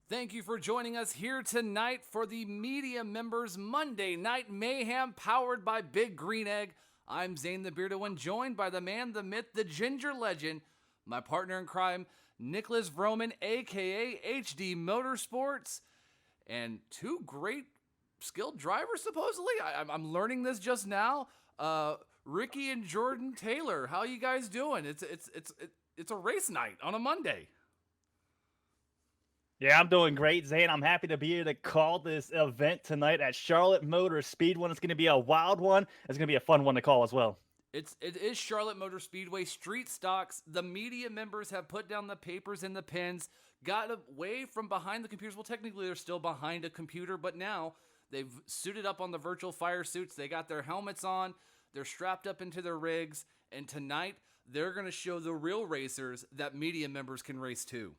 Thank you for joining us here tonight for the Media Members Monday Night Mayhem powered by Big Green Egg. I'm Zane the Bearded One, joined by the man, the myth, the ginger legend, my partner in crime, Nicholas Vroman, aka HD Motorsports, and two great skilled drivers, supposedly. I'm learning this just now. Ricky and Jordan Taylor, how you guys doing? It's a race night on a Monday. Yeah, I'm doing great, Zane. I'm happy to be here to call this event tonight at Charlotte Motor Speedway. It's going to be a wild one. It's going to be a fun one to call as well. It is Charlotte Motor Speedway street stocks. The media members have put down the papers and the pens, got away from behind the computers. Well, technically they're still behind a computer, but now they've suited up on the virtual fire suits. They got their helmets on. They're strapped up into their rigs. And tonight they're going to show the real racers that media members can race too.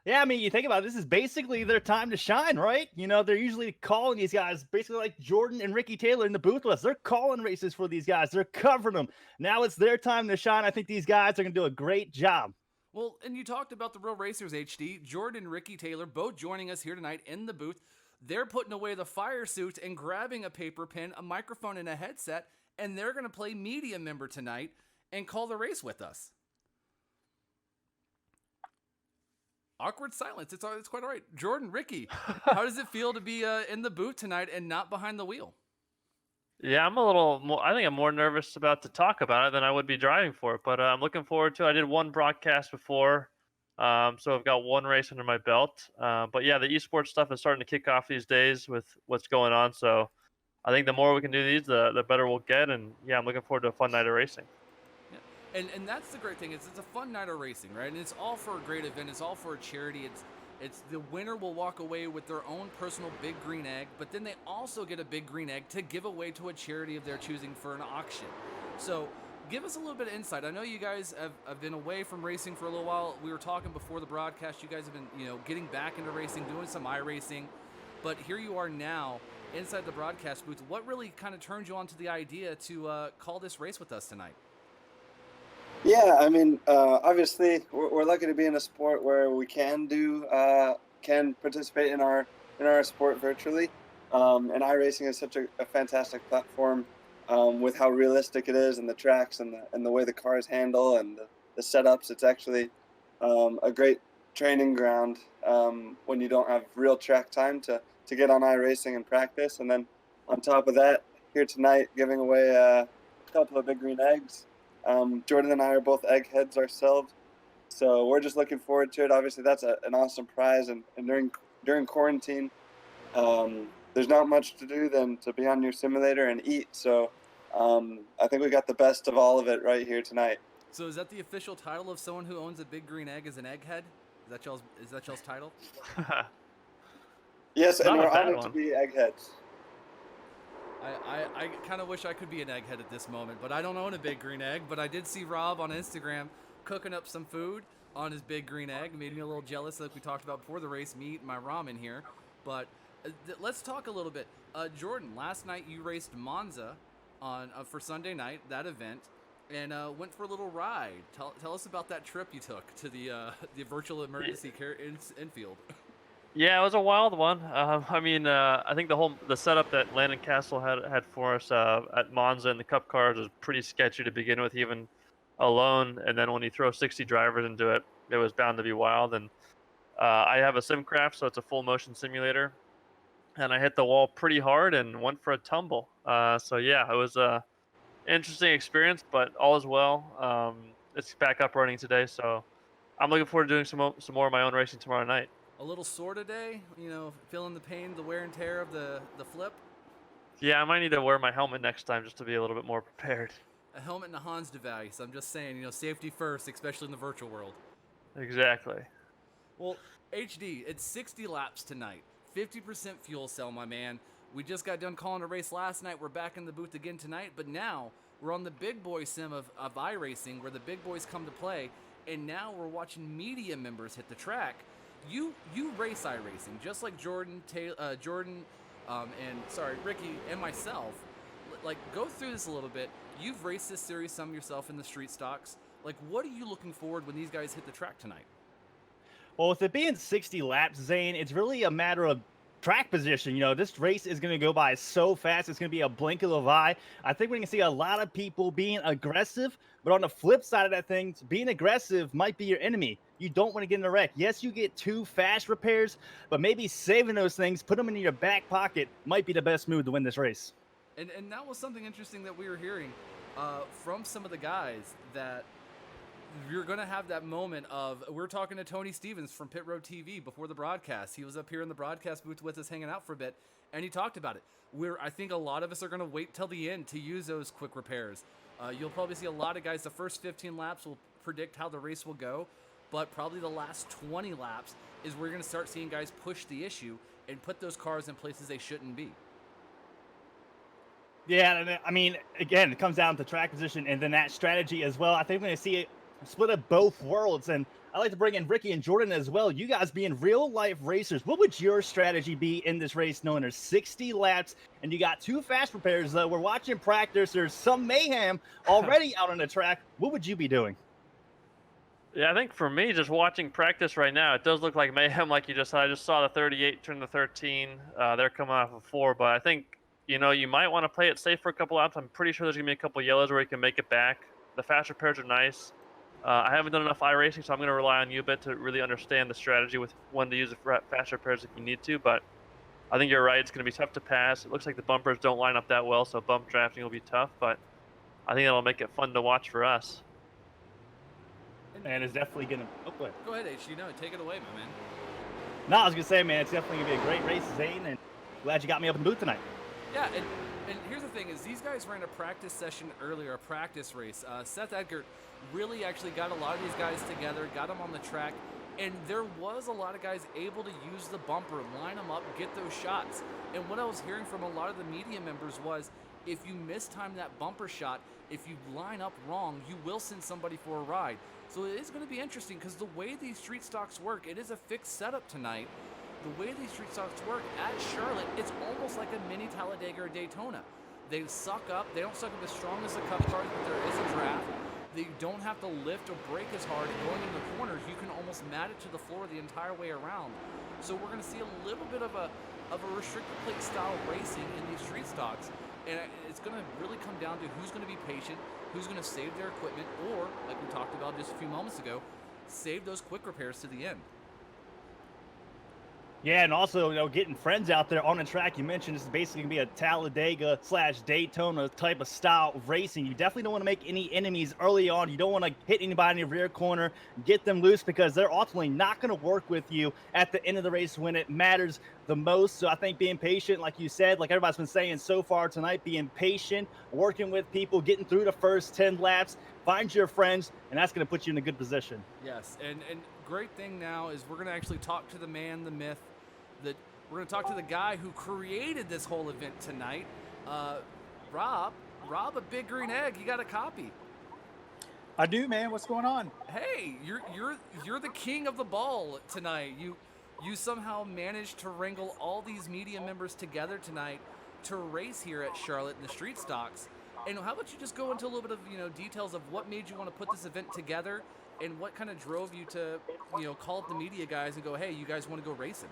Yeah, I mean, you think about it, this is basically their time to shine, right? You know, they're usually calling these guys, basically like Jordan and Ricky Taylor in the booth with us. They're calling races for these guys. They're covering them. Now it's their time to shine. I think these guys are going to do a great job. Well, and you talked about the real racers, HD. Jordan and Ricky Taylor both joining us here tonight in the booth. They're putting away the fire suits and grabbing a paper pen, a microphone, and a headset, and they're going to play media member tonight and call the race with us. Awkward silence. It's quite all right. Jordan, Ricky, how does it feel to be in the booth tonight and not behind the wheel? Yeah, I'm a little more. I think I'm more nervous about to talk about it than I would be driving for it. But I'm looking forward to it. I did one broadcast before, so I've got one race under my belt. But yeah, the esports stuff is starting to kick off these days with what's going on. So I think the more we can do these, the better we'll get. And yeah, I'm looking forward to a fun night of racing. And that's the great thing. It's a fun night of racing, right? And it's all for a great event. It's all for a charity. It's the winner will walk away with their own personal big green egg, but then they also get a big green egg to give away to a charity of their choosing for an auction. So give us a little bit of insight. I know you guys have been away from racing for a little while. We were talking before the broadcast. You guys have been, getting back into racing, doing some iRacing, but here you are now inside the broadcast booth. What really kind of turned you on to the idea to call this race with us tonight? Yeah, I mean, obviously, we're lucky to be in a sport where we can participate in our sport virtually, and iRacing is such a fantastic platform with how realistic it is, and the tracks, and the way the cars handle, and the setups. It's actually a great training ground when you don't have real track time to get on iRacing and practice, and then on top of that, here tonight, giving away a couple of big green eggs. Jordan and I are both eggheads ourselves, so we're just looking forward to it. Obviously, that's an awesome prize, and during quarantine, there's not much to do than to be on your simulator and eat. So I think we got the best of all of it right here tonight. So is that the official title of someone who owns a big green egg as an egghead? Is that y'all's title? Yes, and Not we're a bad honored one. to be eggheads. I kind of wish I could be an egghead at this moment, but I don't own a big green egg. But I did see Rob on Instagram cooking up some food on his big green egg. Made me a little jealous, like we talked about before the race, me eating my ramen here. But let's talk a little bit. Jordan, last night you raced Monza for Sunday night, that event, and went for a little ride. Tell us about that trip you took to the virtual emergency care infield. Yeah, it was a wild one. I think the setup that Landon Castle had for us at Monza and the Cup cars was pretty sketchy to begin with, even alone. And then when you throw 60 drivers into it, it was bound to be wild. And I have a SimCraft, so it's a full motion simulator, and I hit the wall pretty hard and went for a tumble. So yeah, it was a interesting experience, but all is well. It's back up running today, so I'm looking forward to doing some more of my own racing tomorrow night. A little sore today, feeling the pain, the wear and tear of the flip. Yeah, I might need to wear my helmet next time just to be a little bit more prepared. A helmet and a Hans device. I'm just saying, safety first, especially in the virtual world. Exactly. Well, HD, it's 60 laps tonight. 50% fuel cell, my man. We just got done calling a race last night. We're back in the booth again tonight, but now we're on the big boy sim of iRacing, where the big boys come to play, and now we're watching media members hit the track. You race iRacing, just like Jordan, Ricky, and myself. Like, go through this a little bit. You've raced this series some yourself in the street stocks. Like, what are you looking forward when these guys hit the track tonight? Well, with it being 60 laps, Zane, it's really a matter of track position. This race is going to go by so fast. It's going to be a blink of an eye. I think we're going to see a lot of people being aggressive, but on the flip side of that thing, being aggressive might be your enemy. You don't want to get in a wreck. Yes, you get 2 fast repairs, but maybe saving those things, put them in your back pocket, might be the best move to win this race. And that was something interesting that we were hearing from some of the guys, that you're going to have that moment of, we're talking to Tony Stevens from Pit Road TV before the broadcast. He was up here in the broadcast booth with us hanging out for a bit, and he talked about it. I think a lot of us are going to wait till the end to use those quick repairs. You'll probably see a lot of guys, the first 15 laps will predict how the race will go, but probably the last 20 laps is where you're going to start seeing guys push the issue and put those cars in places they shouldn't be. Yeah, I mean, again, it comes down to track position and then that strategy as well. I think we're going to see it split up both worlds, and I like to bring in Ricky and Jordan as well. You guys being real-life racers, what would your strategy be in this race, knowing there's 60 laps and you got 2 fast repairs? We're watching practice. There's some mayhem already out on the track. What would you be doing? Yeah, I think for me, just watching practice right now, it does look like mayhem, like you just said. I just saw the 38 turn the 13. They're coming off of 4, but I think, you might want to play it safe for a couple laps. I'm pretty sure there's going to be a couple yellows where you can make it back. The fast repairs are nice. I haven't done enough iRacing, so I'm going to rely on you a bit to really understand the strategy with when to use the fast repairs if you need to. But I think you're right. It's going to be tough to pass. It looks like the bumpers don't line up that well, so bump drafting will be tough. But I think that'll make it fun to watch for us. And it's definitely going to... Oh, go ahead. Go ahead, H. Take it away, my man. No, I was going to say, man, it's definitely going to be a great race, Zane, and glad you got me up in the booth tonight. Yeah, and here's the thing is these guys ran a practice session earlier, a practice race. Seth Edgert really actually got a lot of these guys together, got them on the track, and there was a lot of guys able to use the bumper, line them up, get those shots. And what I was hearing from a lot of the media members was, if you mistime that bumper shot, if you line up wrong, you will send somebody for a ride. So it is going to be interesting because the way these street stocks work, it is a fixed setup tonight. The way these street stocks work at Charlotte, it's almost like a mini Talladega or Daytona. They suck up. They don't suck up as strong as the Cup cars, but there is a draft. They don't have to lift or brake as hard. Going into the corners, you can almost mat it to the floor the entire way around. So we're going to see a little bit of a restricted plate style racing in these street stocks. And it's going to really come down to who's going to be patient, who's going to save their equipment, or, like we talked about just a few moments ago, save those quick repairs to the end. Yeah, and also, getting friends out there on the track. You mentioned this is basically going to be a Talladega/Daytona type of style of racing. You definitely don't want to make any enemies early on. You don't want to hit anybody in the rear corner, get them loose, because they're ultimately not going to work with you at the end of the race when it matters the most. So I think being patient, like you said, like everybody's been saying so far tonight, being patient, working with people, getting through the first 10 laps, find your friends, and that's going to put you in a good position. Yes, and great thing now is we're going to actually talk to the man, the myth, we're going to talk to the guy who created this whole event tonight. Rob, a Big Green Egg, you got a copy. I do, man. What's going on? Hey, you're the king of the ball tonight. You somehow managed to wrangle all these media members together tonight to race here at Charlotte in the street stocks. And how about you just go into a little bit of details of what made you want to put this event together, and what kind of drove you to call up the media guys and go, hey, you guys want to go racing?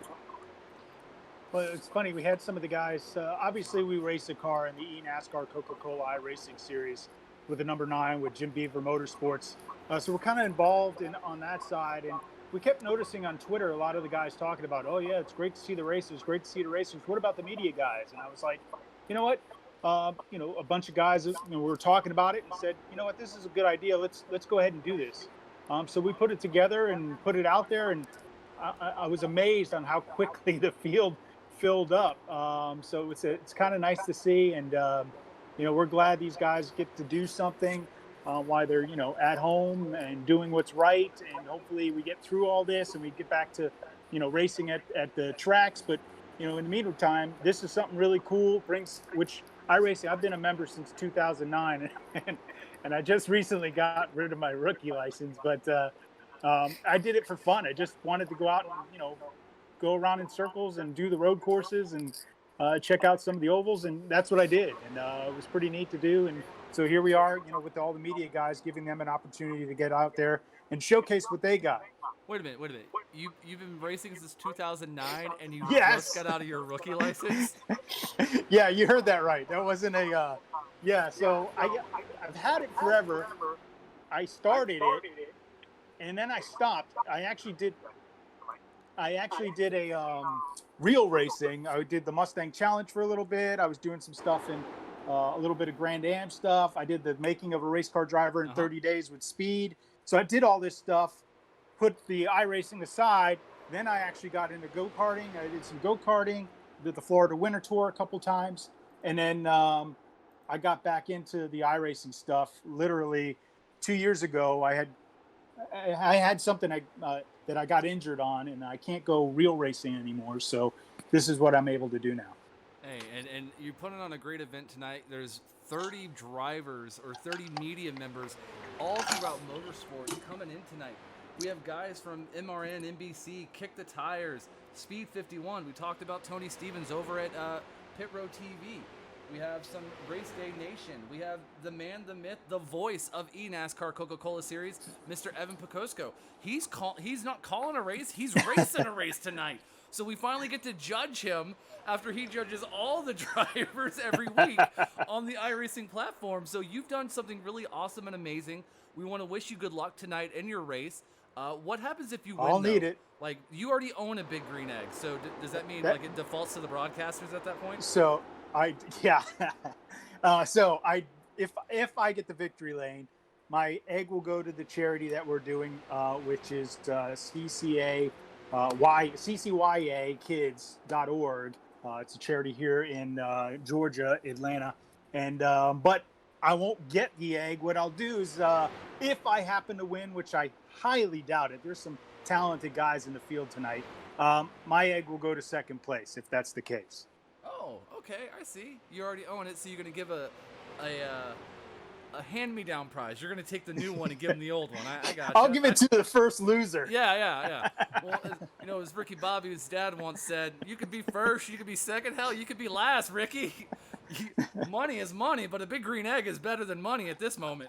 Well, it's funny. We had some of the guys. Obviously, we race a car in the eNASCAR Coca-Cola iRacing Series with the number 9 with Jim Beaver Motorsports. So we're kind of involved on that side. And we kept noticing on Twitter a lot of the guys talking about, oh, yeah, it's great to see the racers, great to see the racers. What about the media guys? And I was like, you know what? A bunch of guys, were talking about it and said, you know what, this is a good idea. Let's go ahead and do this. So we put it together and put it out there. And I was amazed on how quickly the field filled up. So it's kind of nice to see, and we're glad these guys get to do something while they're at home and doing what's right, and hopefully we get through all this and we get back to racing at the tracks. But in the meantime, this is something really cool. Which iRacing, I've been a member since 2009, and I just recently got rid of my rookie license, but I did it for fun. I just wanted to go out and go around in circles and do the road courses and check out some of the ovals, and that's what I did, and it was pretty neat to do. And so here we are, with all the media guys, giving them an opportunity to get out there and showcase what they got. Wait a minute. you've been racing since 2009, and you Yes. just got out of your rookie license. Yeah, you heard that right. That wasn't a. Yeah, so I've had it forever. I started it, and then I stopped. I actually did a real racing. I did the Mustang Challenge for a little bit. I was doing some stuff in a little bit of Grand Am stuff. I did the making of a race car driver in 30 days with Speed. So I did all this stuff, put the iRacing aside. Then I actually got into go-karting. I did some go-karting, did the Florida Winter Tour a couple times. And then I got back into the iRacing stuff literally 2 years ago. I had something that I got injured on, and I can't go real racing anymore. So this is what I'm able to do now. Hey, and you're putting on a great event tonight. There's 30 drivers or 30 media members all throughout Motorsports coming in tonight. We have guys from MRN, NBC, Kick the Tires, Speed 51. We talked about Tony Stevens over at Pit Road TV. We have some Race Day Nation. We have the man, the myth, the voice of eNASCAR Coca-Cola Series, Mr. Evan Pikosko. He's not calling a race. He's racing a race tonight. So we finally get to judge him after he judges all the drivers every week on the iRacing platform. So you've done something really awesome and amazing. We want to wish you good luck tonight in your race. What happens if you win? I'll need it. Like, you already own a big green egg. So does that mean like it defaults to the broadcasters at that point? So if I get the victory lane, my egg will go to the charity that we're doing, which is CCYAkids.org. It's a charity here in Georgia, Atlanta. And but I won't get the egg. What I'll do is, if I happen to win, which I highly doubt it, there's some talented guys in the field tonight. My egg will go to second place if that's the case. Oh, okay, I see. You already own it, so you're gonna give a hand-me-down prize. You're gonna take the new one and give him the old one. I got. I'll give it to the first loser. Yeah. Well, as Ricky Bobby's dad once said, you could be first, you could be second, hell, you could be last, Ricky. Money is money, but a big green egg is better than money at this moment.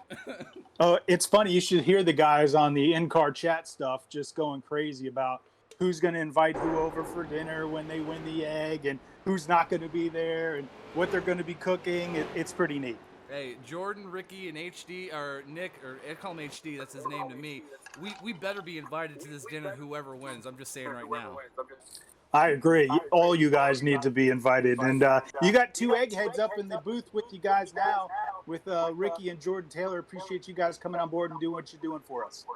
Oh, it's funny. You should hear the guys on the in-car chat stuff just going crazy about who's going to invite who over for dinner when they win the egg and who's not going to be there and what they're going to be cooking. It's pretty neat. Hey, Jordan, Ricky, and HD, or Nick, or I call him HD, that's his name to me. We better be invited to this dinner, whoever wins. I'm just saying right now. I agree. All you guys need to be invited. And you got two eggheads up in the booth with you guys now with Ricky and Jordan Taylor. Appreciate you guys coming on board and doing what you're doing for us.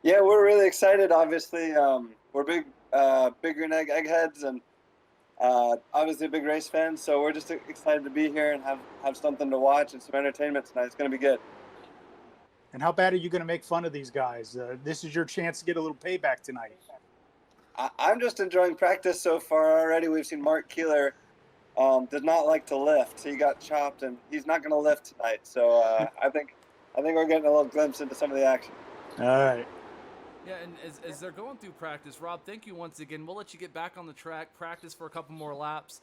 Yeah, we're really excited. Obviously, we're big green eggheads, and obviously big race fans. So we're just excited to be here and have something to watch and some entertainment tonight. It's going to be good. And how bad are you going to make fun of these guys? This is your chance to get a little payback tonight. I'm just enjoying practice so far already. We've seen Mark Keeler does not like to lift. He got chopped, and he's not going to lift tonight. So I think we're getting a little glimpse into some of the action. All right. Yeah, and as they're going through practice, Rob, thank you once again. We'll let you get back on the track, practice for a couple more laps.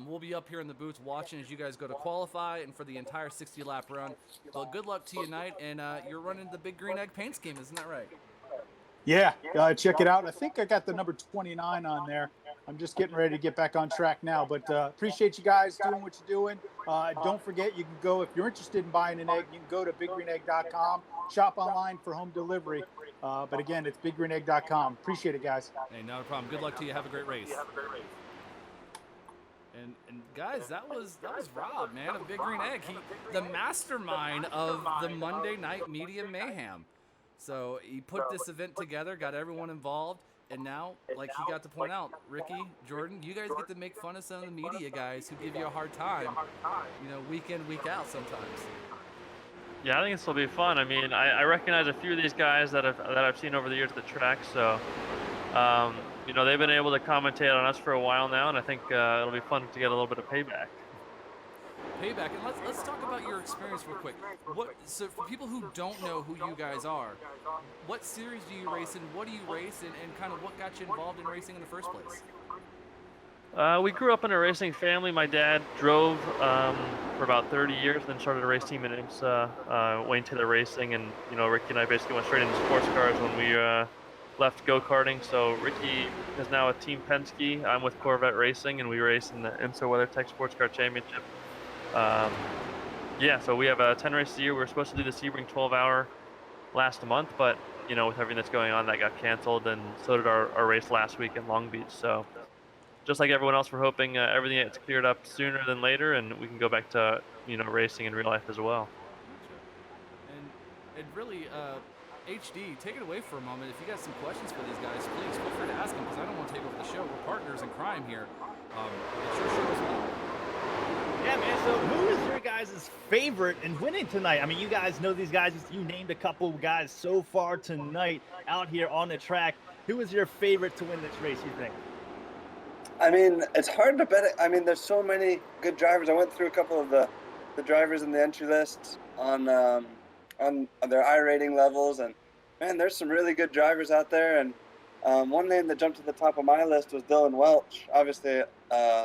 We'll be up here in the booth watching as you guys go to qualify and for the entire 60-lap run. But good luck to you tonight, and you're running the Big Green Egg paint scheme, isn't that right? Yeah, check it out. I think I got the number 29 on there. I'm just getting ready to get back on track now. But appreciate you guys doing what you're doing. Don't forget, you can go, if you're interested in buying an egg, you can go to biggreenegg.com, shop online for home delivery. But again, it's biggreenegg.com. Appreciate it, guys. Hey, not a problem. Good luck to you. Have a great race. And guys, that was Rob, man, of Big Green Egg. The mastermind of the Monday Night Media Mayhem. So he put this event together, got everyone involved, and now, like he got to point out, Ricky, Jordan, you guys get to make fun of some of the media guys who give you a hard time, week in, week out sometimes. Yeah, I think this will be fun. I mean, I recognize a few of these guys that I've seen over the years at the track, so they've been able to commentate on us for a while now, and I think it'll be fun to get a little bit of payback. And let's talk about your experience real quick. So for people who don't know who you guys are, what series do you race in? What do you race in? And kind of what got you involved in racing in the first place? We grew up in a racing family. My dad drove for about 30 years, then started a race team in IMSA, Wayne Taylor Racing, and Ricky and I basically went straight into sports cars when we left go-karting. So Ricky is now with Team Penske. I'm with Corvette Racing, and we race in the IMSA WeatherTech Sports Car Championship. Yeah, so we have 10 races a year. We were supposed to do the Sebring 12-hour last month, but with everything that's going on, that got canceled, and so did our race last week in Long Beach. So just like everyone else, we're hoping everything gets cleared up sooner than later, and we can go back to racing in real life as well. And really, HD, take it away for a moment. If you got some questions for these guys, please feel free to ask them, because I don't want to take over the show. We're partners in crime here. It's your show as well. Yeah, man. So who is your guys' favorite in winning tonight? I mean, you guys know these guys. You named a couple guys so far tonight out here on the track. Who is your favorite to win this race, you think? I mean, it's hard to bet it. I mean, there's so many good drivers. I went through a couple of the drivers in the entry list on their iRating levels, and man, there's some really good drivers out there. And one name that jumped to the top of my list was Dylan Welch. Obviously,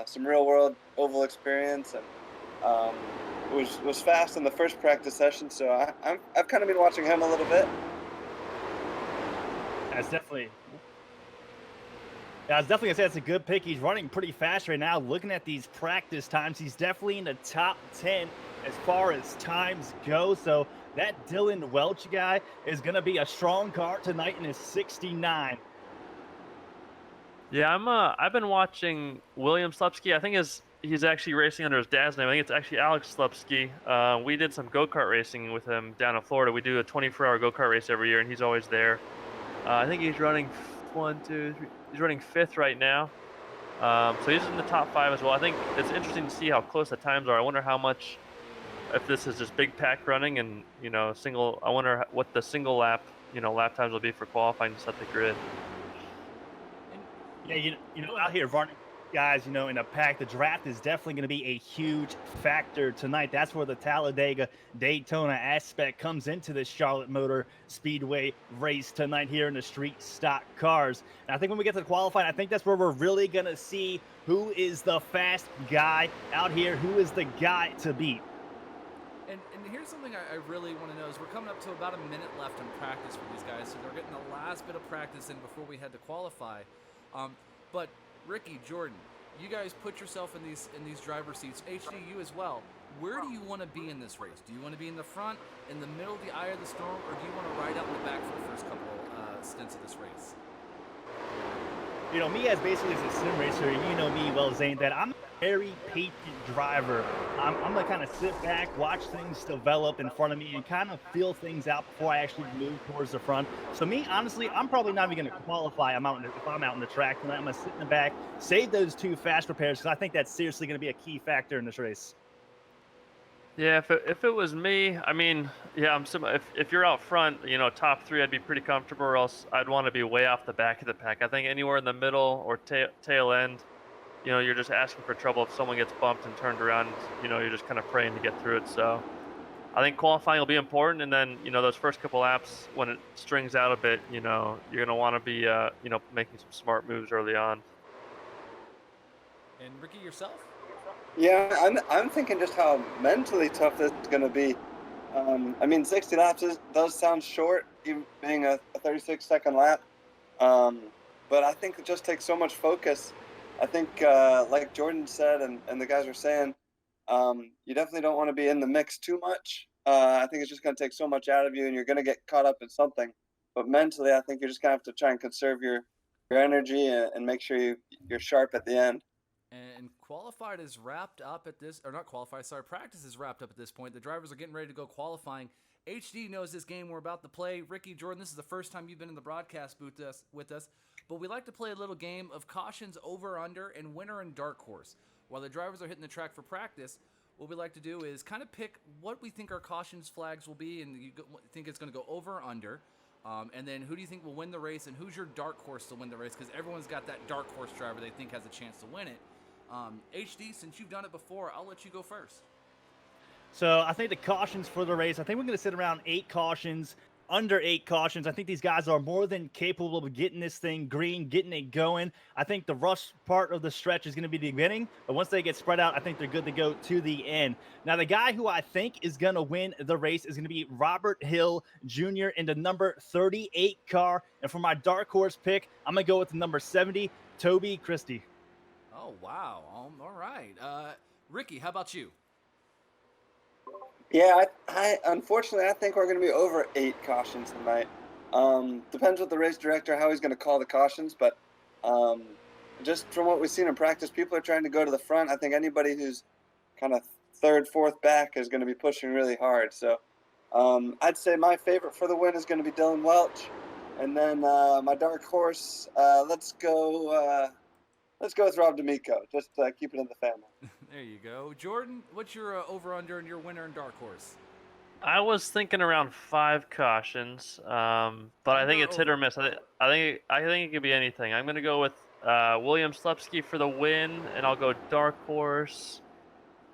some real world oval experience, and was fast in the first practice session. So I've kind of been watching him a little bit. That's definitely. Yeah, I was definitely going to say that's a good pick. He's running pretty fast right now. Looking at these practice times, he's definitely in the top 10 as far as times go. So that Dylan Welch guy is going to be a strong car tonight in his 69. Yeah, I've been watching William Slepsky. I think he's actually racing under his dad's name. I think it's actually Alex Slepsky. We did some go-kart racing with him down in Florida. We do a 24-hour go-kart race every year, and he's always there. I think he's running he's running 5th right now. So he's in the top 5 as well. I think it's interesting to see how close the times are. I wonder how much, if this is just big pack running and single. I wonder what the single lap lap times will be for qualifying to set the grid. Yeah, out here, Varney, guys, in a pack, the draft is definitely going to be a huge factor tonight. That's where the Talladega Daytona aspect comes into this Charlotte Motor Speedway race tonight here in the street stock cars. And I think when we get to the qualifying, I think that's where we're really going to see who is the fast guy out here, who is the guy to beat. And here's something I really want to know is we're coming up to about a minute left in practice for these guys, so they're getting the last bit of practice in before we head to qualify. But Ricky, Jordan, you guys put yourself in these driver seats. HD, you as well. Where do you want to be in this race? Do you want to be in the front, in the middle of the eye of the storm, or do you want to ride out in the back for the first couple stints of this race? Me as basically as a sim racer, you know me well, Zane, that I'm a very patient driver. I'm going to kind of sit back, watch things develop in front of me, and kind of feel things out before I actually move towards the front. So me, honestly, I'm probably not even going to qualify. If I'm out in the track tonight, I'm going to sit in the back, save those 2 fast repairs, because I think that's seriously going to be a key factor in this race. Yeah, if it was me, I mean, yeah, if you're out front, top 3, I'd be pretty comfortable, or else I'd want to be way off the back of the pack. I think anywhere in the middle or tail end, you're just asking for trouble if someone gets bumped and turned around. You're just kind of praying to get through it. So I think qualifying will be important, and then those first couple laps when it strings out a bit, you're gonna want to be making some smart moves early on. And Ricky, yourself? Yeah, I'm thinking just how mentally tough this is going to be. I mean, 60 laps does sound short, even being a 36-second lap. But I think it just takes so much focus. I think, like Jordan said and the guys were saying, you definitely don't want to be in the mix too much. I think it's just going to take so much out of you, and you're going to get caught up in something. But mentally, I think you're just going to have to try and conserve your energy and make sure you're sharp at the end. And qualified is wrapped up at this, or not qualified, sorry, practice is wrapped up at this point. The drivers are getting ready to go qualifying. HD knows this game we're about to play. Ricky, Jordan, this is the first time you've been in the broadcast booth with us, but we like to play a little game of cautions over, under, and winner and dark horse. While the drivers are hitting the track for practice, what we like to do is kind of pick what we think our cautions flags will be, and you think it's going to go over or under. And then who do you think will win the race, and who's your dark horse to win the race? Because everyone's got that dark horse driver they think has a chance to win it. HD, since you've done it before, I'll let you go first. So I think the cautions for the race, I think we're going to sit around 8 cautions under 8 cautions. I think these guys are more than capable of getting this thing green, getting it going. I think the rush part of the stretch is going to be the beginning, but once they get spread out, I think they're good to go to the end. Now, the guy who I think is going to win the race is going to be Robert Hill Jr. in the number 38 car. And for my dark horse pick, I'm going to go with the number 70, Toby Christie. Oh, wow. All right. Ricky, how about you? Yeah, I unfortunately I think we're going to be over 8 cautions tonight. Depends with the race director how he's going to call the cautions, but just from what we've seen in practice, people are trying to go to the front. I think anybody who's kind of third, fourth back is going to be pushing really hard. So I'd say my favorite for the win is going to be Dylan Welch, and then my dark horse. Let's go with Rob D'Amico. Just keep it in the family. There you go. Jordan, what's your over-under and your winner and dark horse? I was thinking around 5 cautions, but I think it's hit or miss. I think it could be anything. I'm going to go with William Slepsky for the win, and I'll go dark horse.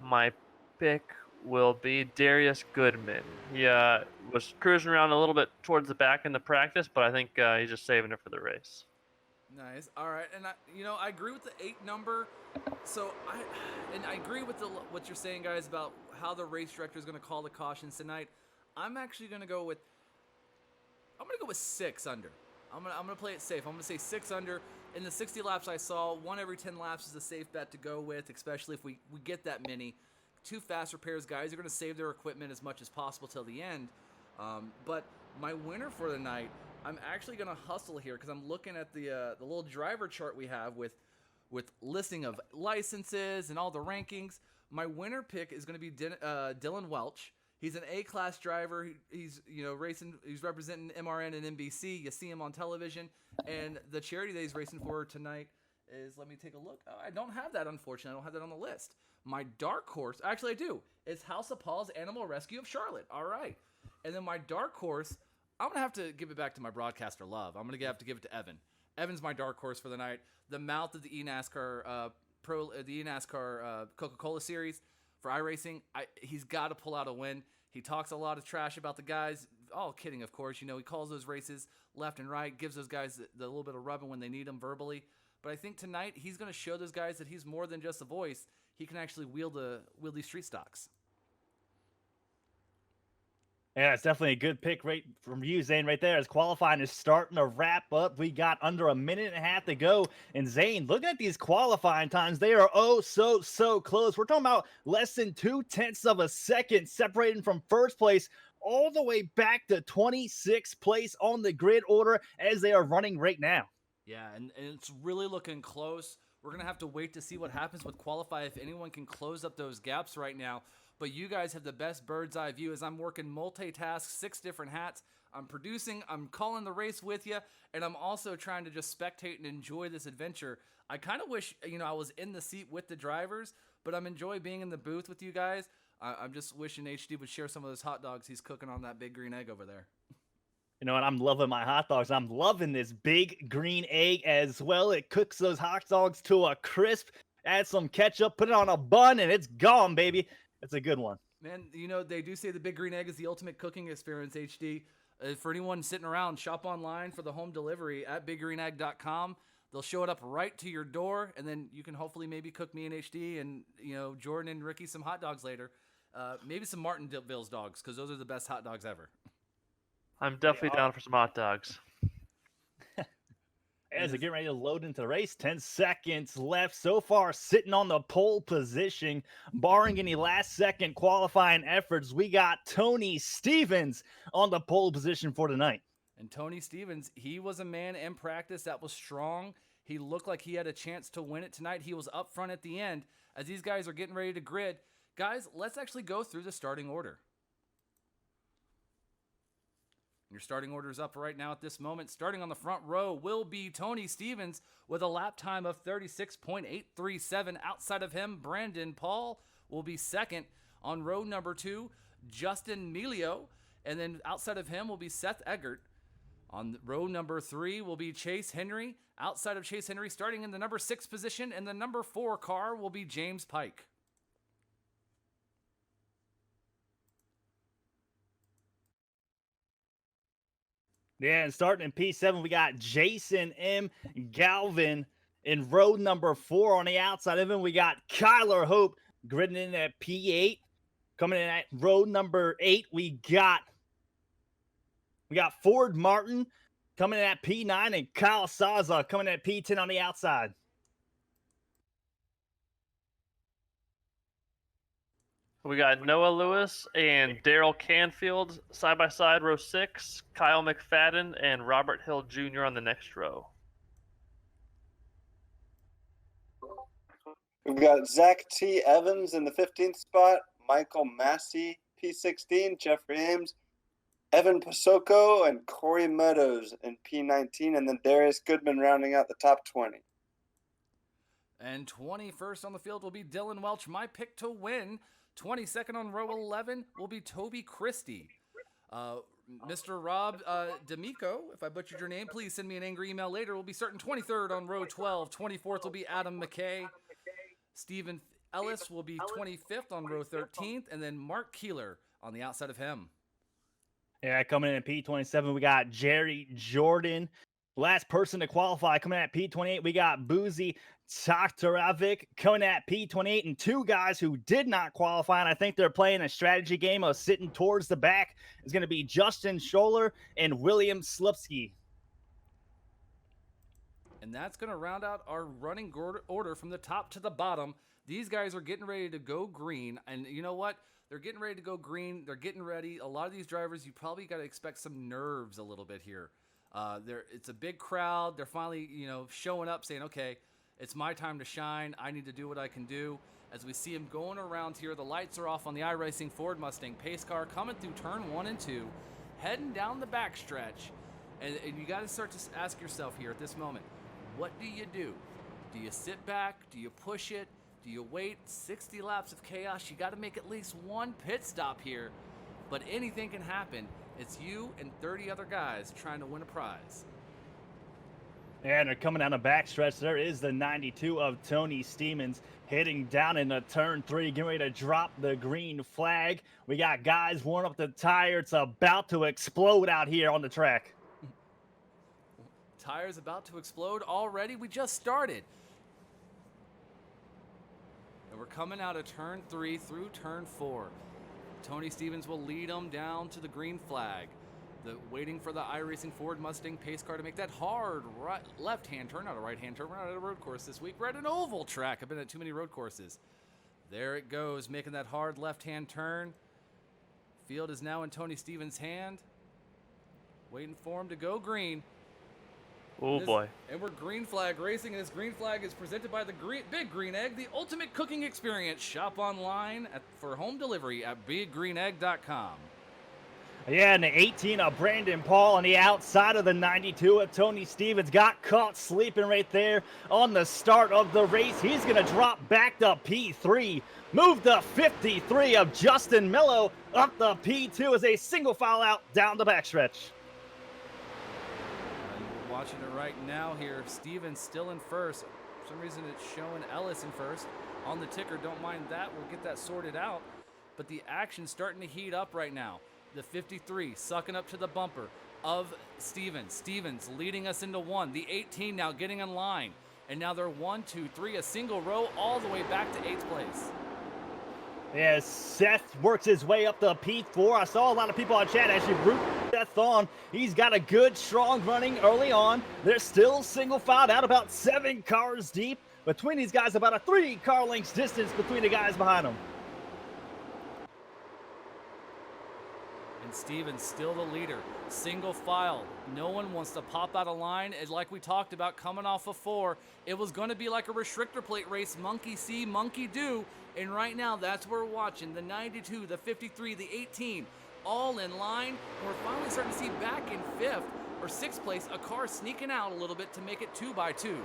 My pick will be Darius Goodman. He was cruising around a little bit towards the back in the practice, but I think he's just saving it for the race. Nice. All right, and I agree with the 8 number. So I agree with what you're saying, guys, about how the race director is going to call the cautions tonight. I'm actually going to go with 6 under. I'm gonna play it safe. I'm gonna say 6 under. In the 60 laps I saw, 1 every 10 laps is a safe bet to go with, especially if we get that many. 2 fast repairs, guys are going to save their equipment as much as possible till the end. But my winner for the night, I'm actually going to hustle here because I'm looking at the little driver chart we have with listing of licenses and all the rankings. My winner pick is going to be Dylan Welch. He's an A-class driver. He's racing. He's representing MRN and NBC. You see him on television. And the charity that he's racing for tonight is, let me take a look. Oh, I don't have that, unfortunately. I don't have that on the list. My dark horse, actually I do. It's House of Paul's Animal Rescue of Charlotte. All right. And then my dark horse, I'm going to have to give it back to my broadcaster love. I'm going to have to give it to Evan. Evan's my dark horse for the night. The mouth of the eNASCAR Coca-Cola series for iRacing. He's got to pull out a win. He talks a lot of trash about the guys. All kidding, of course. He calls those races left and right, gives those guys the little bit of rubbing when they need him verbally. But I think tonight he's going to show those guys that he's more than just a voice. He can actually wield these street stocks. Yeah, it's definitely a good pick right from you, Zane, right there. As qualifying is starting to wrap up. We got under a minute and a half to go. And Zane, looking at these qualifying times, they are so close. We're talking about less than 0.2 of a second separating from first place all the way back to 26th place on the grid order as they are running right now. Yeah, and it's really looking close. We're going to have to wait to see what happens with qualify, if anyone can close up those gaps right now. But you guys have the best bird's eye view as I'm working multitask, 6 different hats. I'm producing, I'm calling the race with you, and I'm also trying to just spectate and enjoy this adventure. I kind of wish, I was in the seat with the drivers, but I'm enjoying being in the booth with you guys. I'm just wishing HD would share some of those hot dogs he's cooking on that big green egg over there. You know what? I'm loving my hot dogs. I'm loving this big green egg as well. It cooks those hot dogs to a crisp. Add some ketchup, put it on a bun, and it's gone, baby. It's a good one. Man, they do say the big green egg is the ultimate cooking experience, HD. For anyone sitting around, shop online for the home delivery at biggreenegg.com. They'll show it up right to your door, and then you can hopefully maybe cook me and HD and, Jordan and Ricky some hot dogs later. Maybe some Martinville's dogs, because those are the best hot dogs ever. I'm definitely down for some hot dogs. As they get ready to load into the race, 10 seconds left so far, sitting on the pole position, barring any last-second qualifying efforts. We got Tony Stevens on the pole position for tonight. And Tony Stevens, he was a man in practice that was strong. He looked like he had a chance to win it tonight. He was up front at the end. As these guys are getting ready to grid, guys, let's actually go through the starting order. Your starting order is up right now at this moment. Starting on the front row will be Tony Stevens with a lap time of 36.837. Outside of him, Brandon Paul will be second. On row number 2, Justin Melio. And then outside of him will be Seth Eggert. On row number 3 will be Chase Henry. Outside of Chase Henry, starting in the number 6 position, and the number 4 car will be James Pike. Yeah, and starting in P7, we got Jason M. Galvin in road number 4 on the outside of him. We got Kyler Hope gridding in at P8. Coming in at road number 8, we got Ford Martin coming in at P9 and Kyle Saza coming in at P10 on the outside. We got Noah Lewis and Daryl Canfield side by side, row 6. Kyle McFadden and Robert Hill Jr. on the next row. We've got Zach T. Evans in the 15th spot, Michael Massey, P16, Jeffrey Ames, Evan Pasoko, and Corey Meadows in P19, and then Darius Goodman rounding out the top 20. And 21st on the field will be Dylan Welch, my pick to win. 22nd on row 11 will be Toby Christie. Mr. Rob D'Amico, if I butchered your name, please send me an angry email later. We'll be starting 23rd on row 12. 24th will be Adam McKay. Stephen Ellis will be 25th on row 13th, and then Mark Keeler on the outside of him. Yeah, coming in at P27, we got Jerry Jordan. Last person to qualify coming in at P28, we got Boozy Taktarovic coming at P28, and 2 guys who did not qualify, and I think they're playing a strategy game of sitting towards the back. Is going to be Justin Scholler and William Slupski. And that's going to round out our running order from the top to the bottom. These guys are getting ready to go green, and you know what? They're getting ready to go green. They're getting ready. A lot of these drivers, you probably got to expect some nerves a little bit here. It's a big crowd. They're finally, showing up saying, okay, it's my time to shine. I need to do what I can do. As we see them going around here, the lights are off on the iRacing Ford Mustang pace car coming through turn 1 and 2, heading down the backstretch. And you got to start to ask yourself here at this moment, what do you do? Do you sit back? Do you push it? Do you wait 60 laps of chaos? You got to make at least one pit stop here, but anything can happen. It's you and 30 other guys trying to win a prize. And they're coming down the backstretch. There is the 92 of Tony Stevens hitting down into turn 3, getting ready to drop the green flag. We got guys warming up the tire. It's about to explode out here on the track. Tires about to explode already? We just started. And we're coming out of turn 3 through turn 4. Tony Stevens will lead them down to the green flag. Waiting for the iRacing Ford Mustang pace car to make that hard left-hand turn, not a right-hand turn. We're not at a road course this week. We're at an oval track. I've been at too many road courses. There it goes, making that hard left-hand turn. Field is now in Tony Stevens' hand. Waiting for him to go green. Oh boy. And we're green flag racing, and this green flag is presented by the Big Green Egg, the ultimate cooking experience. Shop online for home delivery at biggreenegg.com. Yeah, and the 18 of Brandon Paul on the outside of the 92 of Tony Stevens got caught sleeping right there on the start of the race. He's going to drop back to P3, move to 53 of Justin Mello up the P2 as a single file out down the backstretch. You're watching it right now here. Stevens still in first. For some reason it's showing Ellis in first. On the ticker, don't mind that. We'll get that sorted out. But the action's starting to heat up right now. The 53 sucking up to the bumper of Stevens. Stevens leading us into 1. The 18 now getting in line. And now they're 1, 2, 3, a single row all the way back to 8th place. Yeah, Seth works his way up to P4. I saw a lot of people on chat actually root Seth on. He's got a good, strong running early on. They're still single filed out about 7 cars deep. Between these guys, about a 3 car lengths distance between the guys behind them. And Stevens still the leader. Single file. No one wants to pop out of line. And like we talked about, coming off of 4, it was going to be like a restrictor plate race. Monkey see, monkey do. And right now, that's what we're watching. The 92, the 53, the 18, all in line. And we're finally starting to see back in 5th or 6th place a car sneaking out a little bit to make it 2x2.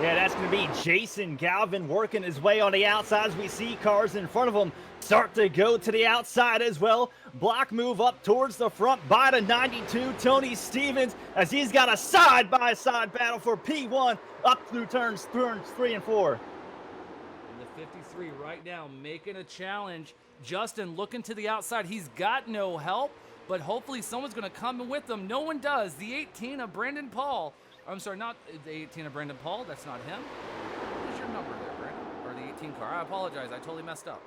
Yeah, that's going to be Jason Galvin working his way on the outside as we see cars in front of him start to go to the outside as well. Block move up towards the front by the 92, Tony Stevens, as he's got a side-by-side battle for P1 up through turns 3 and 4. And the 53 right now making a challenge. Justin looking to the outside. He's got no help. but hopefully someone's going to come with them. No one does. The 18 of Brandon Paul. I'm sorry, not the 18 of Brandon Paul. That's not him. What is your number there, Brandon? Or the 18 car? I apologize. I totally messed up.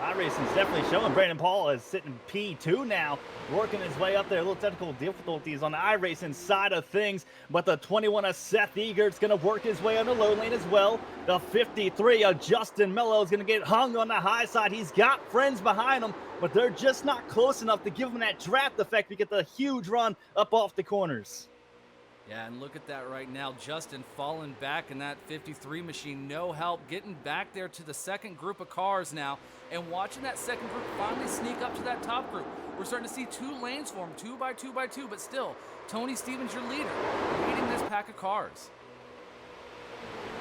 iRacing's definitely showing. Brandon Paul is sitting P2 now, working his way up there. A little technical difficulties on the iRacing side of things, but the 21 of Seth Eagert's going to work his way on the low lane as well. The 53 of Justin Mello is going to get hung on the high side. He's got friends behind him, but they're just not close enough to give him that draft effect to get the huge run up off the corners. Yeah, and look at that right now. Justin falling back in that 53 machine. No help. Getting back there to the second group of cars now. And watching that second group finally sneak up to that top group. We're starting to see 2 lanes form, 2 by 2 by 2. But still, Tony Stevens, your leader, leading this pack of cars.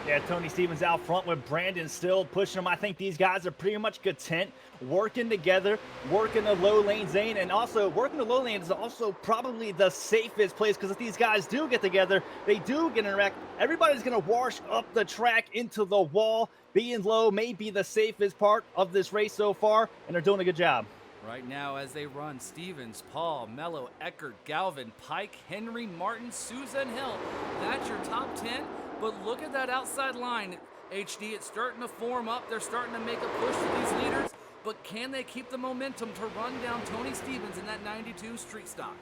Yeah, Tony Stevens out front with Brandon still pushing him. I think these guys are pretty much content working together, working the low lane, Zane, and also working the low lane is also probably the safest place, because if these guys do get together, they do get in a wreck, everybody's going to wash up the track into the wall. Being low may be the safest part of this race so far, and they're doing a good job. Right now as they run, Stevens, Paul, Mello, Eckert, Galvin, Pike, Henry, Martin, Souza, and Hill. That's your top 10. But look at that outside line, HD. It's starting to form up. They're starting to make a push to these leaders. But can they keep the momentum to run down Tony Stevens in that 92 street stock?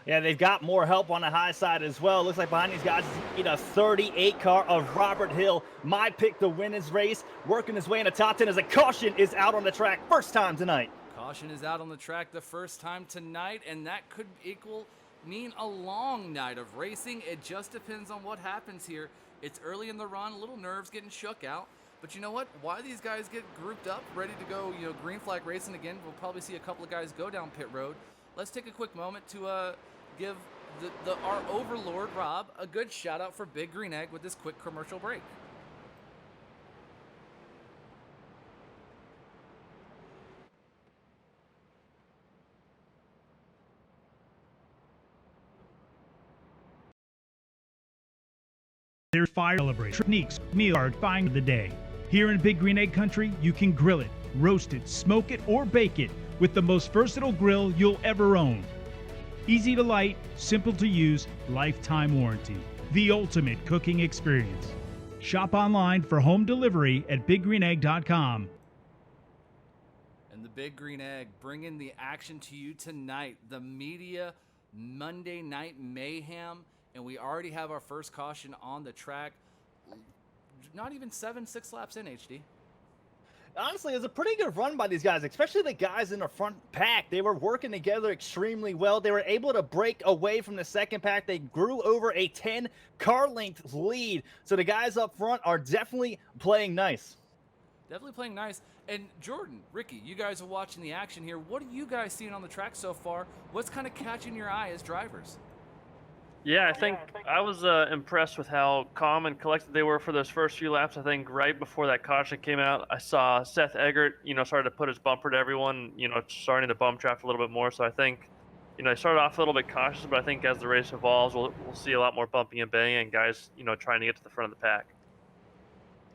Yeah, they've got more help on the high side as well. Looks like behind these guys is a 38 car of Robert Hill. My pick to win his race, working his way in the top 10 as a caution is out on the track. First time tonight. Caution is out on the track the first time tonight, and that could mean a long night of racing. It just depends on what happens here. It's early in the run, a little nerves getting shook out. But you know what? Why these guys get grouped up, ready to go, green flag racing again. We'll probably see a couple of guys go down pit road. Let's take a quick moment to give our overlord, Rob, a good shout out for Big Green Egg with this quick commercial break. There's fire celebration, techniques, meal card, find of the day. Here in Big Green Egg Country, you can grill it, roast it, smoke it, or bake it with the most versatile grill you'll ever own. Easy to light, simple to use, lifetime warranty. The ultimate cooking experience. Shop online for home delivery at biggreenegg.com. And the Big Green Egg bringing the action to you tonight. The media Monday Night Mayhem. And we already have our first caution on the track. Not even 6 laps in, HD. Honestly, it was a pretty good run by these guys, especially the guys in the front pack. They were working together extremely well. They were able to break away from the second pack. They grew over a 10 car length lead. So the guys up front are definitely playing nice. Definitely playing nice. And Jordan, Ricky, you guys are watching the action here. What are you guys seeing on the track so far? What's kind of catching your eye as drivers? Yeah, I think I was impressed with how calm and collected they were for those first few laps. I think right before that caution came out, I saw Seth Eggert, started to put his bumper to everyone, starting to bump draft a little bit more. So I think, they started off a little bit cautious, but I think as the race evolves, we'll see a lot more bumping and banging and guys, trying to get to the front of the pack.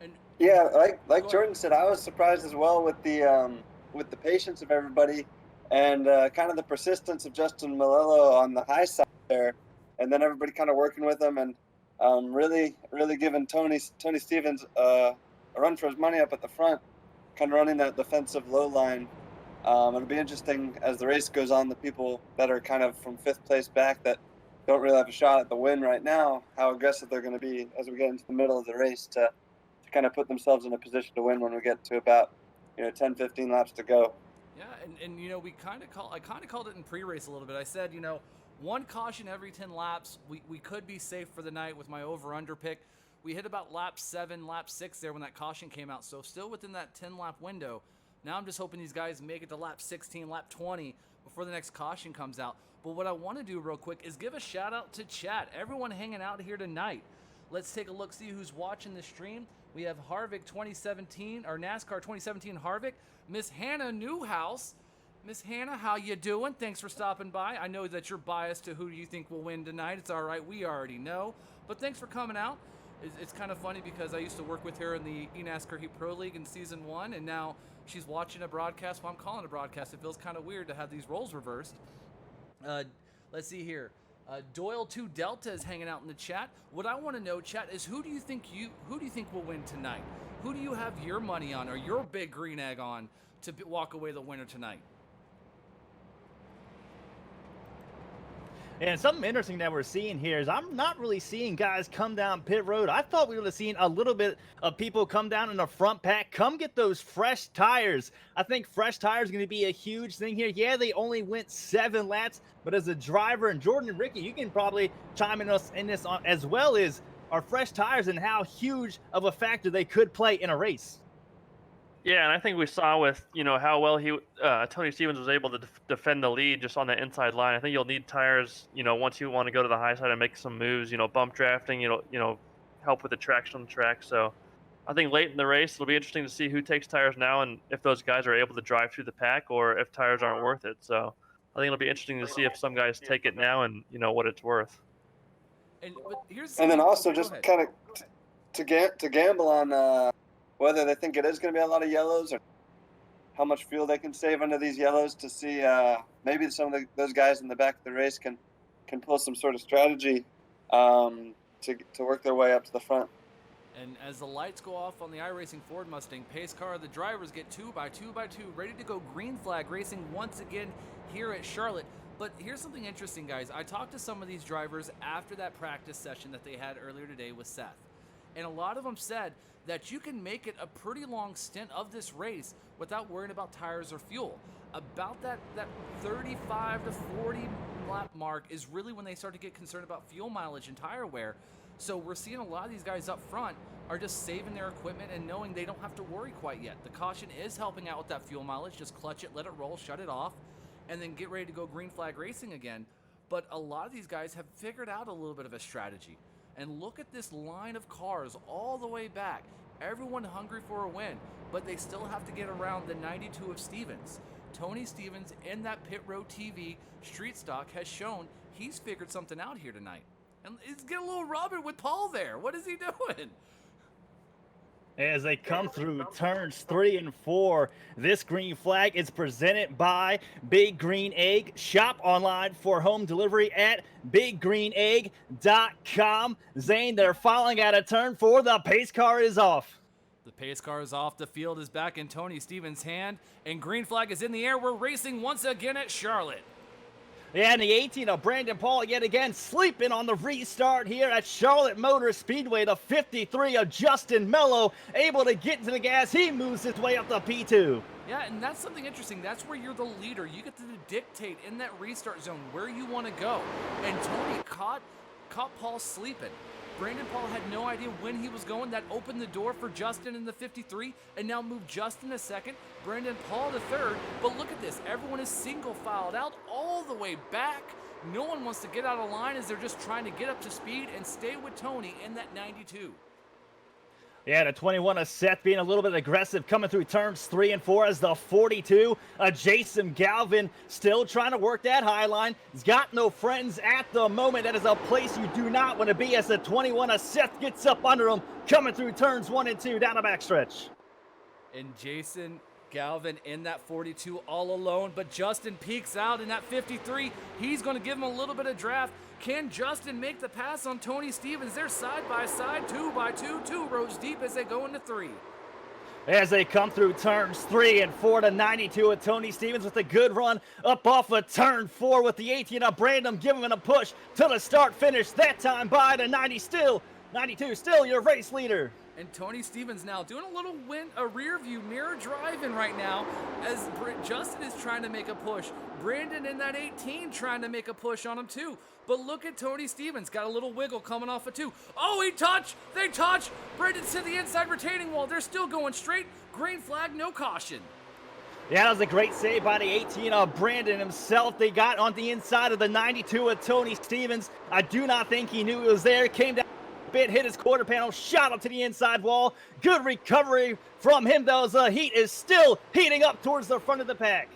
And Yeah, like Jordan said, I was surprised as well with the patience of everybody and kind of the persistence of Justin Melillo on the high side there. And then everybody kind of working with him and really giving Tony Stevens a run for his money up at the front, kind of running that defensive low line. It'll be interesting as the race goes on, the people that are kind of from 5th place back that don't really have a shot at the win right now, how aggressive they're going to be as we get into the middle of the race to kind of put themselves in a position to win when we get to about 10, 15 laps to go. Yeah, and I kind of called it in pre-race a little bit. I said, one caution every 10 laps. We could be safe for the night with my over-under pick. We hit about lap 7, lap 6 there when that caution came out. So still within that 10-lap window. Now I'm just hoping these guys make it to lap 16, lap 20 before the next caution comes out. But what I want to do real quick is give a shout out to chat. Everyone hanging out here tonight. Let's take a look, see who's watching the stream. We have Harvick 2017, or NASCAR 2017 Harvick. Miss Hannah Newhouse. Miss Hannah, how you doing? Thanks for stopping by. I know that you're biased to who you think will win tonight. It's all right. We already know. But thanks for coming out. it's kind of funny because I used to work with her in the eNASCAR Heat Pro League in season 1, and now she's watching a broadcast while I'm calling a broadcast. It feels kind of weird to have these roles reversed. Let's see here. Doyle 2 Delta is hanging out in the chat. What I want to know, chat, is who do you think will win tonight? Who do you have your money on or your big green egg on to walk away the winner tonight? And something interesting that we're seeing here is I'm not really seeing guys come down pit road. I thought we would have seen a little bit of people come down in the front pack, come get those fresh tires. I think fresh tires are going to be a huge thing here. Yeah, they only went 7 laps, but as a driver, and Jordan and Ricky, you can probably chime in this on, as well as our fresh tires and how huge of a factor they could play in a race. Yeah, and I think we saw with, how well Tony Stevens was able to defend the lead just on the inside line. I think you'll need tires, once you want to go to the high side and make some moves, bump drafting, help with the traction on the track. So I think late in the race, it'll be interesting to see who takes tires now and if those guys are able to drive through the pack or if tires aren't worth it. So I think it'll be interesting to see if some guys take it now and, what it's worth. And then also just kind of to gamble on whether they think it is going to be a lot of yellows or how much fuel they can save under these yellows to see maybe some of those guys in the back of the race can pull some sort of strategy to work their way up to the front. And as the lights go off on the iRacing Ford Mustang pace car, the drivers get 2 by 2 by 2, ready to go green flag racing once again here at Charlotte. But here's something interesting, guys. I talked to some of these drivers after that practice session that they had earlier today with Seth. And a lot of them said that you can make it a pretty long stint of this race without worrying about tires or fuel. About that 35 to 40 lap mark is really when they start to get concerned about fuel mileage and tire wear. So we're seeing a lot of these guys up front are just saving their equipment and knowing they don't have to worry quite yet. The caution is helping out with that fuel mileage. Just clutch it, let it roll, shut it off, and then get ready to go green flag racing again. But a lot of these guys have figured out a little bit of a strategy. And look at this line of cars all the way back. Everyone hungry for a win, but they still have to get around the 92 of Stevens. Tony Stevens in that Pit Road TV street stock has shown he's figured something out here tonight. And he's getting a little rubber with Paul there. What is he doing? As they come through turns 3 and 4, this green flag is presented by Big Green Egg. Shop online for home delivery at biggreenegg.com. Zane, they're filing out of turn 4. The pace car is off. The pace car is off. The field is back in Tony Stevens' hand. And green flag is in the air. We're racing once again at Charlotte. Yeah, and the 18 of Brandon Paul yet again sleeping on the restart here at Charlotte Motor Speedway. The 53 of Justin Mello able to get into the gas. He moves his way up to P2. Yeah, and that's something interesting. That's where you're the leader. You get to dictate in that restart zone where you want to go. And Tony caught Paul sleeping. Brandon Paul had no idea when he was going. That opened the door for Justin in the 53 and now moved Justin to second, Brandon Paul to third. But look at this. Everyone is single filed out all the way back. No one wants to get out of line as they're just trying to get up to speed and stay with Tony in that 92. Yeah, the 21 of Seth being a little bit aggressive coming through turns 3 and 4 as the 42 of Jason Galvin still trying to work that high line. He's got no friends at the moment. That is a place you do not want to be as the 21 of Seth gets up under him coming through turns 1 and 2 down the backstretch. And Jason Galvin in that 42 all alone, but Justin peeks out in that 53. He's going to give him a little bit of draft. Can Justin make the pass on Tony Stevens? They're side by side, 2 by 2, 2 rows deep as they go into 3. As they come through turns 3 and 4 to 92 of Tony Stevens with a good run up off of turn 4 with the 18 of Brandon giving him a push to the start finish. That time by the 92 still your race leader. And Tony Stevens now doing a rear view mirror driving right now as Justin is trying to make a push. Brandon in that 18 trying to make a push on him too. But look at Tony Stevens, got a little wiggle coming off of 2. Oh, they touch. Brandon's to the inside retaining wall. They're still going straight. Green flag, no caution. Yeah, that was a great save by the 18 of Brandon himself. They got on the inside of the 92 of Tony Stevens. I do not think he knew it was there. Came down bit, hit his quarter panel, shot up to the inside wall. Good recovery from him, though. The heat is still heating up towards the front of the pack.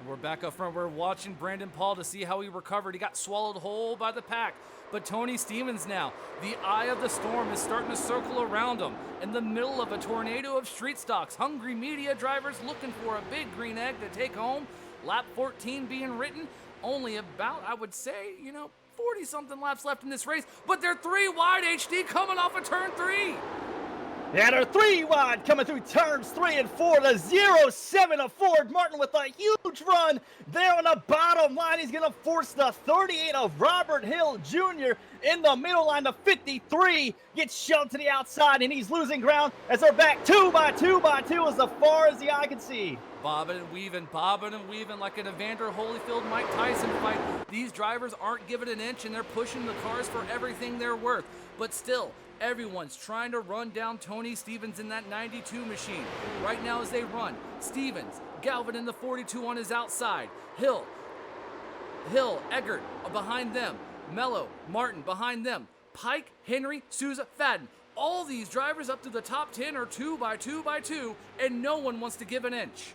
We're back up front. We're watching Brandon Paul to see how he recovered. He got swallowed whole by the pack. But Tony Stevens now, the eye of the storm is starting to circle around him. In the middle of a tornado of street stocks, hungry media drivers looking for a big green egg to take home. Lap 14 being written, only about, I would say, 40-something laps left in this race. But they're 3 wide, HD, coming off of turn 3. Yeah, they're 3 wide coming through turns 3 and 4. The 0-7 of Ford Martin with a huge run there on the bottom line. He's going to force the 38 of Robert Hill Jr. in the middle line. The 53 gets shoved to the outside, and he's losing ground as they're back 2 by 2 by 2 as far as the eye can see. Bobbing and weaving like an Evander Holyfield, Mike Tyson fight. These drivers aren't giving an inch, and they're pushing the cars for everything they're worth. But still, everyone's trying to run down Tony Stevens in that 92 machine. Right now as they run, Stevens, Galvin in the 42 on his outside. Hill, Eggert behind them. Mello, Martin behind them. Pike, Henry, Souza, Fadden. All these drivers up to the top 10 are 2 by 2 by 2, and no one wants to give an inch.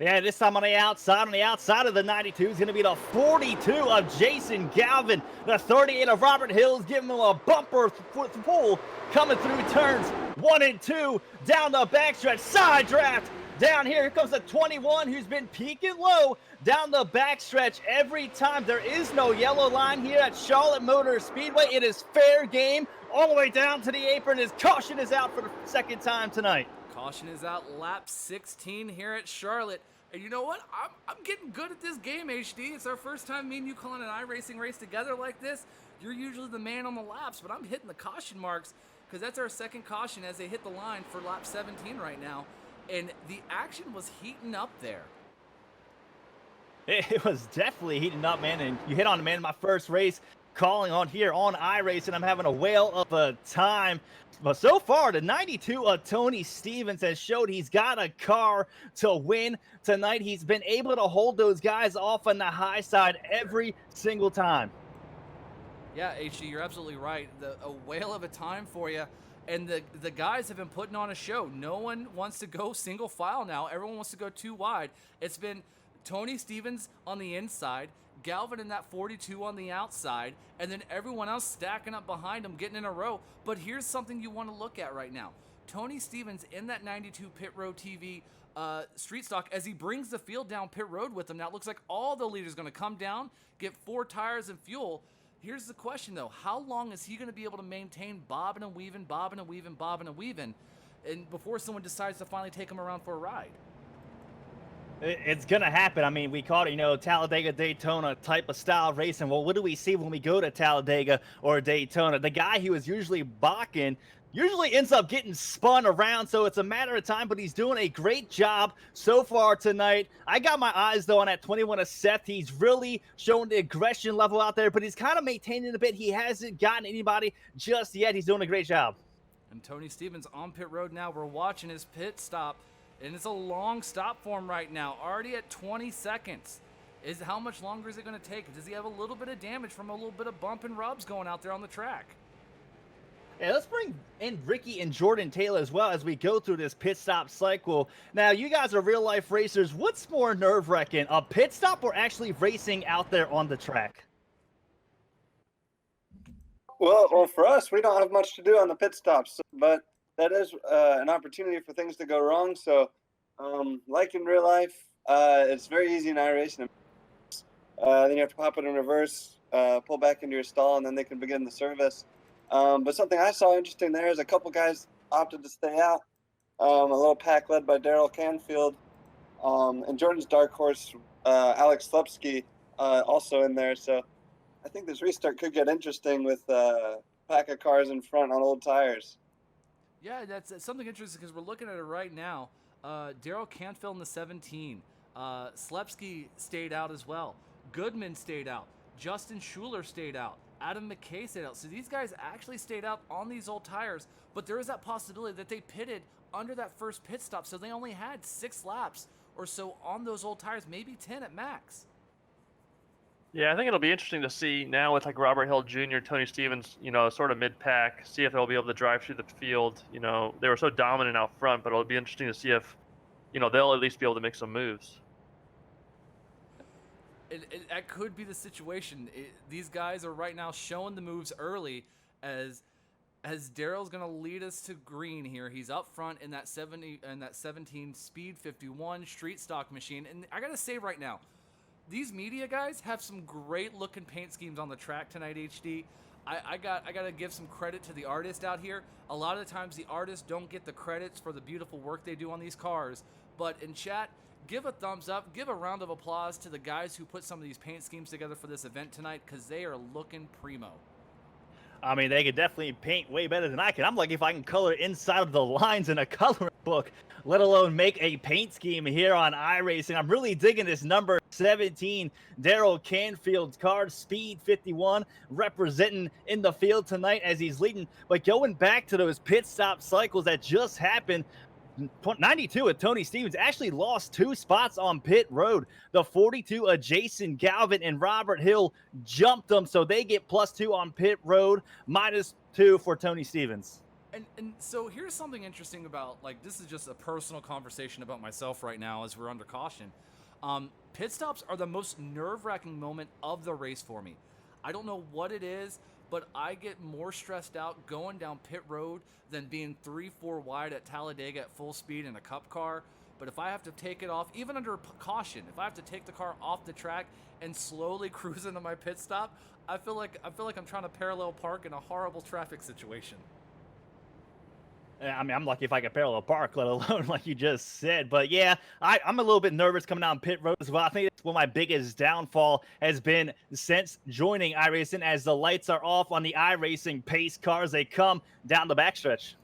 Yeah, this time on the outside of the 92 is going to be the 42 of Jason Galvin. The 38 of Robert Hill is giving him a bumper pull coming through turns 1 and 2 down the backstretch. Side draft down here. Here comes the 21 who's been peaking low down the backstretch every time. There is no yellow line here at Charlotte Motor Speedway. It is fair game all the way down to the apron. His caution is out for the second time tonight. Caution is out, lap 16 here at Charlotte. And you know what? I'm getting good at this game, HD. It's our first time me and you calling an iRacing race together like this. You're usually the man on the laps, but I'm hitting the caution marks because that's our second caution as they hit the line for lap 17 right now. And the action was heating up there. It was definitely heating up, man. And you hit on it, man. My first race calling on here on iRacing. I'm having a whale of a time. But so far, the 92 of Tony Stevens has showed he's got a car to win tonight. He's been able to hold those guys off on the high side every single time. Yeah, HG, you're absolutely right. A whale of a time for you. And the guys have been putting on a show. No one wants to go single file now. Everyone wants to go 2 wide. It's been Tony Stevens on the inside, Galvin in that 42 on the outside, and then everyone else stacking up behind him, getting in a row. But here's something you want to look at right now. Tony Stevens in that 92 Pit Road TV street stock as he brings the field down pit road with him. Now it looks like all the leaders going to come down, get 4 tires and fuel. Here's the question, though. How long is he going to be able to maintain bobbing and weaving, and before someone decides to finally take him around for a ride? It's going to happen. I mean, we call it, Talladega, Daytona type of style racing. Well, what do we see when we go to Talladega or Daytona? The guy who is usually balking usually ends up getting spun around, so it's a matter of time, but he's doing a great job so far tonight. I got my eyes, though, on that 21 of Seth. He's really showing the aggression level out there, but he's kind of maintaining a bit. He hasn't gotten anybody just yet. He's doing a great job. And Tony Stevens on pit road now. We're watching his pit stop. And it's a long stop for him right now, already at 20 seconds. How much longer is it going to take? Does he have a little bit of damage from a little bit of bump and rubs going out there on the track? Yeah, let's bring in Ricky and Jordan Taylor as well as we go through this pit stop cycle. Now, you guys are real-life racers. What's more nerve-wracking, a pit stop or actually racing out there on the track? Well, for us, we don't have much to do on the pit stops, but that is an opportunity for things to go wrong. So, like in real life, it's very easy in iRacing. Then you have to pop it in reverse, pull back into your stall, and then they can begin the service. But something I saw interesting there is a couple guys opted to stay out. A little pack led by Daryl Canfield, and Jordan's dark horse, Alex Slepsky, also in there. So I think this restart could get interesting with a pack of cars in front on old tires. Yeah, that's something interesting because we're looking at it right now. Daryl Canfield in the 17. Slepsky stayed out as well. Goodman stayed out. Justin Schuler stayed out. Adam McKay stayed out. So these guys actually stayed out on these old tires, but there is that possibility that they pitted under that first pit stop, so they only had 6 laps or so on those old tires, maybe 10 at max. Yeah, I think it'll be interesting to see now with like Robert Hill Jr., Tony Stevens, sort of mid-pack, see if they'll be able to drive through the field. They were so dominant out front, but it'll be interesting to see if, they'll at least be able to make some moves. that could be the situation. These guys are right now showing the moves early as Daryl's going to lead us to green here. He's up front in that 17 speed 51 street stock machine. And I got to say right now, these media guys have some great looking paint schemes on the track tonight, HD. I got to give some credit to the artist out here. A lot of the times the artists don't get the credits for the beautiful work they do on these cars. But in chat, give a thumbs up, give a round of applause to the guys who put some of these paint schemes together for this event tonight, because they are looking primo. I mean, they could definitely paint way better than I can. I'm lucky if I can color inside of the lines in a coloring book, let alone make a paint scheme here on iRacing. I'm really digging this number 17 Daryl Canfield's car, speed 51, representing in the field tonight as he's leading. But going back to those pit stop cycles that just happened, 92 with Tony Stevens actually lost 2 spots on pit road. The 42 of Jason Galvin and Robert Hill jumped them, so they get +2 on pit road, -2 for Tony Stevens. And so here's something interesting about, like, this is just a personal conversation about myself right now as we're under caution. Pit stops are the most nerve-wracking moment of the race for me. I don't know what it is, but I get more stressed out going down pit road than being 3-4 wide at Talladega at full speed in a cup car. But if I have to take it off, even under caution, if I have to take the car off the track and slowly cruise into my pit stop, I feel like I'm trying to parallel park in a horrible traffic situation. I mean, I'm lucky if I can parallel park, let alone like you just said. But yeah, I'm a little bit nervous coming down pit road as well. I think that's what my biggest downfall has been since joining iRacing, as the lights are off on the iRacing pace cars. They come down the backstretch.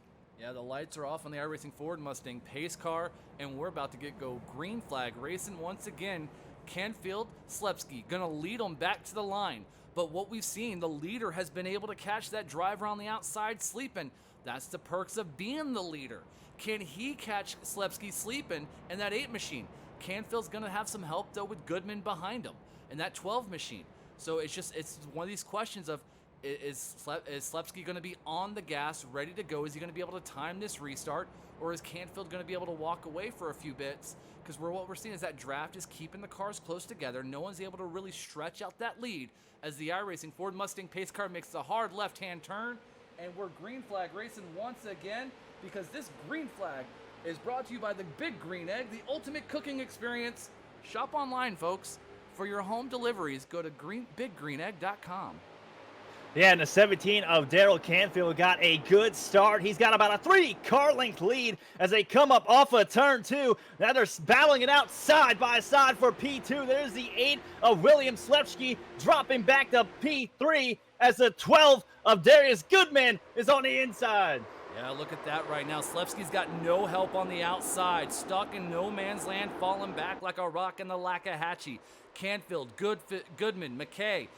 Yeah, the lights are off on the iRacing Ford Mustang pace car, and we're about to go green flag racing once again. Canfield, Slepsky gonna lead them back to the line. But what we've seen, the leader has been able to catch that driver on the outside sleeping. That's the perks of being the leader. Can he catch Slepsky sleeping in that 8 machine? Canfield's going to have some help, though, with Goodman behind him in that 12 machine. So it's one of these questions of, is Slepsky going to be on the gas, ready to go? Is he going to be able to time this restart? Or is Canfield going to be able to walk away for a few bits? Because what we're seeing is that draft is keeping the cars close together. No one's able to really stretch out that lead as the iRacing Ford Mustang pace car makes a hard left-hand turn. And we're green flag racing once again, because this green flag is brought to you by the Big Green Egg, the ultimate cooking experience. Shop online, folks. For your home deliveries, go to biggreenegg.com. Yeah, and the 17 of Daryl Canfield got a good start. He's got about a 3-car length lead as they come up off of turn 2. Now they're battling it out side by side for P2. There's the 8 of William Slepsky dropping back to P3 as the 12 of Darius Goodman is on the inside. Yeah, look at that right now. Slepsky's got no help on the outside, stuck in no man's land, falling back like a rock in the Lakahatchee. Canfield, Goodman, McKay,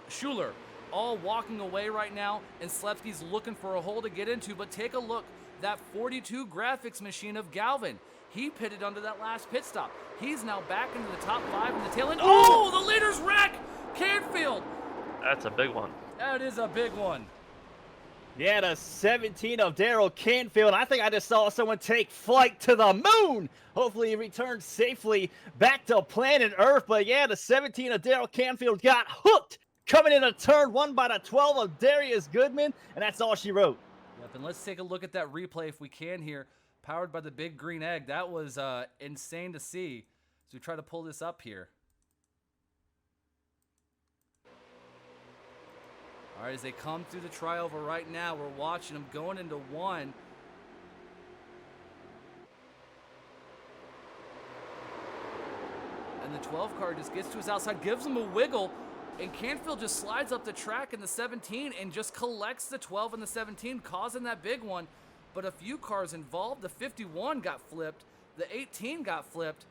Schuler, all walking away right now, and Slepsky's looking for a hole to get into. But take a look, that 42 graphics machine of Galvin. He pitted under that last pit stop. He's now back into the top 5 in the tail end. Oh, the leader's wreck! Canfield! That's a big one. That is a big one. Yeah, the 17 of Daryl Canfield. I think I just saw someone take flight to the moon. Hopefully he returns safely back to planet Earth. But yeah, the 17 of Daryl Canfield got hooked coming into turn 1 by the 12 of Darius Goodman. And that's all she wrote. Yep, and let's take a look at that replay if we can here. Powered by the Big Green Egg. That was insane to see. So we try to pull this up here. All right, as they come through the trioval right now, we're watching them going into 1. And the 12 car just gets to his outside, gives him a wiggle, and Canfield just slides up the track in the 17 and just collects the 12 and the 17, causing that big one. But a few cars involved. The 51 got flipped. The 18 got flipped.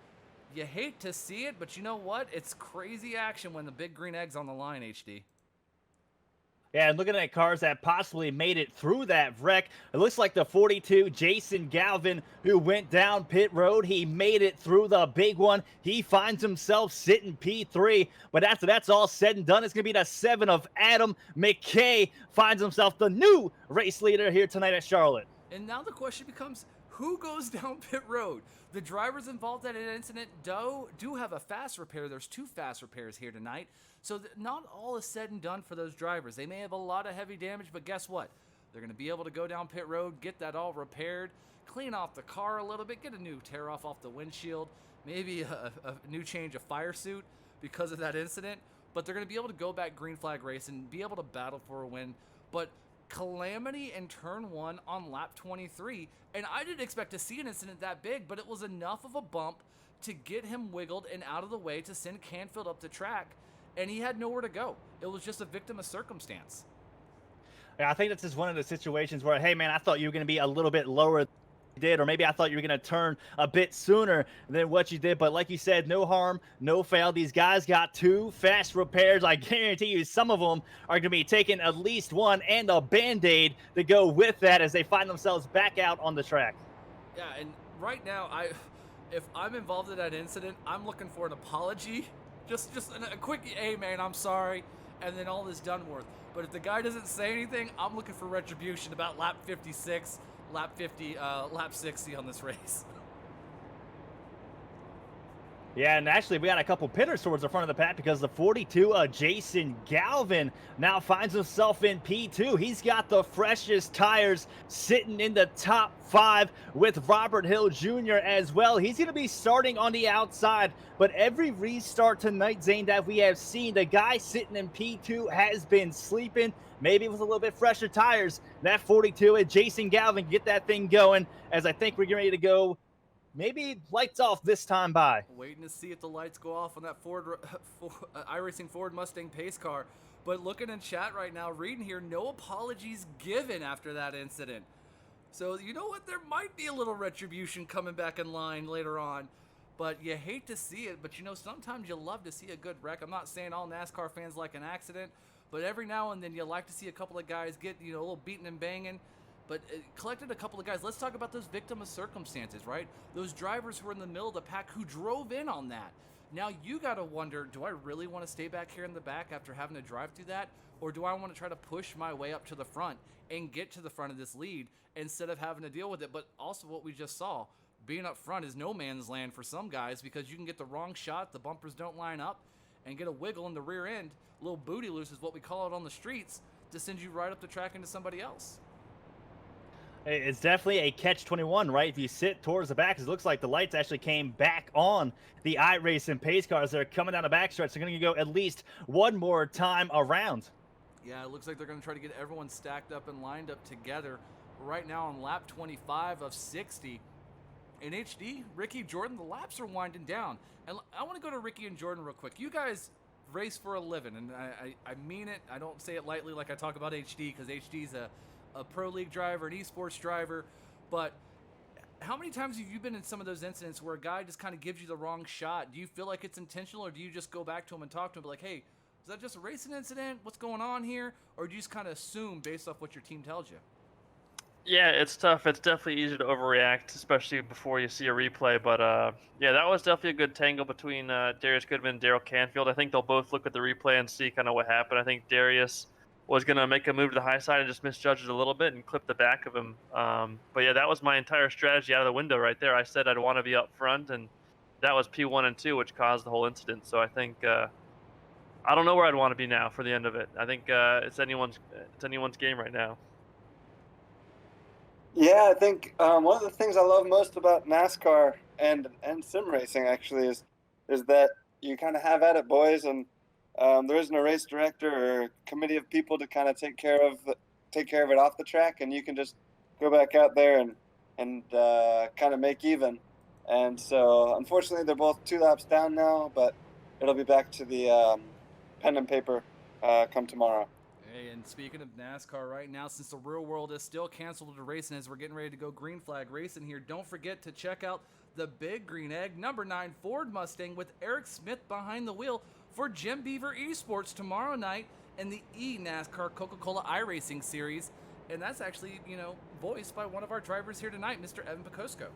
You hate to see it, but you know what? It's crazy action when the Big Green Egg's on the line, HD. Yeah, and looking at cars that possibly made it through that wreck, it looks like the 42, Jason Galvin, who went down pit road. He made it through the big one. He finds himself sitting P3. But after that's all said and done, it's going to be the 7 of Adam McKay. Finds himself the new race leader here tonight at Charlotte. And now the question becomes, Who goes down pit road? The drivers involved in an incident do have a fast repair. There's 2 fast repairs here tonight. So not all is said and done for those drivers. They may have a lot of heavy damage, but guess what? They're going to be able to go down pit road, get that all repaired, clean off the car a little bit, get a new tear off the windshield, maybe a new change of fire suit because of that incident. But they're going to be able to go back green flag race and be able to battle for a win. But calamity in turn 1 on lap 23, and I didn't expect to see an incident that big, but it was enough of a bump to get him wiggled and out of the way to send Canfield up the track, and he had nowhere to go. It was just a victim of circumstance. Yeah, I think that's just one of the situations where, hey, man, I thought you were going to be a little bit lower than you did, or maybe I thought you were going to turn a bit sooner than what you did. But like you said, no harm, no foul. These guys got 2 fast repairs. I guarantee you some of them are going to be taking at least one and a Band-Aid to go with that as they find themselves back out on the track. Yeah, and right now, if I'm involved in that incident, I'm looking for an apology. Just a quick, hey, man, I'm sorry, and then all is done with. But if the guy doesn't say anything, I'm looking for retribution about lap 56, lap 50, lap 60 on this race. Yeah, and actually, we got a couple pitters towards the front of the pack because the 42, Jason Galvin, now finds himself in P2. He's got the freshest tires, sitting in the top 5 with Robert Hill Jr. as well. He's going to be starting on the outside, but every restart tonight, Zane, that we have seen, the guy sitting in P2 has been sleeping. Maybe with a little bit fresher tires. That 42, Jason Galvin, get that thing going, as I think we're getting ready to go. Maybe lights off this time by. Waiting to see if the lights go off on that iRacing Ford Mustang pace car. But looking in chat right now, reading here, no apologies given after that incident. So you know what? There might be a little retribution coming back in line later on. But you hate to see it. But you know, sometimes you love to see a good wreck. I'm not saying all NASCAR fans like an accident. But every now and then you like to see a couple of guys get, you know, a little beating and banging. But it collected a couple of guys. Let's talk about those victim of circumstances, right? Those drivers who were in the middle of the pack who drove in on that. Now you got to wonder, do I really want to stay back here in the back after having to drive through that? Or do I want to try to push my way up to the front and get to the front of this lead instead of having to deal with it? But also what we just saw, being up front is no man's land for some guys because you can get the wrong shot, the bumpers don't line up, and get a wiggle in the rear end. A little booty loose is what we call it on the streets to send you right up the track into somebody else. It's definitely a catch-21, right? If you sit towards the back, it looks like the lights actually came back on the iRacing pace cars that are coming down the backstretch. They're going to go at least one more time around. Yeah, it looks like they're going to try to get everyone stacked up and lined up together. Right now on lap 25 of 60. In HD, Ricky, Jordan, the laps are winding down. And I want to go to Ricky and Jordan real quick. You guys race for a living, and I mean it. I don't say it lightly like I talk about HD, because HD's a pro league driver, an esports driver, but how many times have you been in some of those incidents where a guy just kind of gives you the wrong shot? Do you feel like it's intentional, or do you just go back to him and talk to him, be like, hey, is that just a racing incident? What's going on here? Or do you just kind of assume based off what your team tells you? Yeah, it's tough. It's definitely easy to overreact, especially before you see a replay. But yeah, that was definitely a good tangle between Darius Goodman and Daryl Canfield. I think they'll both look at the replay and see kind of what happened. I think Darius was going to make a move to the high side and just misjudged it a little bit and clip the back of him. But yeah, that was my entire strategy out of the window right there. I said I'd want to be up front, and that was P1 and 2, which caused the whole incident. So I think I don't know where I'd want to be now for the end of it. I think it's anyone's game right now. Yeah, I think one of the things I love most about NASCAR and sim racing actually is that you kind of have at it, boys, and there isn't a race director or a committee of people to kind of take care of it off the track, and you can just go back out there and kind of make even. And so, unfortunately, they're both 2 laps down now, but it'll be back to the pen and paper come tomorrow. Hey, and speaking of NASCAR right now, since the real world is still canceled to racing as we're getting ready to go green flag racing here, don't forget to check out the Big Green Egg number 9 Ford Mustang with Eric Smith behind the wheel for Jim Beaver Esports tomorrow night in the NASCAR Coca-Cola iRacing Series. And that's actually, voiced by one of our drivers here tonight, Mr. Evan Picosco.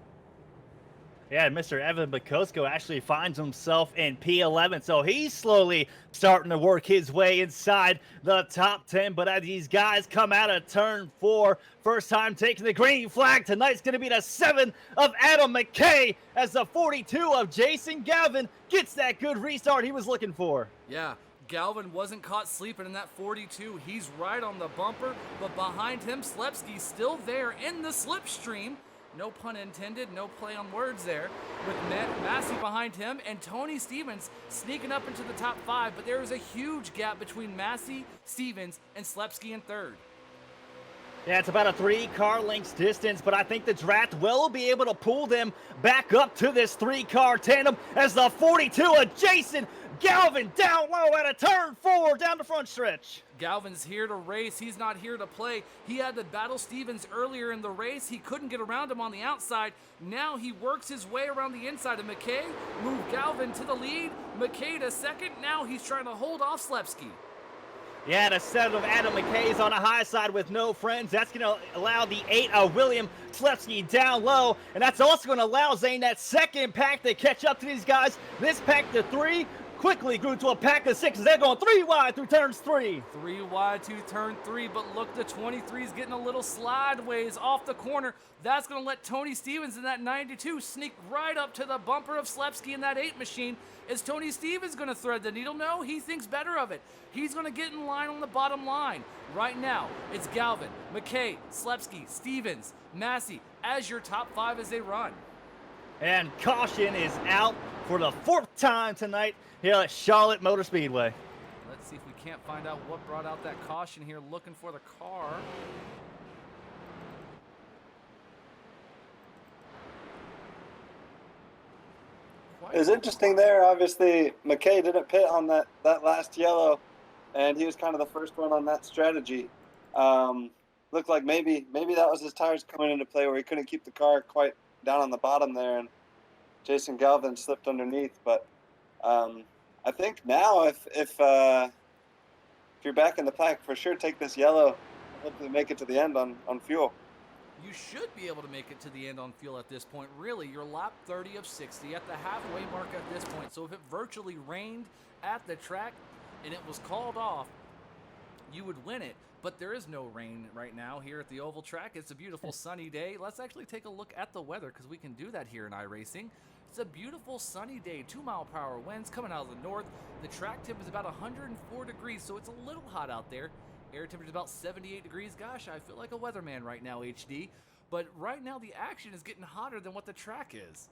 Yeah, Mr. Evan Bakosko actually finds himself in P11, so he's slowly starting to work his way inside the top 10. But as these guys come out of turn 4, first time taking the green flag, tonight's going to be the 7 of Adam McKay as the 42 of Jason Galvin gets that good restart he was looking for. Yeah, Galvin wasn't caught sleeping in that 42. He's right on the bumper, but behind him, Slepsky's still there in the slipstream. No pun intended, no play on words there. With Massey behind him and Tony Stevens sneaking up into the top 5, but there is a huge gap between Massey, Stevens, and Slepsky in third. Yeah, it's about a 3-car lengths distance, but I think the draft will be able to pull them back up to this 3-car tandem as the 42 of Jason Galvin down low at a turn 4 down the front stretch. Galvin's here to race. He's not here to play. He had to battle Stevens earlier in the race. He couldn't get around him on the outside. Now he works his way around the inside of McKay. Moved Galvin to the lead. McKay to second. Now he's trying to hold off Slepsky. Yeah, the 7 of Adam McKay is on a high side with no friends. That's going to allow the 8 of William Slepsky down low. And that's also going to allow Zane, that second pack, to catch up to these guys. This pack to 3 quickly grew to a pack of 6. They're going 3 wide through turns 3. 3 wide to turn 3, but look, the 23's getting a little slideways off the corner. That's going to let Tony Stevens in that 92 sneak right up to the bumper of Slepsky in that 8 machine. Is Tony Stevens going to thread the needle? No, he thinks better of it. He's going to get in line on the bottom line. Right now, it's Galvin, McKay, Slepsky, Stevens, Massey as your top 5 as they run. And caution is out for the 4th time tonight here at Charlotte Motor Speedway. Let's see if we can't find out what brought out that caution here, looking for the car. It was interesting there. Obviously, McKay didn't pit on that last yellow, and he was kind of the first one on that strategy. Looked like maybe that was his tires coming into play where he couldn't keep the car quite down on the bottom there, and Jason Galvin slipped underneath. But I think now if you're back in the pack, for sure take this yellow, hopefully make it to the end on fuel. You should be able to make it to the end on fuel at this point. Really, you're lap 30 of 60 at the halfway mark at this point. So if it virtually rained at the track and it was called off, you would win it. But there is no rain right now here at the oval track. It's a beautiful sunny day. Let's actually take a look at the weather because we can do that here in iRacing. It's a beautiful sunny day, 2-mile-per-hour winds coming out of the north. The track temp is about 104 degrees, so it's a little hot out there. Air temperature is about 78 degrees. Gosh, I feel like a weatherman right now, HD. But right now, the action is getting hotter than what the track is.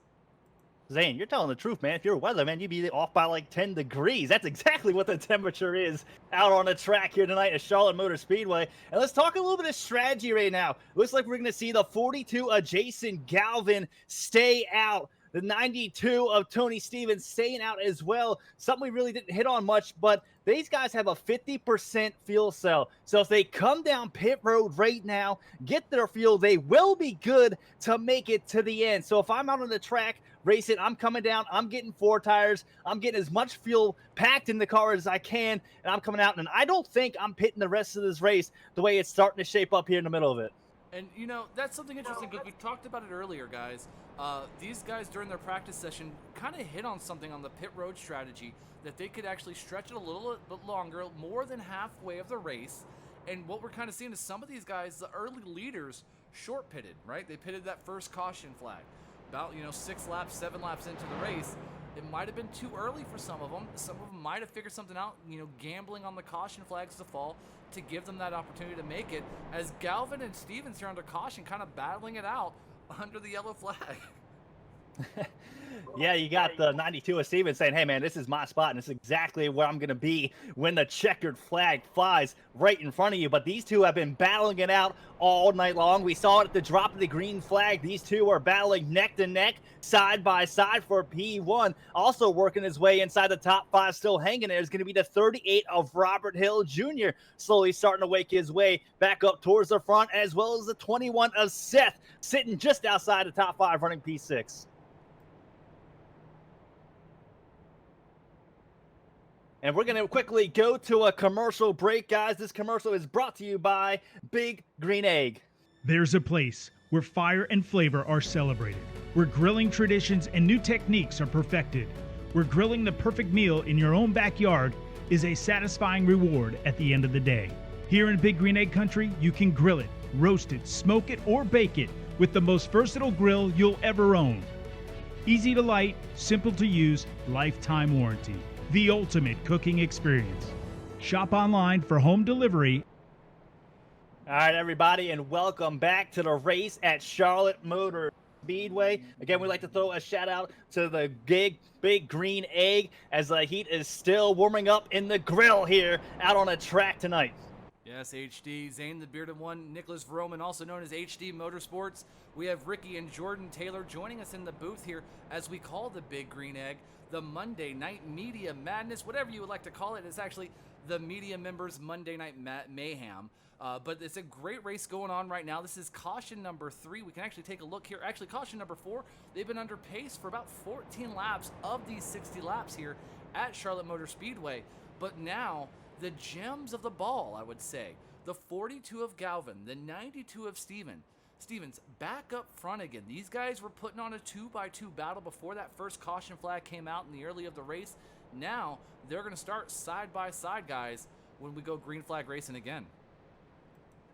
Zane, you're telling the truth, man. If you're a weatherman, you'd be off by like 10 degrees. That's exactly what the temperature is out on the track here tonight at Charlotte Motor Speedway. And let's talk a little bit of strategy right now. Looks like we're going to see the 42 of Jason Galvin stay out. The 92 of Tony Stevens staying out as well. Something we really didn't hit on much, but these guys have a 50% fuel cell. So if they come down pit road right now, get their fuel, they will be good to make it to the end. So if I'm out on the track racing, I'm coming down, I'm getting 4 tires, I'm getting as much fuel packed in the car as I can, and I'm coming out. And I don't think I'm pitting the rest of this race the way it's starting to shape up here in the middle of it. And, you know, that's something interesting because we talked about it earlier, guys. These guys, during their practice session, kind of hit on something on the pit road strategy that they could actually stretch it a little bit longer, more than halfway of the race. And what we're kind of seeing is some of these guys, the early leaders, short pitted, right? They pitted that first caution flag. About, 6 laps, 7 laps into the race. It might have been too early for some of them. Some of them might have figured something out, gambling on the caution flags to fall to give them that opportunity to make it, as Galvin and Stevens here under caution kind of battling it out under the yellow flag. Yeah, you got the 92 of Stevens saying, hey, man, this is my spot, and this is exactly where I'm going to be when the checkered flag flies right in front of you. But these two have been battling it out all night long. We saw it at the drop of the green flag. These two are battling neck to neck, side by side for P1. Also working his way inside the top 5, still hanging there, is going to be the 38 of Robert Hill Jr., slowly starting to wake his way back up towards the front, as well as the 21 of Seth, sitting just outside the top 5, running P6. And we're going to quickly go to a commercial break, guys. This commercial is brought to you by Big Green Egg. There's a place where fire and flavor are celebrated. where grilling traditions and new techniques are perfected, where grilling the perfect meal in your own backyard is a satisfying reward at the end of the day. Here in Big Green Egg Country, you can grill it, roast it, smoke it, or bake it with the most versatile grill you'll ever own. Easy to light, simple to use, lifetime warranty. The ultimate cooking experience. Shop online for home delivery. All right, everybody, and welcome back to the race at Charlotte Motor Speedway. Again, we'd like to throw a shout out to the big green egg as the heat is still warming up in the grill here out on a track tonight. Yes, HD, Zane the Bearded One, Nicholas Vroman, also known as HD Motorsports. We have Ricky and Jordan Taylor joining us in the booth here as we call the Big Green Egg the Monday Night Media Madness, whatever you would like to call it. It's actually the media members' Monday Night Mayhem. But it's a great race going on right now. This is caution number 3. We can actually take a look here. Actually, caution number 4. They've been under pace for about 14 laps of these 60 laps here at Charlotte Motor Speedway. But now, the gems of the ball, I would say. The 42 of Galvin, the 92 of Stevens back up front again. These guys were putting on a 2x2 battle before that first caution flag came out in the early of the race. Now, they're going to start side by side, guys, when we go green flag racing again.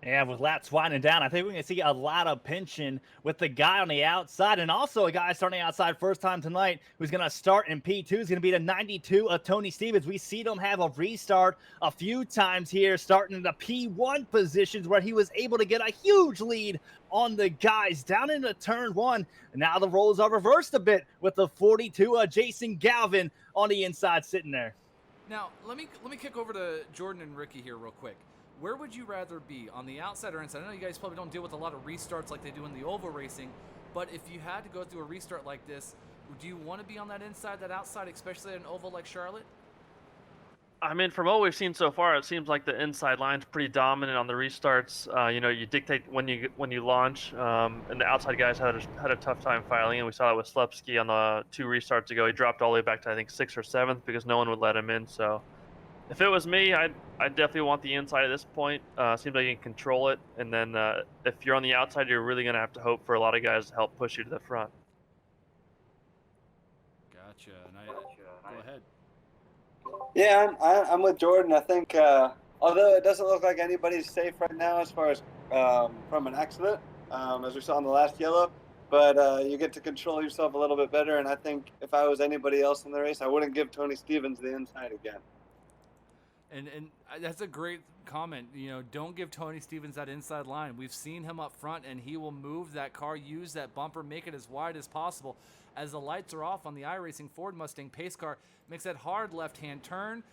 Yeah, with laps winding down, I think we're going to see a lot of pinching with the guy on the outside, and also a guy starting outside first time tonight who's going to start in P2 is going to be the 92 of Tony Stevens. We see him have a restart a few times here, starting in the P1 positions where he was able to get a huge lead on the guys down into turn 1. And now the roles are reversed a bit with the 42 of Jason Galvin on the inside sitting there. Now, let me kick over to Jordan and Ricky here real quick. Where would you rather be, on the outside or inside? I know you guys probably don't deal with a lot of restarts like they do in the oval racing, but if you had to go through a restart like this, do you want to be on that inside, that outside, especially at an oval like Charlotte? I mean, from what we've seen so far, it seems like the inside line's pretty dominant on the restarts. You dictate when you launch, and the outside guys had a tough time filing, and we saw that with Slepsky on the 2 restarts ago. He dropped all the way back to, I think, 6th or 7th because no one would let him in. So if it was me, I'd definitely want the inside at this point. Seems like you can control it, and then if you're on the outside, you're really going to have to hope for a lot of guys to help push you to the front. Gotcha. Go ahead. Yeah, I'm with Jordan. I think, although it doesn't look like anybody's safe right now as far as from an accident, as we saw in the last yellow, but you get to control yourself a little bit better, and I think if I was anybody else in the race, I wouldn't give Tony Stevens the inside again. And that's a great comment. Don't give Tony Stevens that inside line. We've seen him up front, and he will move that car, use that bumper, make it as wide as possible. As the lights are off on the iRacing Ford Mustang pace car, makes that hard left-hand turn.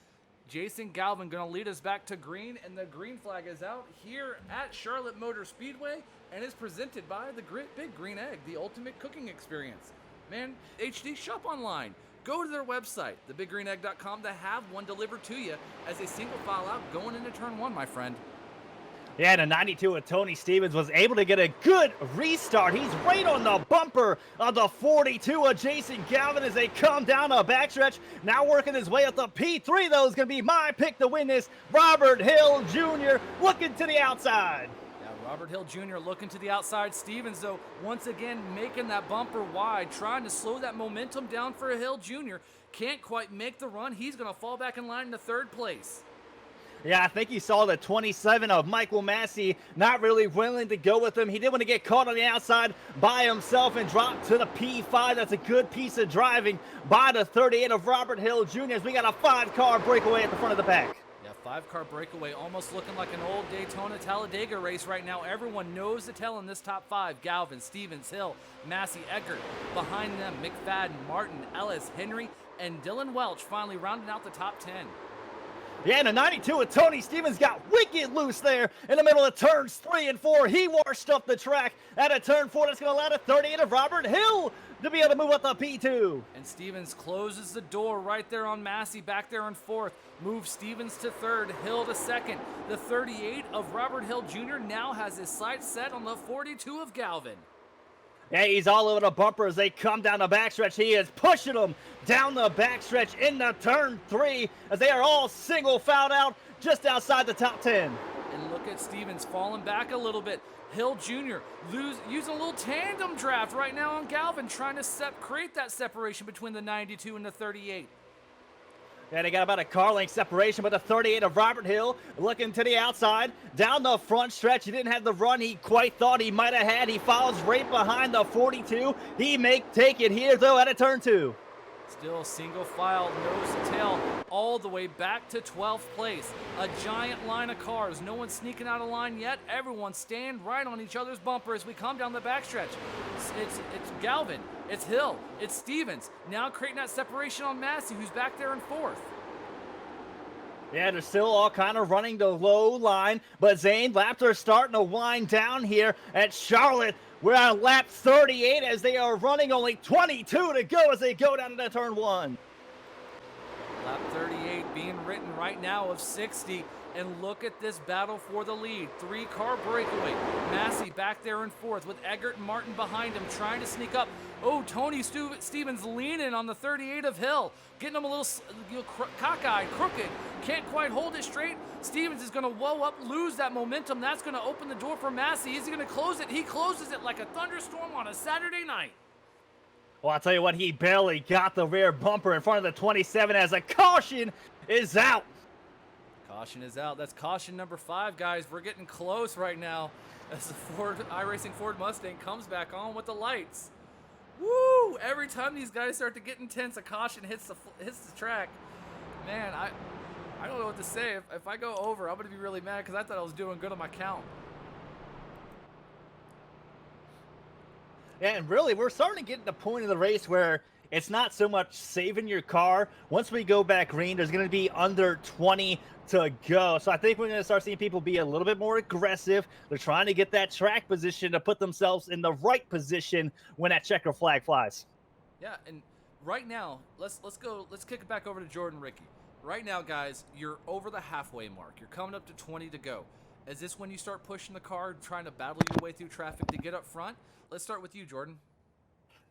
Jason Galvin going to lead us back to green, and the green flag is out here at Charlotte Motor Speedway and is presented by the Big Green Egg, the ultimate cooking experience. Man, HD, shop online. Go to their website, thebiggreenegg.com, to have one delivered to you as a single file out going into turn 1, my friend. Yeah, the 92 of Tony Stevens was able to get a good restart. He's right on the bumper of the 42 of Jason Galvin as they come down a backstretch. Now working his way up the P3, though, is going to be my pick to win this. Robert Hill Jr. looking to the outside. Yeah, Robert Hill Jr. looking to the outside. Stevens, though, once again making that bumper wide, trying to slow that momentum down for Hill Jr. Can't quite make the run. He's going to fall back in line in the 3rd place. Yeah, I think you saw the 27 of Michael Massey not really willing to go with him. He didn't want to get caught on the outside by himself and drop to the P5. That's a good piece of driving by the 38 of Robert Hill Jr. as we got a 5-car breakaway at the front of the pack. Yeah, 5-car breakaway, almost looking like an old Daytona Talladega race right now. Everyone knows the tell in this top 5. Galvin, Stevens, Hill, Massey, Eckert. Behind them, McFadden, Martin, Ellis, Henry, and Dylan Welch finally rounding out the top 10. Yeah, and a 92 of Tony Stevens got wicked loose there in the middle of turns 3 and 4. He washed up the track at a turn 4. That's going to allow the 38 of Robert Hill to be able to move up the P2. And Stevens closes the door right there on Massey, back there in 4th. Moves Stevens to 3rd, Hill to 2nd. The 38 of Robert Hill Jr. now has his sights set on the 42 of Galvin. Yeah, he's all over the bumper as they come down the backstretch. He is pushing them down the backstretch into turn 3 as they are all single fouled out just outside the top 10. And And look at Stevens falling back a little bit. Hill Jr. using a little tandem draft right now on Galvin, trying to create that separation between the 92 and the 38. Yeah, they got about a car length separation, but the 38 of Robert Hill looking to the outside. Down the front stretch, he didn't have the run he quite thought he might have had. He follows right behind the 42. He may take it here, though, at a turn 2. Still single file, nose to tail, all the way back to 12th place. A giant line of cars. No one's sneaking out of line yet. Everyone stand right on each other's bumper as we come down the backstretch. It's Galvin, it's Hill, it's Stevens. Now creating that separation on Massey, who's back there in 4th. Yeah, they're still all kind of running the low line, but Zane, laps are starting to wind down here at Charlotte. We're on lap 38 as they are running only 22 to go as they go down to turn 1. Lap 38 being written right now of 60. And look at this battle for the lead. 3-car breakaway. Massey back there in 4th with Eggert and Martin behind him trying to sneak up. Oh, Tony Stevens leaning on the 38 of Hill. Getting him a little cockeyed, crooked. Can't quite hold it straight. Stevens is going to whoa up, lose that momentum. That's going to open the door for Massey. Is he going to close it? He closes it like a thunderstorm on a Saturday night. Well, I'll tell you what, he barely got the rear bumper in front of the 27 as a caution is out. Caution is out. That's caution number 5, guys. We're getting close right now as the iRacing Ford Mustang comes back on with the lights. Woo! Every time these guys start to get intense, a caution hits the track. Man, I don't know what to say. If I go over, I'm going to be really mad because I thought I was doing good on my count. Yeah, and really, we're starting to get to the point of the race where it's not so much saving your car. Once we go back green, there's going to be under 20 to go. So I think we're going to start seeing people be a little bit more aggressive. They're trying to get that track position to put themselves in the right position when that checker flag flies. Yeah, and right now, let's kick it back over to Jordan Ricky. Right now, guys, you're over the halfway mark. You're coming up to 20 to go. Is this when you start pushing the car, trying to battle your way through traffic to get up front? Let's start with you, Jordan.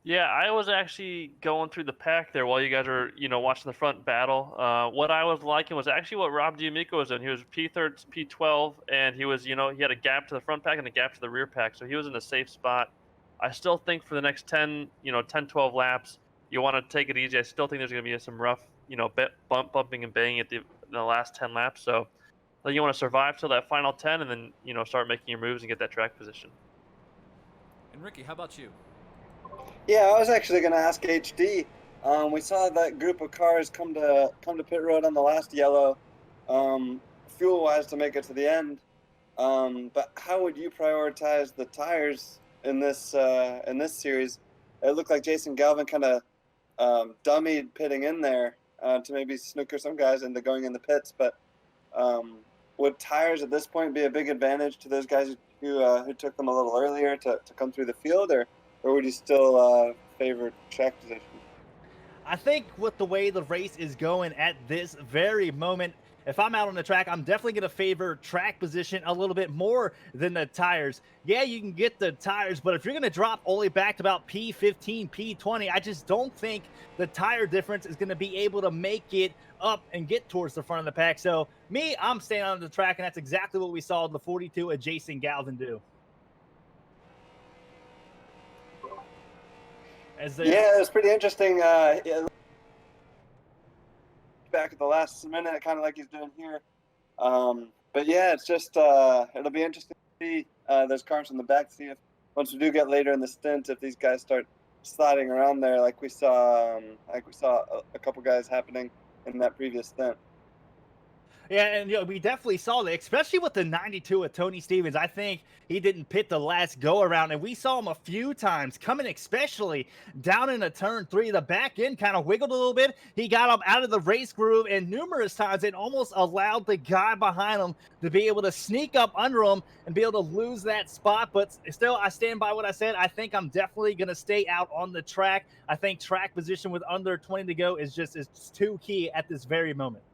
Yeah, I was actually going through the pack there while you guys were, watching the front battle. What I was liking was actually what Rob D'Amico was doing. He was P3, P12, and he was, he had a gap to the front pack and a gap to the rear pack, so he was in a safe spot. I still think for the next 10, 12 laps, you want to take it easy. I still think there's going to be some rough, bumping and banging at the last 10 laps. So I think you want to survive till that final 10 and then, start making your moves and get that track position. And Ricky, how about you? Yeah, I was actually going to ask HD. We saw that group of cars come to pit road on the last yellow, fuel-wise to make it to the end. But how would you prioritize the tires in this series? It looked like Jason Galvin kind of dummied pitting in there to maybe snooker some guys into going in the pits. But would tires at this point be a big advantage to those guys who took them a little earlier to come through the field, or would you still favor track position? I think with the way the race is going at this very moment, if I'm out on the track, I'm definitely going to favor track position a little bit more than the tires. Yeah, you can get the tires, but if you're going to drop only back to about P15, P20, I just don't think the tire difference is going to be able to make it up and get towards the front of the pack. So me, I'm staying on the track, and that's exactly what we saw the 42 of Jason Galvin do. Yeah, it's pretty interesting. Back at the last minute, kind of like he's doing here. But yeah, it's just it'll be interesting to see those cars in the back. See if once we do get later in the stint, if these guys start sliding around there, like we saw a couple guys happening in that previous stint. Yeah, and we definitely saw that, especially with the 92 of Tony Stevens. I think he didn't pit the last go-around, and we saw him a few times coming, especially down into turn 3. The back end kind of wiggled a little bit. He got up out of the race groove, and numerous times it almost allowed the guy behind him to be able to sneak up under him and be able to lose that spot. But still, I stand by what I said. I think I'm definitely going to stay out on the track. I think track position with under 20 to go is too key at this very moment.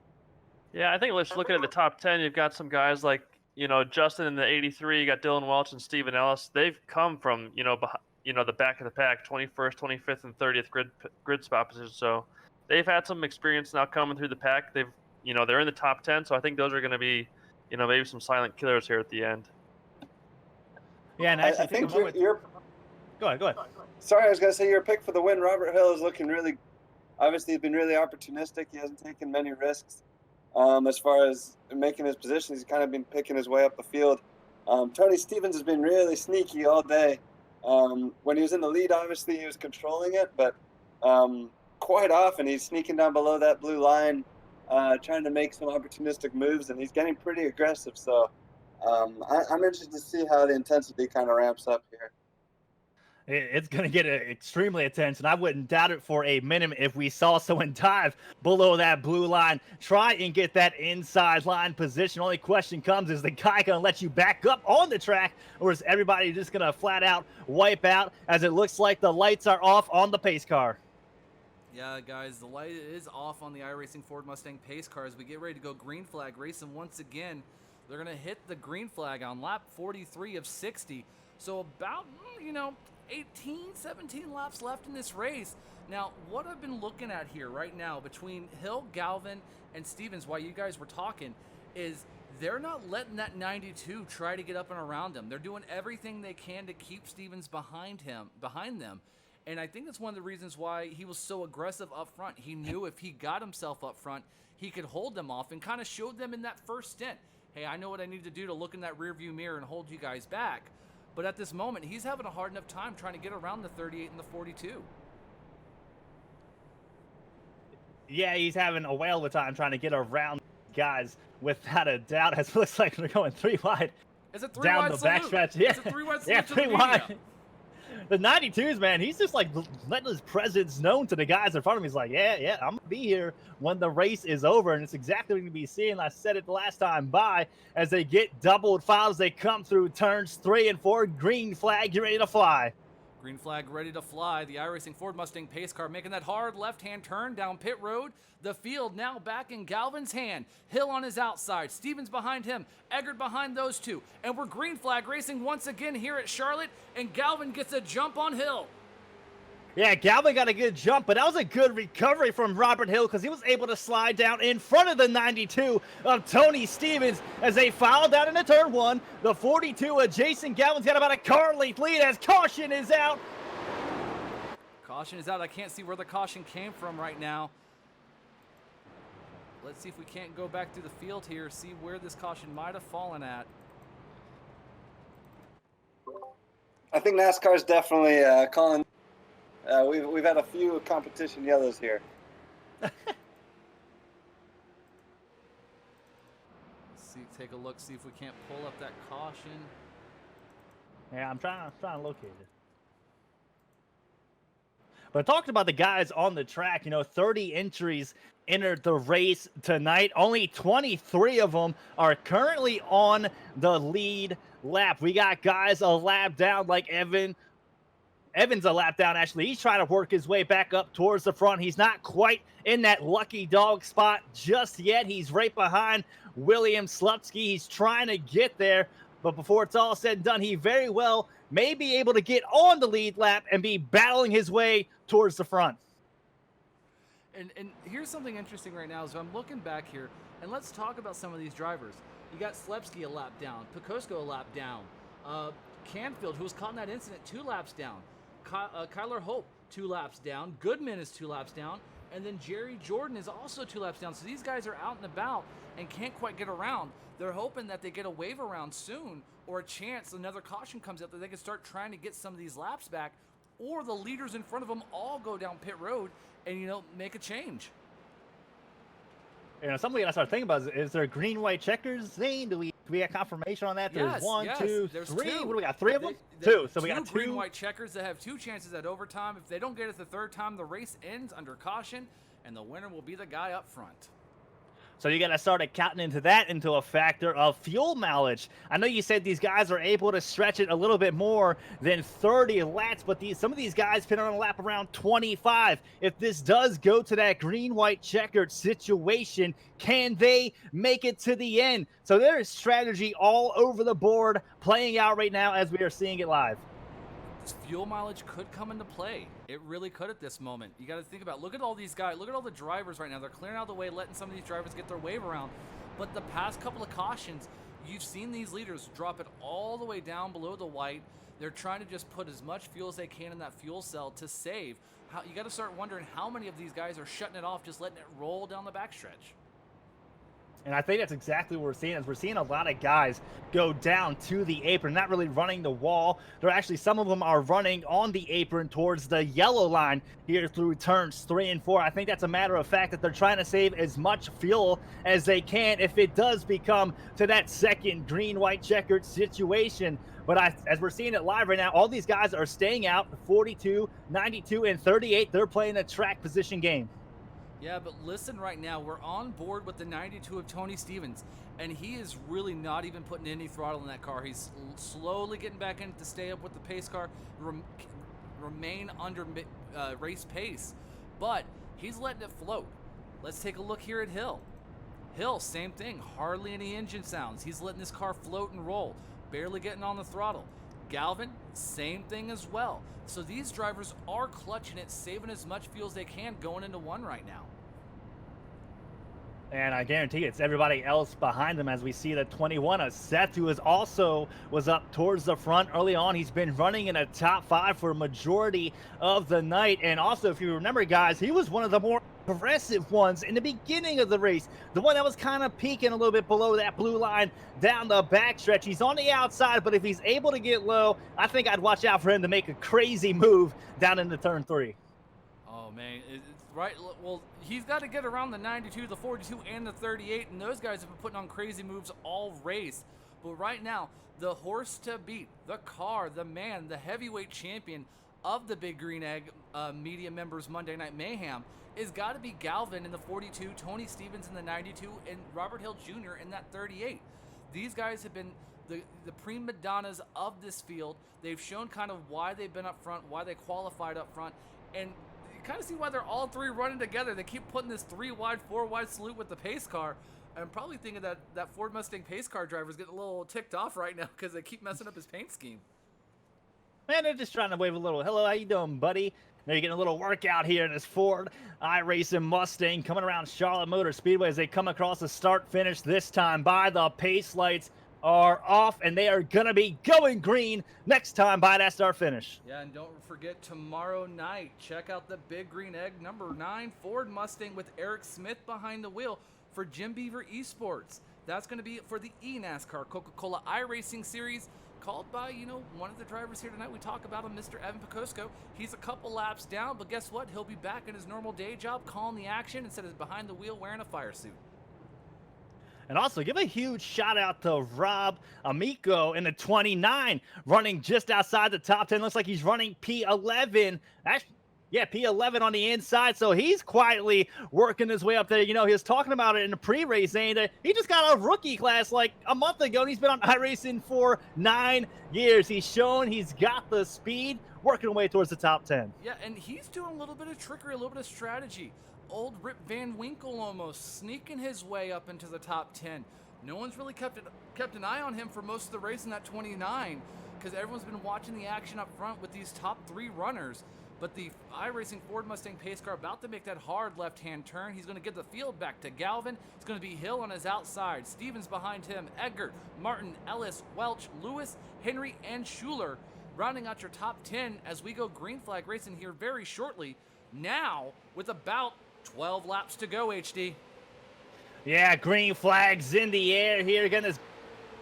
Yeah, I think let's look at the top 10. You've got some guys like, Justin in the 83. You got Dylan Welch and Stephen Ellis. They've come from, the back of the pack, 21st, 25th, and 30th grid spot position. So they've had some experience now coming through the pack. They're in the top 10. So I think those are going to be, maybe some silent killers here at the end. Yeah, and I actually, think take a moment. you're. Go ahead. Sorry, I was gonna say your pick for the win. Robert Hill is looking really. Obviously, he's been really opportunistic. He hasn't taken many risks. As far as making his positions, he's kind of been picking his way up the field. Tony Stevens has been really sneaky all day. When he was in the lead, obviously he was controlling it, but quite often he's sneaking down below that blue line, trying to make some opportunistic moves, and he's getting pretty aggressive. So I'm interested to see how the intensity kind of ramps up here. It's going to get extremely intense, and I wouldn't doubt it for a minute if we saw someone dive below that blue line, try and get that inside line position. Only question comes, is the guy going to let you back up on the track, or is everybody just going to flat out wipe out, as it looks like the lights are off on the pace car? Yeah, guys, the light is off on the iRacing Ford Mustang pace car as we get ready to go green flag racing once again. They're going to hit the green flag on lap 43 of 60. So about, 18, 17 laps left in this race. Now, what I've been looking at here right now between Hill, Galvin, and Stevens, while you guys were talking, is they're not letting that 92 try to get up and around them. They're doing everything they can to keep Stevens behind them. And I think that's one of the reasons why he was so aggressive up front. He knew if he got himself up front, he could hold them off, and kind of showed them in that first stint, hey, I know what I need to do to look in that rearview mirror and hold you guys back. But at this moment, he's having a hard enough time trying to get around the 38 and the 42. Yeah, he's having a whale of a time trying to get around guys, without a doubt. As it looks like they're going 3 wide. It's a 3 down wide the salute. backstretch. Yeah, It's a 3 wide salute yeah, to 3 the wide. media. The 92s, man, he's just like letting his presence known to the guys in front of him. He's like, yeah, I'm going to be here when the race is over. And it's exactly what you're going to be seeing. I said it the last time by, as they get doubled fouls, they come through turns 3 and 4. Green flag, you're ready to fly. Green flag ready to fly. The iRacing Ford Mustang pace car making that hard left-hand turn down pit road. The field now back in Galvin's hand. Hill on his outside. Stevens behind him. Eggert behind those two. And we're green flag racing once again here at Charlotte. And Galvin gets a jump on Hill. Yeah, Galvin got a good jump, but that was a good recovery from Robert Hill because he was able to slide down in front of the 92 of Tony Stevens as they filed down into turn 1. The 42 of Jason Galvin's got about a car length lead as caution is out. Caution is out. I can't see where the caution came from right now. Let's see if we can't go back through the field here, see where this caution might have fallen at. I think NASCAR's definitely calling. We've had a few competition yellows here. Take a look, see if we can't pull up that caution. Yeah, I'm trying to locate it. But talking about the guys on the track, 30 entries entered the race tonight. Only 23 of them are currently on the lead lap. We got guys a lap down like Evan's a lap down, actually. He's trying to work his way back up towards the front. He's not quite in that lucky dog spot just yet. He's right behind William Slutsky. He's trying to get there, but before it's all said and done, he very well may be able to get on the lead lap and be battling his way towards the front. And here's something interesting right now. So I'm looking back here, and let's talk about some of these drivers. You got Slepsky a lap down, Pekosko a lap down, Canfield, who was caught in that incident, 2 laps down, Kyler Hope 2 laps down, Goodman is 2 laps down, and then Jerry Jordan is also 2 laps down. So these guys are out and about and can't quite get around. They're hoping that they get a wave around soon, or a chance another caution comes up that they can start trying to get some of these laps back, or the leaders in front of them all go down pit road and make a change. Something I started thinking about is there green-white checkers, Zane? Do we have confirmation on that? There's Yes, one, yes, two, there's three. 2. What do we got? 3 of them? They- 2. So we got 2 green-white checkers that have 2 chances at overtime. If they don't get it the 3rd time, the race ends under caution, and the winner will be the guy up front. So you got to start accounting into a factor of fuel mileage. I know you said these guys are able to stretch it a little bit more than 30 laps, but some of these guys pin on a lap around 25. If this does go to that green-white checkered situation, can they make it to the end? So there is strategy all over the board playing out right now as we are seeing it live. This fuel mileage could come into play. It really could at this moment. You got to think about, look at all these guys, look at all the drivers right now. They're clearing out the way, letting some of these drivers get their wave around. But the past couple of cautions, you've seen these leaders drop it all the way down below the white. They're trying to just put as much fuel as they can in that fuel cell to save. You got to start wondering how many of these guys are shutting it off, just letting it roll down the backstretch. And I think that's exactly what we're seeing, is we're seeing a lot of guys go down to the apron, not really running the wall. They're actually, some of them are running on the apron towards the yellow line here through turns 3 and 4. I think that's a matter of fact that they're trying to save as much fuel as they can if it does become to that second green-white checkered situation. But as we're seeing it live right now, all these guys are staying out, 42, 92, and 38. They're playing a track position game. Yeah, but listen right now, we're on board with the 92 of Tony Stevens, and he is really not even putting any throttle in that car. He's slowly getting back in to stay up with the pace car, remain under race pace, but he's letting it float. Let's take a look here at Hill. Hill, same thing, hardly any engine sounds. He's letting this car float and roll, barely getting on the throttle. Galvin, same thing as well. So these drivers are clutching it, saving as much fuel as they can going into one right now. And I guarantee it's everybody else behind them as we see the 21 of Seth, who was up towards the front early on. He's been running in a top 5 for a majority of the night. And also, if you remember, guys, he was one of the more aggressive ones in the beginning of the race. The one that was kind of peaking a little bit below that blue line down the backstretch. He's on the outside, but if he's able to get low, I think I'd watch out for him to make a crazy move down into turn 3. Oh, man. It's right. Well, he's got to get around the 92, the 42, and the 38, and those guys have been putting on crazy moves all race. But right now, the horse to beat, the car, the man, the heavyweight champion of the Big Green Egg media members Monday Night Mayhem is got to be Galvin in the 42, Tony Stevens in the 92, and Robert Hill Jr. in that 38. These guys have been the prima donnas of this field. They've shown kind of why they've been up front, why they qualified up front, and you kind of see why they're all three running together. They keep putting this 3-wide, 4-wide salute with the pace car. I'm probably thinking that Ford Mustang pace car driver is getting a little ticked off right now because they keep messing up his paint scheme. Man, they're just trying to wave a little, hello, how you doing, buddy? Now you're getting a little workout here in this Ford iRacing Mustang coming around Charlotte Motor Speedway as they come across the start-finish this time by the pace lights are off, and they are going to be going green next time by that start-finish. Yeah, and don't forget tomorrow night, check out the Big Green Egg number 9 Ford Mustang with Eric Smith behind the wheel for Jim Beaver Esports. That's going to be for the eNASCAR Coca-Cola iRacing Series, called by, one of the drivers here tonight. We talk about him, Mr. Evan Picosco. He's a couple laps down, but guess what? He'll be back in his normal day job, calling the action instead of behind the wheel wearing a fire suit. And also, give a huge shout out to Rob Amico in the 29, running just outside the top 10. Looks like he's running P11. Actually, yeah, P11 on the inside. So he's quietly working his way up there. He was talking about it in the pre-race, saying that he just got a rookie class like a month ago, and he's been on iRacing for 9 years. He's shown he's got the speed, working away towards the top 10. Yeah, and he's doing a little bit of trickery, a little bit of strategy. Old Rip Van Winkle almost sneaking his way up into the top 10. No one's really kept an eye on him for most of the race in that 29 because everyone's been watching the action up front with these top 3 runners. But the iRacing Ford Mustang pace car about to make that hard left-hand turn. He's going to get the field back to Galvin. It's going to be Hill on his outside. Stevens behind him. Edgar, Martin, Ellis, Welch, Lewis, Henry, and Schuler rounding out your top 10 as we go green flag racing here very shortly. Now, with about 12 laps to go, HD. Yeah, green flags in the air here. Again, this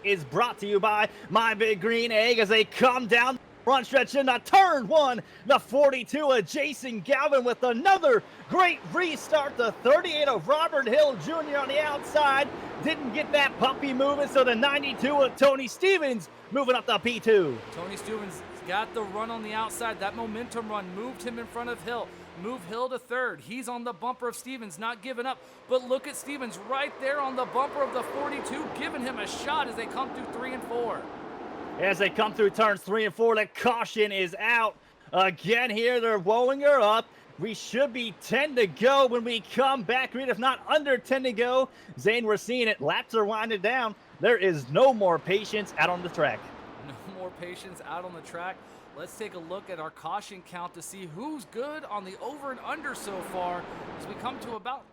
is brought to you by My Big Green Egg as they come down front stretch into turn 1. The 42 of Jason Galvin with another great restart. The 38 of Robert Hill Jr. on the outside. Didn't get that puppy moving, so the 92 of Tony Stevens moving up the P2. Tony Stevens got the run on the outside. That momentum run moved him in front of Hill. Move Hill to third. He's on the bumper of Stevens, not giving up. But look at Stevens right there on the bumper of the 42, giving him a shot as they come through 3 and 4. As they come through turns 3 and 4, the caution is out. Again here, they're blowing her up. We should be 10 to go when we come back, if not under 10 to go. Zane, we're seeing it. Laps are winding down. There is no more patience out on the track. No more patience out on the track. Let's take a look at our caution count to see who's good on the over and under so far as we come to about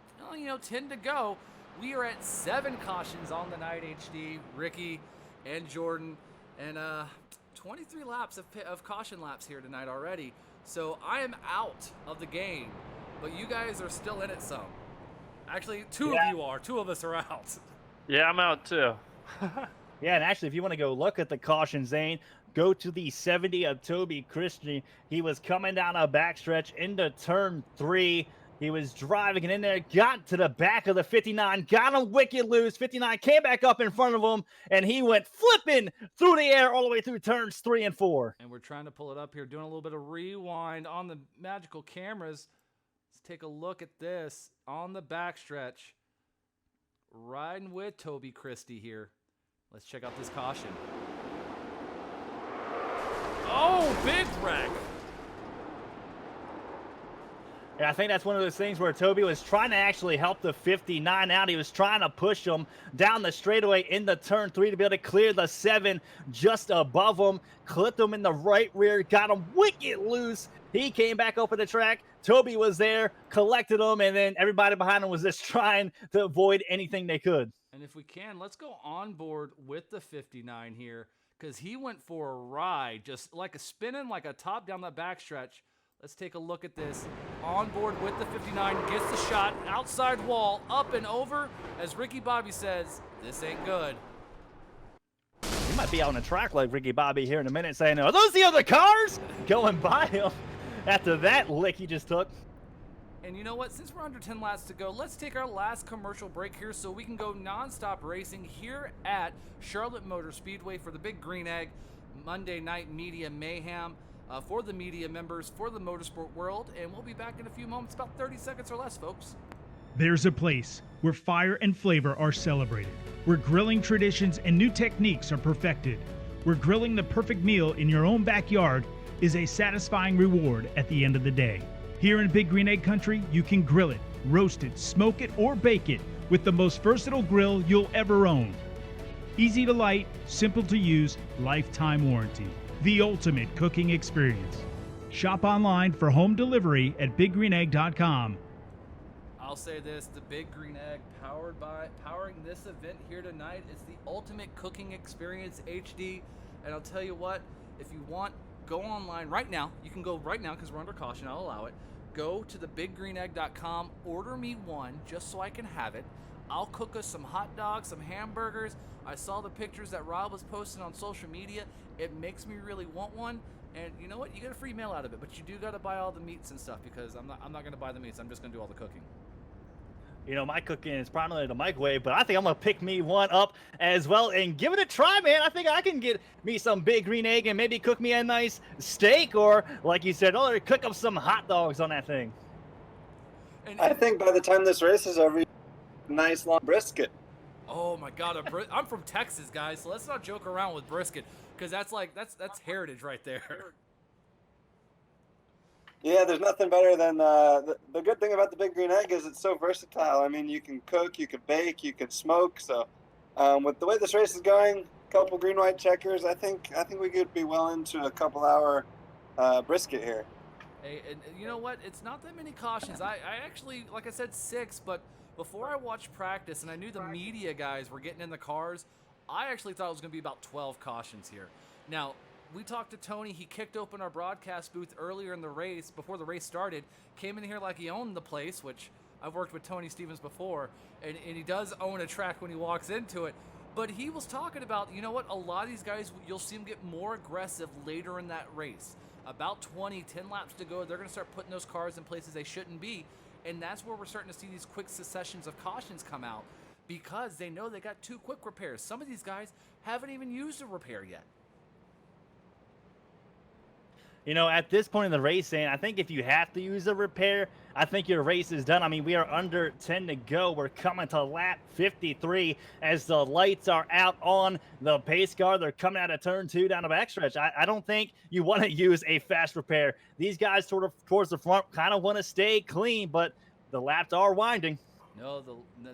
10 to go. We are at 7 cautions on the night, HD, Ricky, and Jordan, and 23 laps of caution laps here tonight already. So I am out of the game, but you guys are still in it some. Actually, two of you are. 2 of us are out. Yeah, I'm out too. Yeah, and actually, if you want to go look at the caution, Zane, go to the 70 of Toby Christie. He was coming down a backstretch into turn 3. He was driving in there, got to the back of the 59, got him wicked loose. 59 came back up in front of him, and he went flipping through the air all the way through turns 3 and 4. And we're trying to pull it up here, doing a little bit of rewind on the magical cameras. Let's take a look at this on the backstretch. Riding with Toby Christie here. Let's check out this caution. Oh, big wreck. And I think that's one of those things where Toby was trying to actually help the 59 out. He was trying to push him down the straightaway into turn 3 to be able to clear the 7 just above him. Clipped him in the right rear, got him wicked loose. He came back over the track. Toby was there, collected him, and then everybody behind him was just trying to avoid anything they could. And if we can, let's go on board with the 59 here, because he went for a ride, just like a spinning, like a top down that backstretch. Let's take a look at this. On board with the 59, gets the shot, outside wall, up and over. As Ricky Bobby says, this ain't good. He might be on the track like Ricky Bobby here in a minute saying, are those the other cars? Going by him after that lick he just took. And you know what? Since we're under 10 laps to go, let's take our last commercial break here so we can go nonstop racing here at Charlotte Motor Speedway for the Big Green Egg Monday Night Media Mayhem. For the media members, for the motorsport world, and we'll be back in a few moments, about 30 seconds or less, folks. There's a place where fire and flavor are celebrated, where grilling traditions and new techniques are perfected, where grilling the perfect meal in your own backyard is a satisfying reward at the end of the day. Here in Big Green Egg Country, you can grill it, roast it, smoke it, or bake it with the most versatile grill you'll ever own. Easy to light, simple to use, lifetime warranty. The ultimate cooking experience. Shop online for home delivery at biggreenegg.com. I'll say this, the Big Green Egg powering this event here tonight is the ultimate cooking experience, HD. And I'll tell you what, if you want, go online right now. You can go right now because we're under caution, I'll allow it. Go to thebiggreenegg.com, order me one just so I can have it. I'll cook us some hot dogs, some hamburgers. I saw the pictures that Rob was posting on social media. It makes me really want one. And you know what? You get a free meal out of it, but you do got to buy all the meats and stuff because I'm not going to buy the meats. I'm just going to do all the cooking. You know, my cooking is primarily the microwave, but I think I'm going to pick me one up as well and give it a try, man. I think I can get me some Big Green Egg and maybe cook me a nice steak or, like you said earlier, cook up some hot dogs on that thing. And I think by the time this race is over, nice long brisket. oh my God, I'm from Texas, guys, so let's not joke around with brisket because that's heritage right there. Yeah, there's nothing better than the good thing about the Big Green Egg is it's so versatile. I mean, you can cook, you can bake, you can smoke. So, with the way this race is going, a couple green-white checkers, I think we could be well into a couple-hour brisket here. Hey, and you know what? It's not that many cautions. I actually, like I said, 6, but before I watched practice and I knew the media guys were getting in the cars, I actually thought it was going to be about 12 cautions here. Now, we talked to Tony. He kicked open our broadcast booth earlier in the race, before the race started, came in here like he owned the place, which I've worked with Tony Stevens before, and he does own a track when he walks into it. But he was talking about, you know what, a lot of these guys, you'll see them get more aggressive later in that race. About 10 laps to go, they're going to start putting those cars in places they shouldn't be, and that's where we're starting to see these quick successions of cautions come out because they know they got 2 quick repairs. Some of these guys haven't even used a repair yet. You know, at this point in the race, Zane, I think if you have to use a repair, I think your race is done. I mean, we are under 10 to go. We're coming to lap 53 as the lights are out on the pace car. They're coming out of turn 2 down the backstretch. I don't think you want to use a fast repair. These guys sort of towards the front kind of want to stay clean, but the laps are winding. No,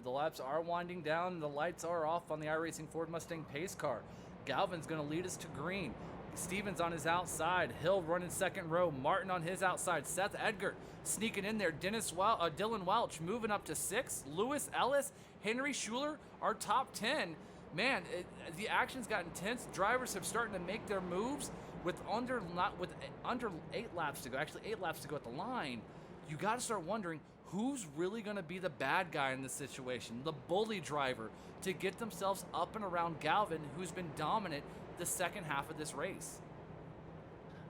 the laps are winding down. The lights are off on the iRacing Ford Mustang pace car. Galvin's going to lead us to green. Stevens on his outside. Hill running second row. Martin on his outside. Seth Edgar sneaking in there. Dylan Welch moving up to 6. Lewis Ellis, Henry Schuler, our top 10. Man, the action's got intense. Drivers have started to make their moves with under 8 laps to go. Actually, 8 laps to go at the line. You got to start wondering who's really going to be the bad guy in this situation, the bully driver, to get themselves up and around Galvin, who's been dominant the second half of this race.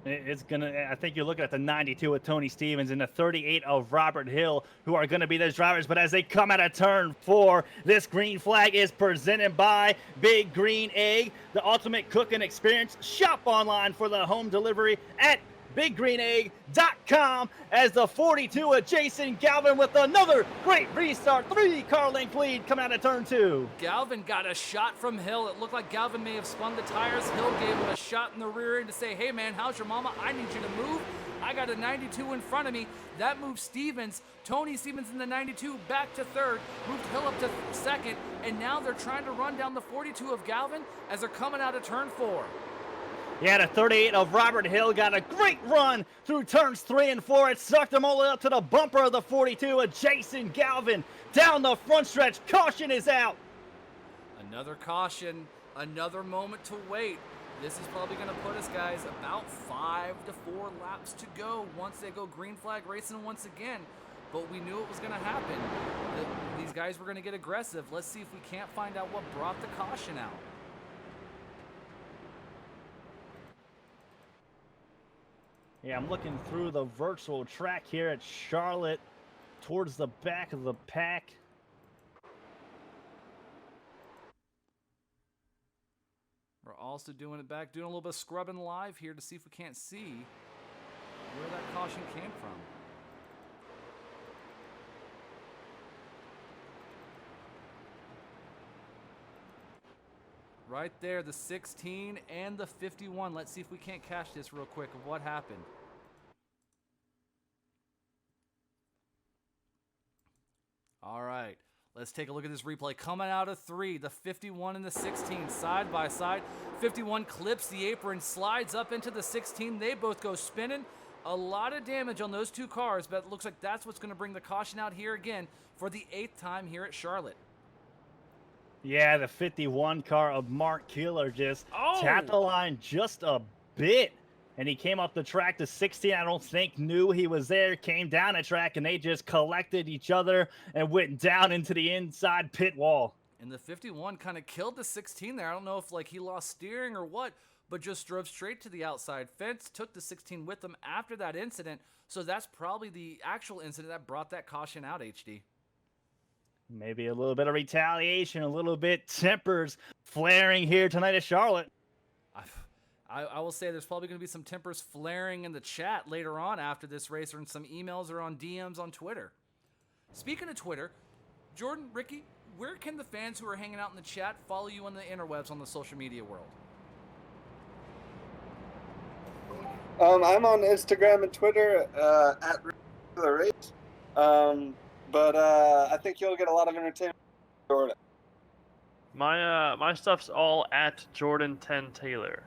It's gonna. I think you're looking at the 92 of Tony Stevens and the 38 of Robert Hill, who are going to be those drivers. But as they come out of turn 4, this green flag is presented by Big Green Egg, the ultimate cooking experience. Shop online for the home delivery at BigGreenEgg.com as the 42 of Jason Galvin with another great restart. 3-car length lead coming out of turn 2. Galvin got a shot from Hill. It looked like Galvin may have spun the tires. Hill gave him a shot in the rear end to say, hey man, how's your mama? I need you to move. I got a 92 in front of me. That moved Stevens. Tony Stevens in the 92 back to 3rd, moved Hill up to 2nd, and now they're trying to run down the 42 of Galvin as they're coming out of turn 4. Yeah, the 38 of Robert Hill got a great run through turns 3 and 4. It sucked him all the way up to the bumper of the 42 of Jason Galvin. Down the front stretch, caution is out. Another caution, another moment to wait. This is probably going to put us, guys, about 5 to 4 laps to go once they go green flag racing once again. But we knew it was going to happen. These guys were going to get aggressive. Let's see if we can't find out what brought the caution out. Yeah, I'm looking through the virtual track here at Charlotte towards the back of the pack. We're also doing a little bit of scrubbing live here to see if we can't see where that caution came from. Right there, the 16 and the 51. Let's see if we can't catch this real quick of what happened. All right, let's take a look at this replay. Coming out of 3, the 51 and the 16, side by side. 51 clips the apron, slides up into the 16. They both go spinning. A lot of damage on those 2 cars, but it looks like that's what's going to bring the caution out here again for the 8th time here at Charlotte. Yeah, the 51 car of Mark Keeler just tapped the line just a bit. And he came up the track to 16. I don't think knew he was there. Came down the track, and they just collected each other and went down into the inside pit wall. And the 51 kind of killed the 16 there. I don't know if like he lost steering or what, but just drove straight to the outside fence, took the 16 with them after that incident. So that's probably the actual incident that brought that caution out, HD. Maybe a little bit of retaliation, a little bit tempers flaring here tonight at Charlotte. I will say there's probably going to be some tempers flaring in the chat later on after this race, or in some emails or on DMs on Twitter. Speaking of Twitter, Jordan, Ricky, where can the fans who are hanging out in the chat follow you on the interwebs on the social media world? I'm on Instagram and Twitter at Regular Race. But I think you'll get a lot of entertainment from Jordan. My stuff's all at Jordan 10 Taylor.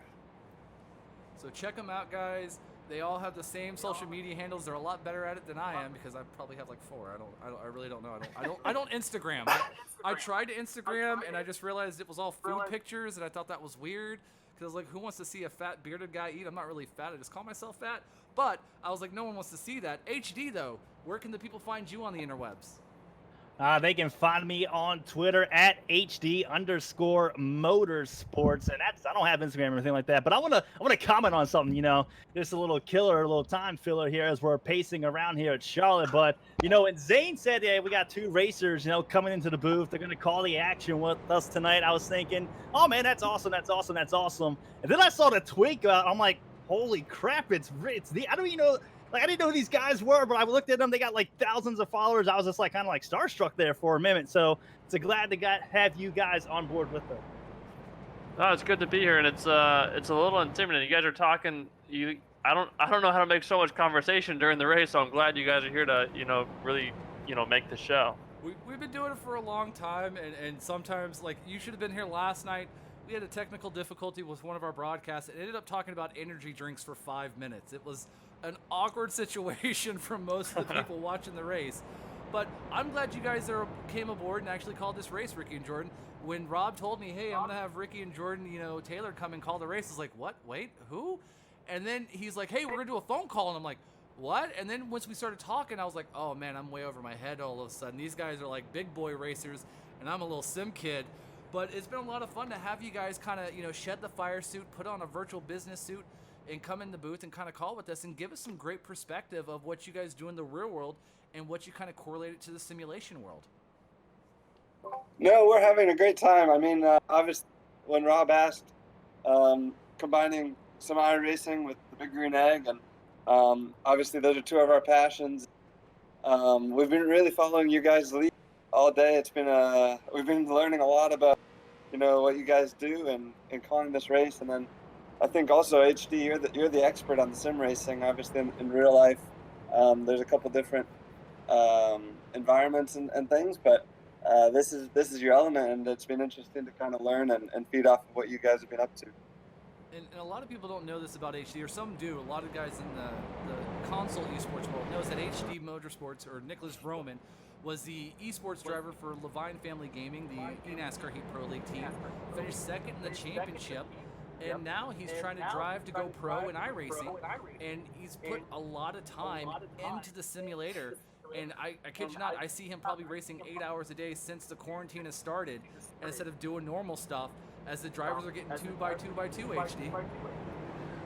So check them out, guys. They all have the same social media handles. They're a lot better at it than I am because I probably have like 4. I really don't know. I don't Instagram. I tried to Instagram and I just realized it was all food pictures, and I thought that was weird because I was like, who wants to see a fat bearded guy eat? I'm not really fat. I just call myself fat. But I was like, no one wants to see that. HD though, where can the people find you on the interwebs? They can find me on Twitter at HD_motorsports, and that's, I don't have Instagram or anything like that, but I want to comment on something, just a little killer, a little time filler here as we're pacing around here at Charlotte. But and Zane said, we got 2 racers, coming into the booth. They're going to call the action with us tonight. I was thinking, oh man, that's awesome. And then I saw the tweet out. I'm like, holy crap, it's the, I don't even know. I didn't know who these guys were, but I looked at them. They got like thousands of followers. I was just kind of starstruck there for a minute. So it's glad to have you guys on board with them. Oh, it's good to be here, and it's a little intimidating. You guys are talking. I don't know how to make so much conversation during the race. So I'm glad you guys are here to really make the show. We've been doing it for a long time, and sometimes you should have been here last night. we had a technical difficulty with one of our broadcasts. It ended up talking about energy drinks for 5 minutes. It was an awkward situation for most of the people watching the race. But I'm glad you guys came aboard and actually called this race, Ricky and Jordan. When Rob told me, hey, I'm going to have Ricky and Jordan, Taylor come and call the race, I was like, what? Wait, who? And then he's like, hey, we're going to do a phone call. And I'm like, what? And then once we started talking, I was like, oh, man, I'm way over my head all of a sudden. These guys are like big boy racers, and I'm a little sim kid. But it's been a lot of fun to have you guys kind of, shed the fire suit, put on a virtual business suit, and come in the booth and kind of call with us and give us some great perspective of what you guys do in the real world and what you kind of correlate it to the simulation world. No, we're having a great time. I mean, obviously, when Rob asked, combining some iRacing with the Big Green Egg, and obviously those are two of our passions. We've been really following you guys' lead all day. It's been we've been learning a lot about what you guys do and calling this race, and then I think also HD, you're the expert on the sim racing. Obviously, in real life, there's a couple different environments and things, but this is your element, and it's been interesting to kind of learn and feed off of what you guys have been up to. And a lot of people don't know this about HD, or some do. A lot of guys in the console esports world knows that HD Motorsports, or Nicholas Vroman, was the esports driver for Levine Family Gaming, the eNASCAR Heat Pro League team. Finished second in the championship, and now he's trying to drive to go pro in iRacing, and he's put a lot of time into the simulator. And I kid you not, I see him probably racing 8 hours a day since the quarantine has started, and instead of doing normal stuff, as the drivers are getting 2x2x2 HD.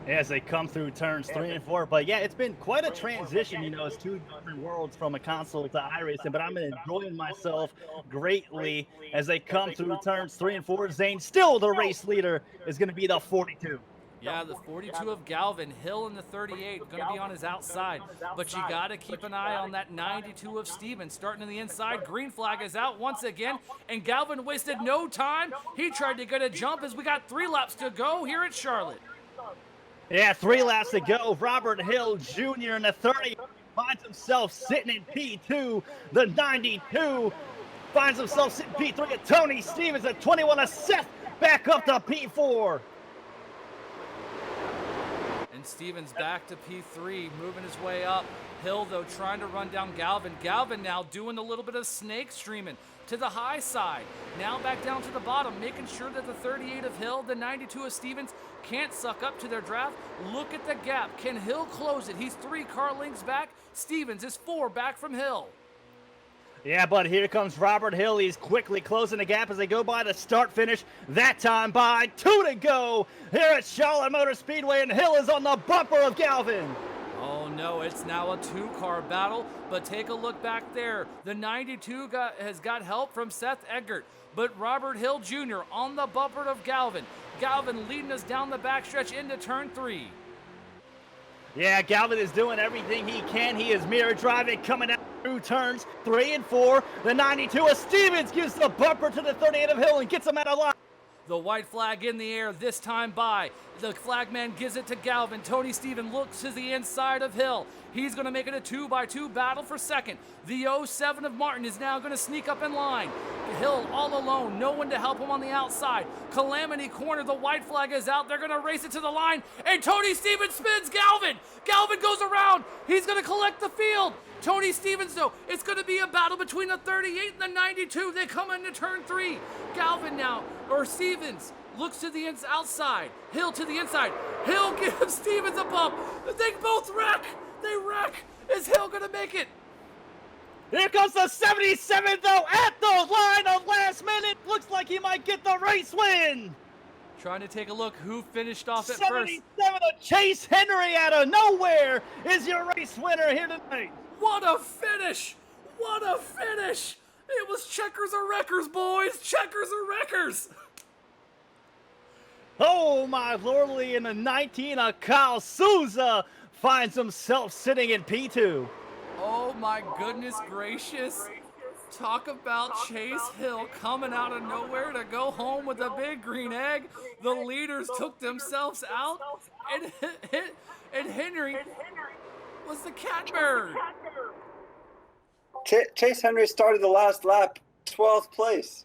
As they come through turns 3 and 4. But yeah, it's been quite a transition. It's two different worlds from a console to iRacing, but I'm enjoying myself greatly as they come through turns 3 and 4. Zane, still the race leader, is going to be the 42. Yeah, the 42 of Galvin, Hill in the 38, going to be on his outside. But you got to keep an eye on that 92 of Stevens, starting in the inside. Green flag is out once again, and Galvin wasted no time. He tried to get a jump as we got 3 laps to go here at Charlotte. Yeah, 3 laps to go. Robert Hill Jr. in the 30 finds himself sitting in P2. The 92 finds himself sitting in P3. And Tony Stevens at 21 of Seth back up to P4. And Stevens back to P3, moving his way up. Hill, though, trying to run down Galvin. Galvin now doing a little bit of snake streaming to the high side. Now back down to the bottom, making sure that the 38 of Hill, the 92 of Stevens, can't suck up to their draft. Look at the gap. Can Hill close it? He's 3 car lengths back. Stevens is 4 back from Hill. Yeah, but here comes Robert Hill. He's quickly closing the gap as they go by the start finish. That time by 2 to go here at Charlotte Motor Speedway, and Hill is on the bumper of Galvin. Oh no, it's now a 2-car battle, but take a look back there. The 92 has got help from Seth Eggert, but Robert Hill Jr. on the bumper of Galvin. Galvin leading us down the backstretch into turn 3. Yeah, Galvin is doing everything he can. He is mirror driving, coming out through turns 3 and 4. The 92 of Stevens gives the bumper to the 38 of Hill and gets him out of line. The white flag in the air this time by. The flagman gives it to Galvin. Tony Stevens looks to the inside of Hill. He's going to make it a 2x2 battle for second. The 07 of Martin is now going to sneak up in line. Hill all alone, no one to help him on the outside. Calamity corner, the white flag is out. They're going to race it to the line, and Tony Stevens spins Galvin. Galvin goes around. He's going to collect the field. Tony Stevens, though, it's going to be a battle between the 38 and the 92. They come into turn 3. Galvin now, or Stevens, looks to the outside. Hill to the inside. Hill gives Stevens a bump. They both wreck. They wreck. Is Hill going to make it? Here comes the 77, though, at the line of last minute. Looks like he might get the race win. Trying to take a look who finished off at 77 first. of Chase Henry out of nowhere is your race winner here tonight. What a finish! What a finish! It was checkers or wreckers, boys! Checkers or wreckers! Oh, my lordly, in the 19 of Kyle Souza finds himself sitting in P2. Oh my goodness gracious. Talk about Chase Hill coming out of nowhere to go home with a big green egg. The leaders took themselves out, and Henry was the catbird. What Chase Henry started the last lap 12th place.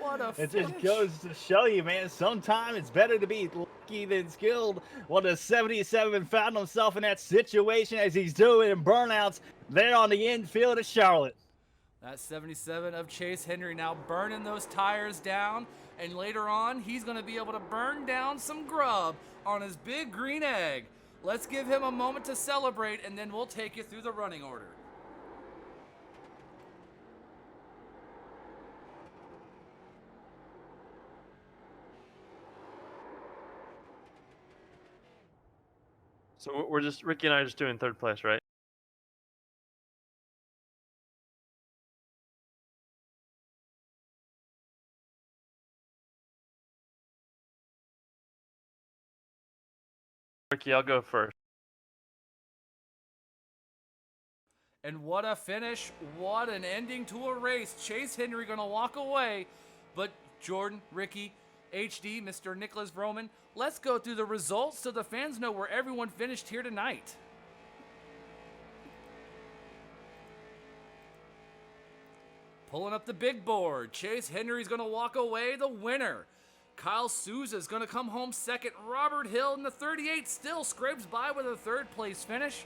What a It finish. just goes to show you, man, sometimes it's better to be lucky than skilled. Well, the 77 found himself in that situation as he's doing burnouts there on the infield at Charlotte. That 77 of Chase Henry now burning those tires down, and later on, he's going to be able to burn down some grub on his big green egg. Let's give him a moment to celebrate, and then we'll take you through the running order. So we're just Ricky and I are just doing third place, right? Ricky, I'll go first. And what a finish, what an ending to a race. Chase Henry gonna walk away, but Jordan, Ricky, HD, Mr. Nicholas Vroman, let's go through the results so the fans know where everyone finished here tonight. Pulling up the big board, Chase Henry's gonna walk away the winner. Kyle Souza's gonna come home second. Robert Hill in the 38 still scrapes by with a third place finish.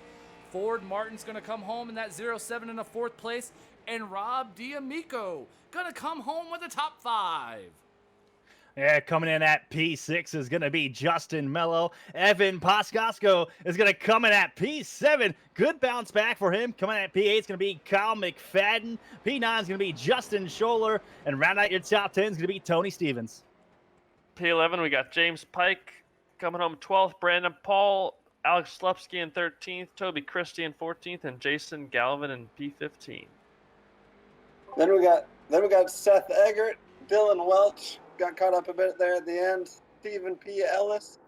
Ford Martin's gonna come home in that 07 in the fourth place. And Rob D'Amico gonna come home with the top 5. Yeah, coming in at P6 is going to be Justin Mello. Evan Pascasco is going to come in at P7. Good bounce back for him. Coming in at P8 is going to be Kyle McFadden. P9 is going to be Justin Scholler. And round out your top 10 is going to be Tony Stevens. P11, we got James Pike coming home 12th, Brandon Paul, Alex Slepsky in 13th, Toby Christie in 14th, and Jason Galvin in P15. Then we got Seth Eggert, Dylan Welch, got caught up a bit there at the end. Stephen P. Ellis,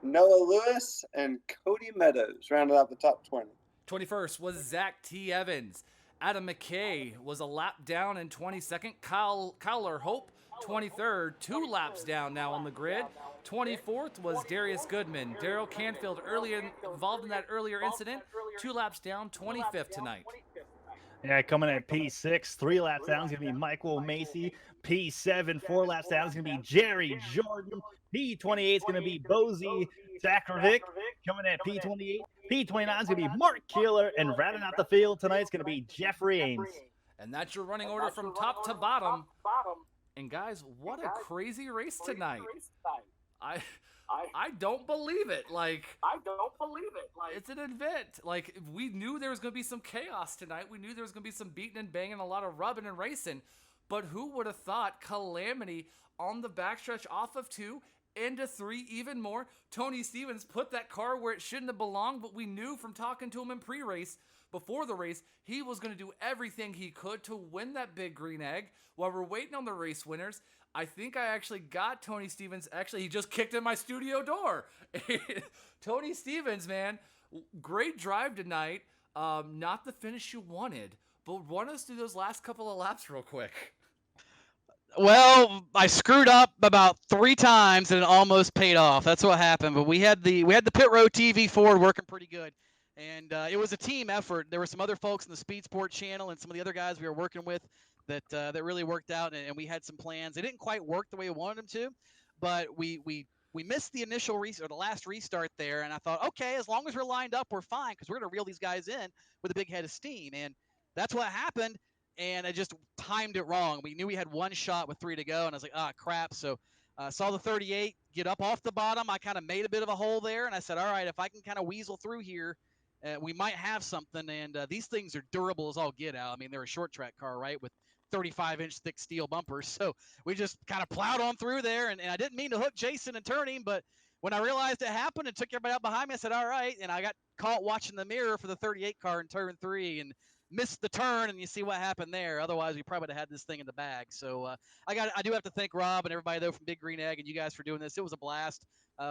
Noah Lewis, and Cody Meadows rounded out the top 20. 21st was Zach T. Evans. Adam McKay was a lap down in 22nd. Kyler Hope, 23rd, 2 laps down now on the grid. 24th was Darius Goodman. Daryl Canfield involved in that earlier incident. 2 laps down, 25th tonight. Yeah, coming in at P6, 3 laps down is going to be Michael Macy. P7, 4 laps down is going to be Jerry Jordan. P28 is going to be Bozy Sakovic. Coming in at P28. P29 is going to be Mark Keeler. And rounding out the field tonight is going to be Jeffrey Ames. And that's your running order from top to bottom. And guys, what a crazy race tonight. I don't believe it. It's an event. Like, we knew there was going to be some chaos tonight. We knew there was going to be some beating and banging, a lot of rubbing and racing. But who would have thought calamity on the backstretch off of 2 into 3 even more? Tony Stevens put that car where it shouldn't have belonged, but we knew from talking to him in pre-race, before the race, he was going to do everything he could to win that big green egg. While we're waiting on the race winners, I think I actually got Tony Stevens. Actually, he just kicked in my studio door. Tony Stevens, man, great drive tonight. Not the finish you wanted, but run us through those last couple of laps real quick. Well, I screwed up about 3 times and it almost paid off. That's what happened. But we had the Pit Road TV Ford working pretty good, and it was a team effort. There were some other folks in the Speed Sport channel and some of the other guys we were working with that really worked out, and we had some plans. They didn't quite work the way we wanted them to, but we missed the initial the last restart there, and I thought, okay, as long as we're lined up, we're fine because we're gonna reel these guys in with a big head of steam, and that's what happened. And I just timed it wrong. We knew we had 1 shot with 3 to go, and I was like, ah, crap. So saw the 38 get up off the bottom. I kind of made a bit of a hole there, and I said, all right, if I can kind of weasel through here, we might have something. And these things are durable as all get out. I mean, they're a short track car, right, with 35-inch thick steel bumpers. So we just kind of plowed on through there, and I didn't mean to hook Jason and turn him, but when I realized it happened and took everybody out behind me, I said, all right, and I got caught watching the mirror for the 38 car in turn 3 and missed the turn, and you see what happened there. Otherwise, we probably would have had this thing in the bag. So I do have to thank Rob and everybody, though, from Big Green Egg and you guys for doing this. It was a blast.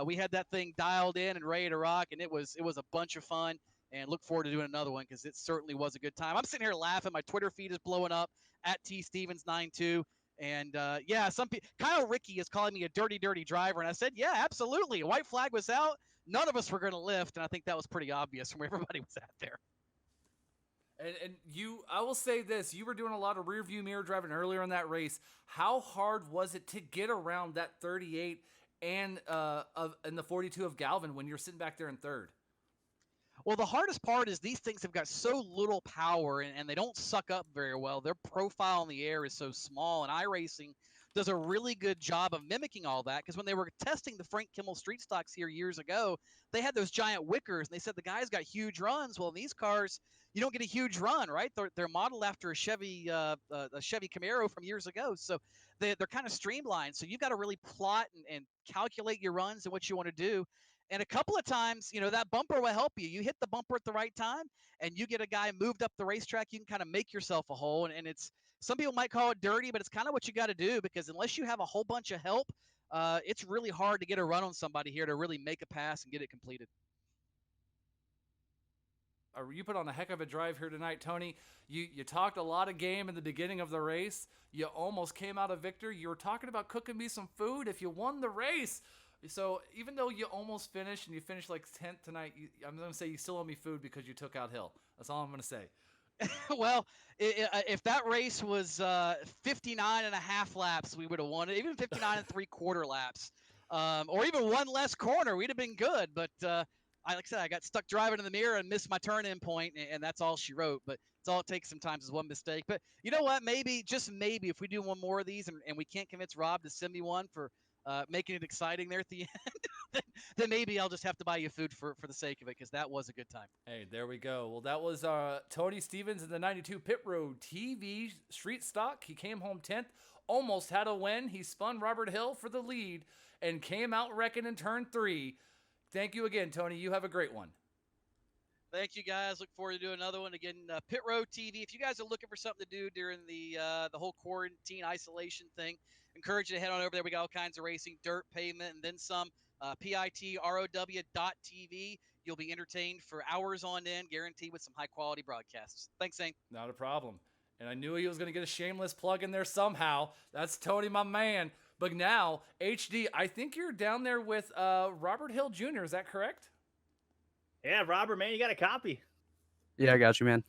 We had that thing dialed in and ready to rock, and it was a bunch of fun, and look forward to doing another one because it certainly was a good time. I'm sitting here laughing. My Twitter feed is blowing up at TStevens92. And yeah, some people, Kyle Ricky is calling me a dirty driver. And I said, yeah, absolutely. A white flag was out. None of us were going to lift. And I think that was pretty obvious from where everybody was at there. And I will say this, you were doing a lot of rear view mirror driving earlier in that race. How hard was it to get around that 38 and the 42 of Galvin when you're sitting back there in third? Well, the hardest part is these things have got so little power and they don't suck up very well. Their profile in the air is so small, and iRacing does a really good job of mimicking all that, because when they were testing the Frank Kimmel street stocks here years ago, they had those giant wickers, and they said the guys got huge runs. Well, in these cars, you don't get a huge run, right? They're modeled after a Chevy Camaro from years ago, so they're kind of streamlined. So you've got to really plot and calculate your runs and what you want to do. And a couple of times, that bumper will help you. You hit the bumper at the right time and you get a guy moved up the racetrack, you can kind of make yourself a hole. And it's, some people might call it dirty, but it's kind of what you got to do, because unless you have a whole bunch of help, it's really hard to get a run on somebody here to really make a pass and get it completed. You put on a heck of a drive here tonight, Tony. You talked a lot of game in the beginning of the race. You almost came out a victor. You were talking about cooking me some food if you won the race. So even though you almost finished and you finished like 10th tonight, I'm going to say you still owe me food because you took out Hill. That's all I'm going to say. Well, if that race was 59 and a half laps, we would have won it. Even 59 and 3/4 laps, or even one less corner, we'd have been good. But like I said, I got stuck driving in the mirror and missed my turn-in point, and that's all she wrote. But it's all it takes sometimes is one mistake. But you know what? Maybe, just maybe, if we do one more of these and we can't convince Rob to send me one for making it exciting there at the end, then maybe I'll just have to buy you food for the sake of it, because that was a good time. Hey, there we go. Well, that was Tony Stevens in the 92 Pit Road TV Street Stock. He came home 10th, almost had a win. He spun Robert Hill for the lead and came out wrecking in turn 3. Thank you again, Tony. You have a great one. Thank you, guys. Look forward to doing another one. Again, Pit Road TV. If you guys are looking for something to do during the whole quarantine isolation thing, encourage you to head on over there. We got all kinds of racing, dirt, pavement, and then some. PITROW.TV. You'll be entertained for hours on end, guaranteed, with some high-quality broadcasts. Thanks, Zane. Not a problem. And I knew he was going to get a shameless plug in there somehow. That's Tony, my man. But now, HD, I think you're down there with Robert Hill Jr. Is that correct? Yeah, Robert, man, you got a copy. Yeah, I got you, man.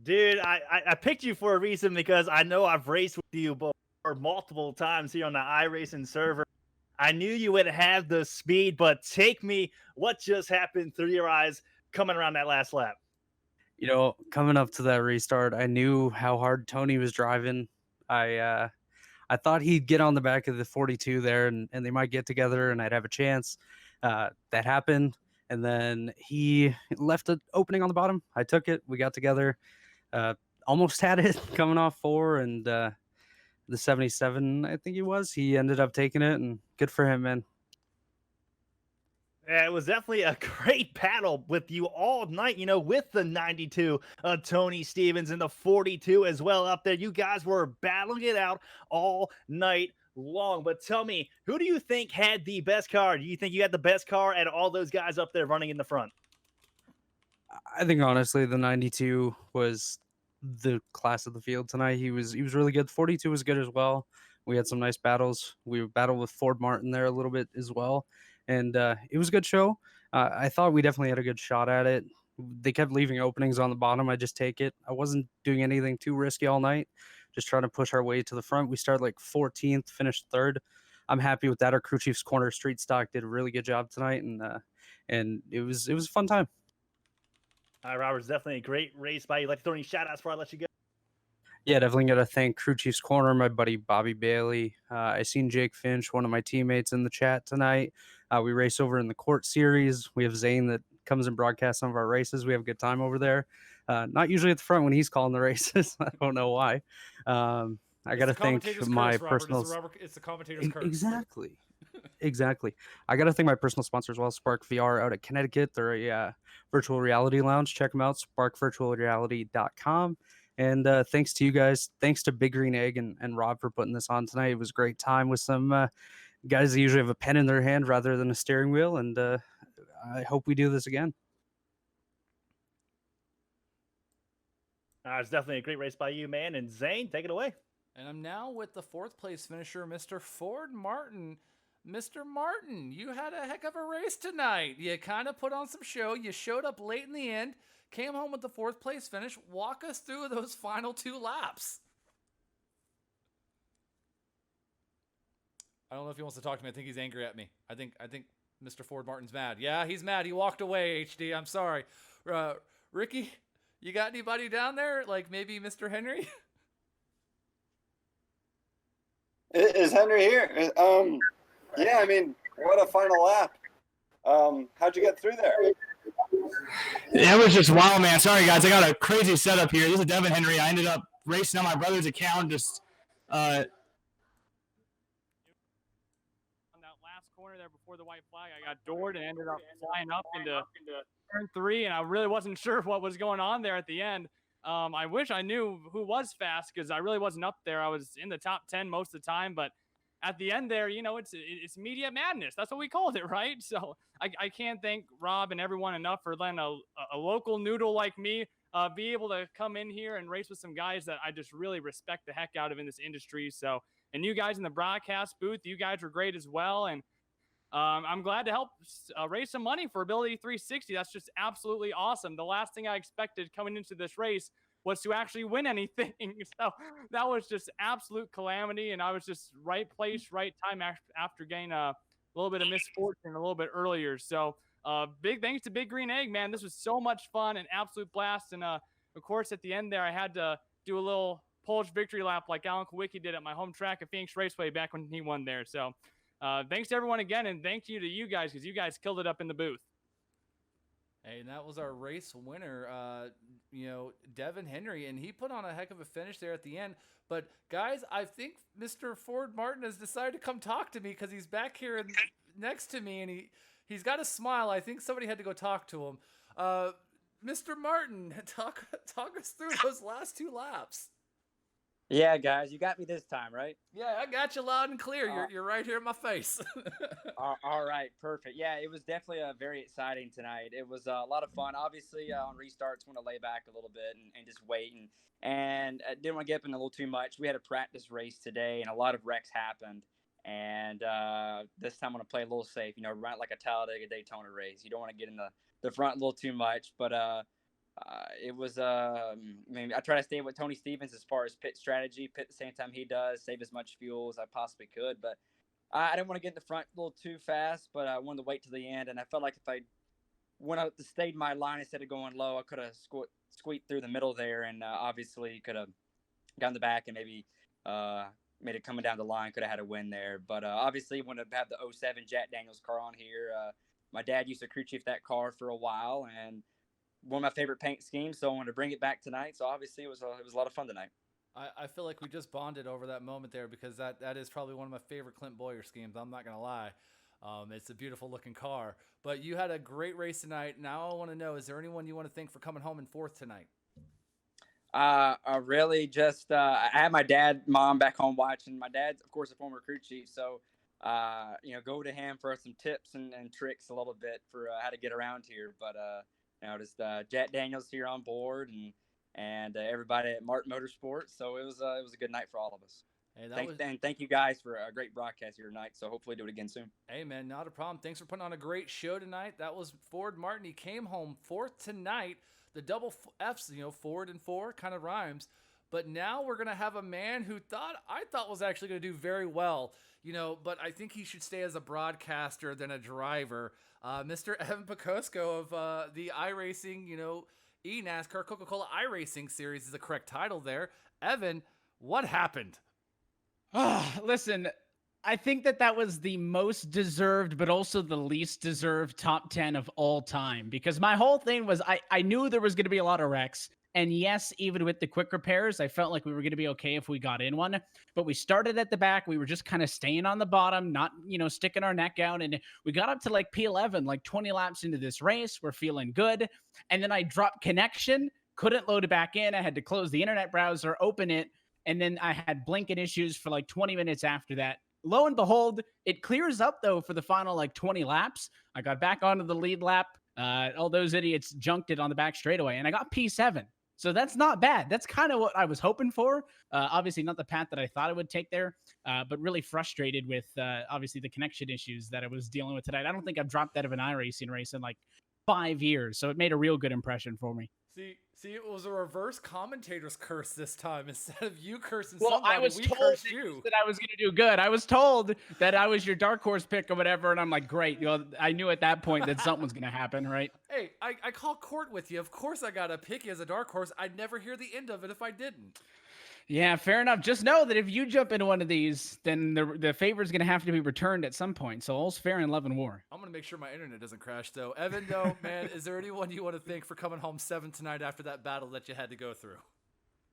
Dude, I picked you for a reason, because I know I've raced with you before multiple times here on the iRacing server. I knew you would have the speed, but take me, what just happened through your eyes coming around that last lap? Coming up to that restart, I knew how hard Tony was driving. I thought he'd get on the back of the 42 there, and they might get together, and I'd have a chance. That happened, and then he left an opening on the bottom. I took it. We got together. Almost had it coming off 4, and the 77, I think he ended up taking it, and good for him, man. Yeah, it was definitely a great battle with you all night, with the 92 Tony Stevens and the 42 as well up there. You guys were battling it out all night long. But tell me, who do you think had the best car? Do you think you had the best car at all those guys up there running in the front? I think, honestly, the 92 was the class of the field tonight. He was really good. The 42 was good as well. We had some nice battles. We battled with Ford Martin there a little bit as well, and it was a good show. I thought we definitely had a good shot at it. They kept leaving openings on the bottom. I just take it. I wasn't doing anything too risky all night, just trying to push our way to the front. We started like 14th, finished 3rd. I'm happy with that. Our crew chief's corner street stock did a really good job tonight, and it was a fun time. All right, Robert, it's definitely a great race by you. Like to throw any shout outs before I let you go? Yeah, definitely got to thank Crew Chief's Corner, my buddy Bobby Bailey. I seen Jake Finch, one of my teammates, in the chat tonight. We race over in the Court Series. We have Zane that comes and broadcasts some of our races. We have a good time over there. Not usually at the front when he's calling the races. I don't know why. I got to thank my personal... It's the commentator's curse. Exactly. Exactly. I got to thank my personal sponsor as well, Spark VR out at Connecticut. They're a virtual reality lounge. Check them out, sparkvirtualreality.com. And thanks to you guys. Thanks to Big Green Egg and Rob for putting this on tonight. It was a great time with some guys that usually have a pen in their hand rather than a steering wheel. And I hope we do this again. It's definitely a great race by you, man. And Zane, take it away. And I'm now with the 4th place finisher, Mr. Ford Martin. Mr. Martin, you had a heck of a race tonight. You kind of put on some show. You showed up late in the end, came home with the 4th place finish. Walk us through those final 2 laps. I don't know if he wants to talk to me. I think he's angry at me. I think Mr. Ford Martin's mad. Yeah, he's mad. He walked away, HD. I'm sorry. Ricky, you got anybody down there? Like maybe Mr. Henry? Is Henry here? Yeah, I mean, what a final lap. How'd you get through there? It was just wild, man. Sorry, guys. I got a crazy setup here. This is Devin Henry. I ended up racing on my brother's account. Just on that last corner there before the white flag, I got doored and ended up flying up into turn 3, and I really wasn't sure what was going on there at the end. I wish I knew who was fast because I really wasn't up there. I was in the top 10 most of the time, but at the end there, it's media madness. That's what we called it, right? So I can't thank Rob and everyone enough for letting a local noodle like me be able to come in here and race with some guys that I just really respect the heck out of in this industry. So, and you guys in the broadcast booth, you guys were great as well. And I'm glad to help raise some money for Ability 360. That's just absolutely awesome. The last thing I expected coming into this race was to actually win anything. So that was just absolute calamity. And I was just right place, right time after getting a little bit of misfortune a little bit earlier. So big thanks to Big Green Egg, man. This was so much fun, an absolute blast. And of course, at the end there, I had to do a little Polish victory lap like Alan Kowicki did at my home track at Phoenix Raceway back when he won there. So thanks to everyone again. And thank you to you guys because you guys killed it up in the booth. Hey, and that was our race winner, Devin Henry, and he put on a heck of a finish there at the end. But, guys, I think Mr. Ford Martin has decided to come talk to me because he's back here next to me, and he's got a smile. I think somebody had to go talk to him. Mr. Martin, talk us through those last 2 laps. Yeah, guys, you got me this time, right? Yeah, I got you loud and clear. You're right here in my face. All right, perfect. Yeah, it was definitely very exciting tonight. It was a lot of fun. Obviously, on restarts, want to lay back a little bit and just wait. And I didn't want to get up in a little too much. We had a practice race today, and a lot of wrecks happened. And this time I'm going to play a little safe, run like a Talladega Daytona race. You don't want to get in the front a little too much, but it was, I try to stay with Tony Stevens as far as pit strategy, pit the same time he does, save as much fuel as I possibly could. But I didn't want to get in the front a little too fast, but I wanted to wait to the end. And I felt like if I went out to stayed my line instead of going low, I could have squeaked through the middle there, and obviously could have gotten the back and maybe made it coming down the line, could have had a win there. But obviously wanted to have the 07 Jack Daniels car on here. My dad used to crew chief that car for a while, and one of my favorite paint schemes, so I wanted to bring it back tonight. So obviously it was a lot of fun tonight. I feel like we just bonded over that moment there because that is probably one of my favorite Clint Boyer schemes. I'm not going to lie. It's a beautiful looking car. But you had a great race tonight. Now I want to know, is there anyone you want to thank for coming home in 4th tonight? I really just I had my dad, mom back home watching. My dad's, of course, a former crew chief. So, go to him for some tips and tricks a little bit for how to get around here. But, just Jack Daniels here on board and everybody at Martin Motorsports. So it was a good night for all of us. Hey, and thank you guys for a great broadcast here tonight. So hopefully do it again soon. Hey, man, not a problem. Thanks for putting on a great show tonight. That was Ford Martin. He came home 4th tonight. The double F's, Ford and 4 kind of rhymes. But now we're going to have a man who I thought was actually going to do very well, but I think he should stay as a broadcaster than a driver. Mr. Evan Picosco of the iRacing, eNASCAR Coca-Cola iRacing Series is the correct title there. Evan, what happened? Listen, I think that was the most deserved, but also the least deserved top 10 of all time, because my whole thing was I knew there was going to be a lot of wrecks. And yes, even with the quick repairs, I felt like we were going to be okay if we got in one. But we started at the back. We were just kind of staying on the bottom, not, sticking our neck out. And we got up to like P11, like 20 laps into this race. We're feeling good. And then I dropped connection, couldn't load it back in. I had to close the internet browser, open it. And then I had blinking issues for like 20 minutes after that. Lo and behold, it clears up, though, for the final like 20 laps. I got back onto the lead lap. All those idiots junked it on the back straightaway, and I got P7. So that's not bad. That's kind of what I was hoping for. Obviously, not the path that I thought I would take there, but really frustrated with obviously the connection issues that I was dealing with tonight. I don't think I've dropped out of an iRacing race in like 5 years, so it made a real good impression for me. See, it was a reverse commentator's curse this time. Instead of you cursing Well, somebody, I was we told cursed you. that I was going to do good. I was told that I was your dark horse pick or whatever, and I'm like, great. You know, I knew at that point that something was going to happen, right? Hey, I call court with you. Of course I got to pick you as a dark horse. I'd never hear the end of it if I didn't. Yeah, fair enough. Just know that if you jump into one of these, then the favor is going to have to be returned at some point. So all's fair in love and war. I'm going to make sure my internet doesn't crash, though. Evan, though, man, is there anyone you want to thank for coming home 7 tonight after that battle that you had to go through?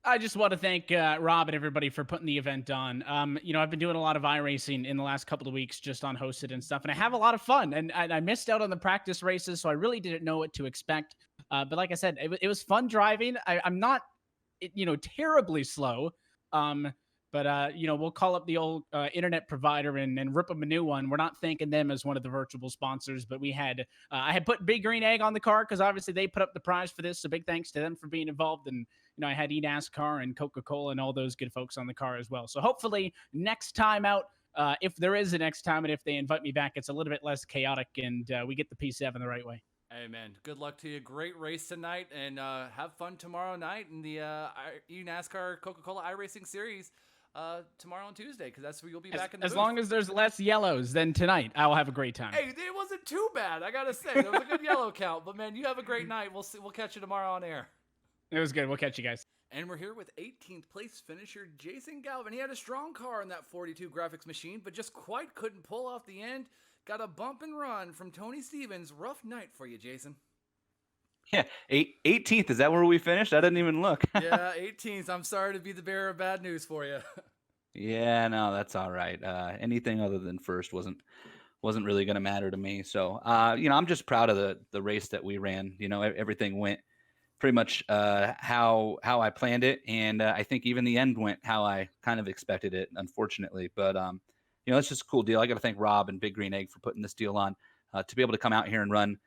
I just want to thank Rob and everybody for putting the event on. You know, I've been doing a lot of iRacing in the last couple of weeks just on hosted and stuff, and I have a lot of fun. And I missed out on the practice races, so I really didn't know what to expect. But like I said, it was fun driving. I'm not, you know, terribly slow. But you know, we'll call up the old internet provider and rip them a new one. We're not thanking them as one of the virtual sponsors, but we had I had put Big Green Egg on the car because obviously they put up the prize for this. So big thanks to them for being involved. And you know, I had eNASCAR and Coca-Cola and all those good folks on the car as well. So hopefully next time out, if there is a next time and if they invite me back, it's a little bit less chaotic and we get the P7 the right way. Hey, man, good luck to you. Great race tonight, and have fun tomorrow night in the eNASCAR Coca-Cola iRacing Series tomorrow and Tuesday, because that's where you'll be back in the As booth. long as there's less yellows than tonight, I will have a great time. Hey, it wasn't too bad, I gotta say. There was a good yellow count, but man, you have a great night. We'll catch you tomorrow on air. It was good. We'll catch you guys. And we're here with 18th place finisher Jason Galvin. He had a strong car in that 42 graphics machine, but just quite couldn't pull off the end. Got a bump and run from Tony Stevens. Rough night for you, Jason. Yeah, 18th. Is that where we finished? I didn't even look. Yeah, 18th. I'm sorry to be the bearer of bad news for you. Yeah, no, that's all right. Anything other than first wasn't really going to matter to me. So, you know, I'm just proud of the race that we ran. You know, everything went pretty much how I planned it, and I think even the end went how I kind of expected it, unfortunately. But you know, it's just a cool deal. I got to thank Rob and Big Green Egg for putting this deal on. To be able to come out here and run.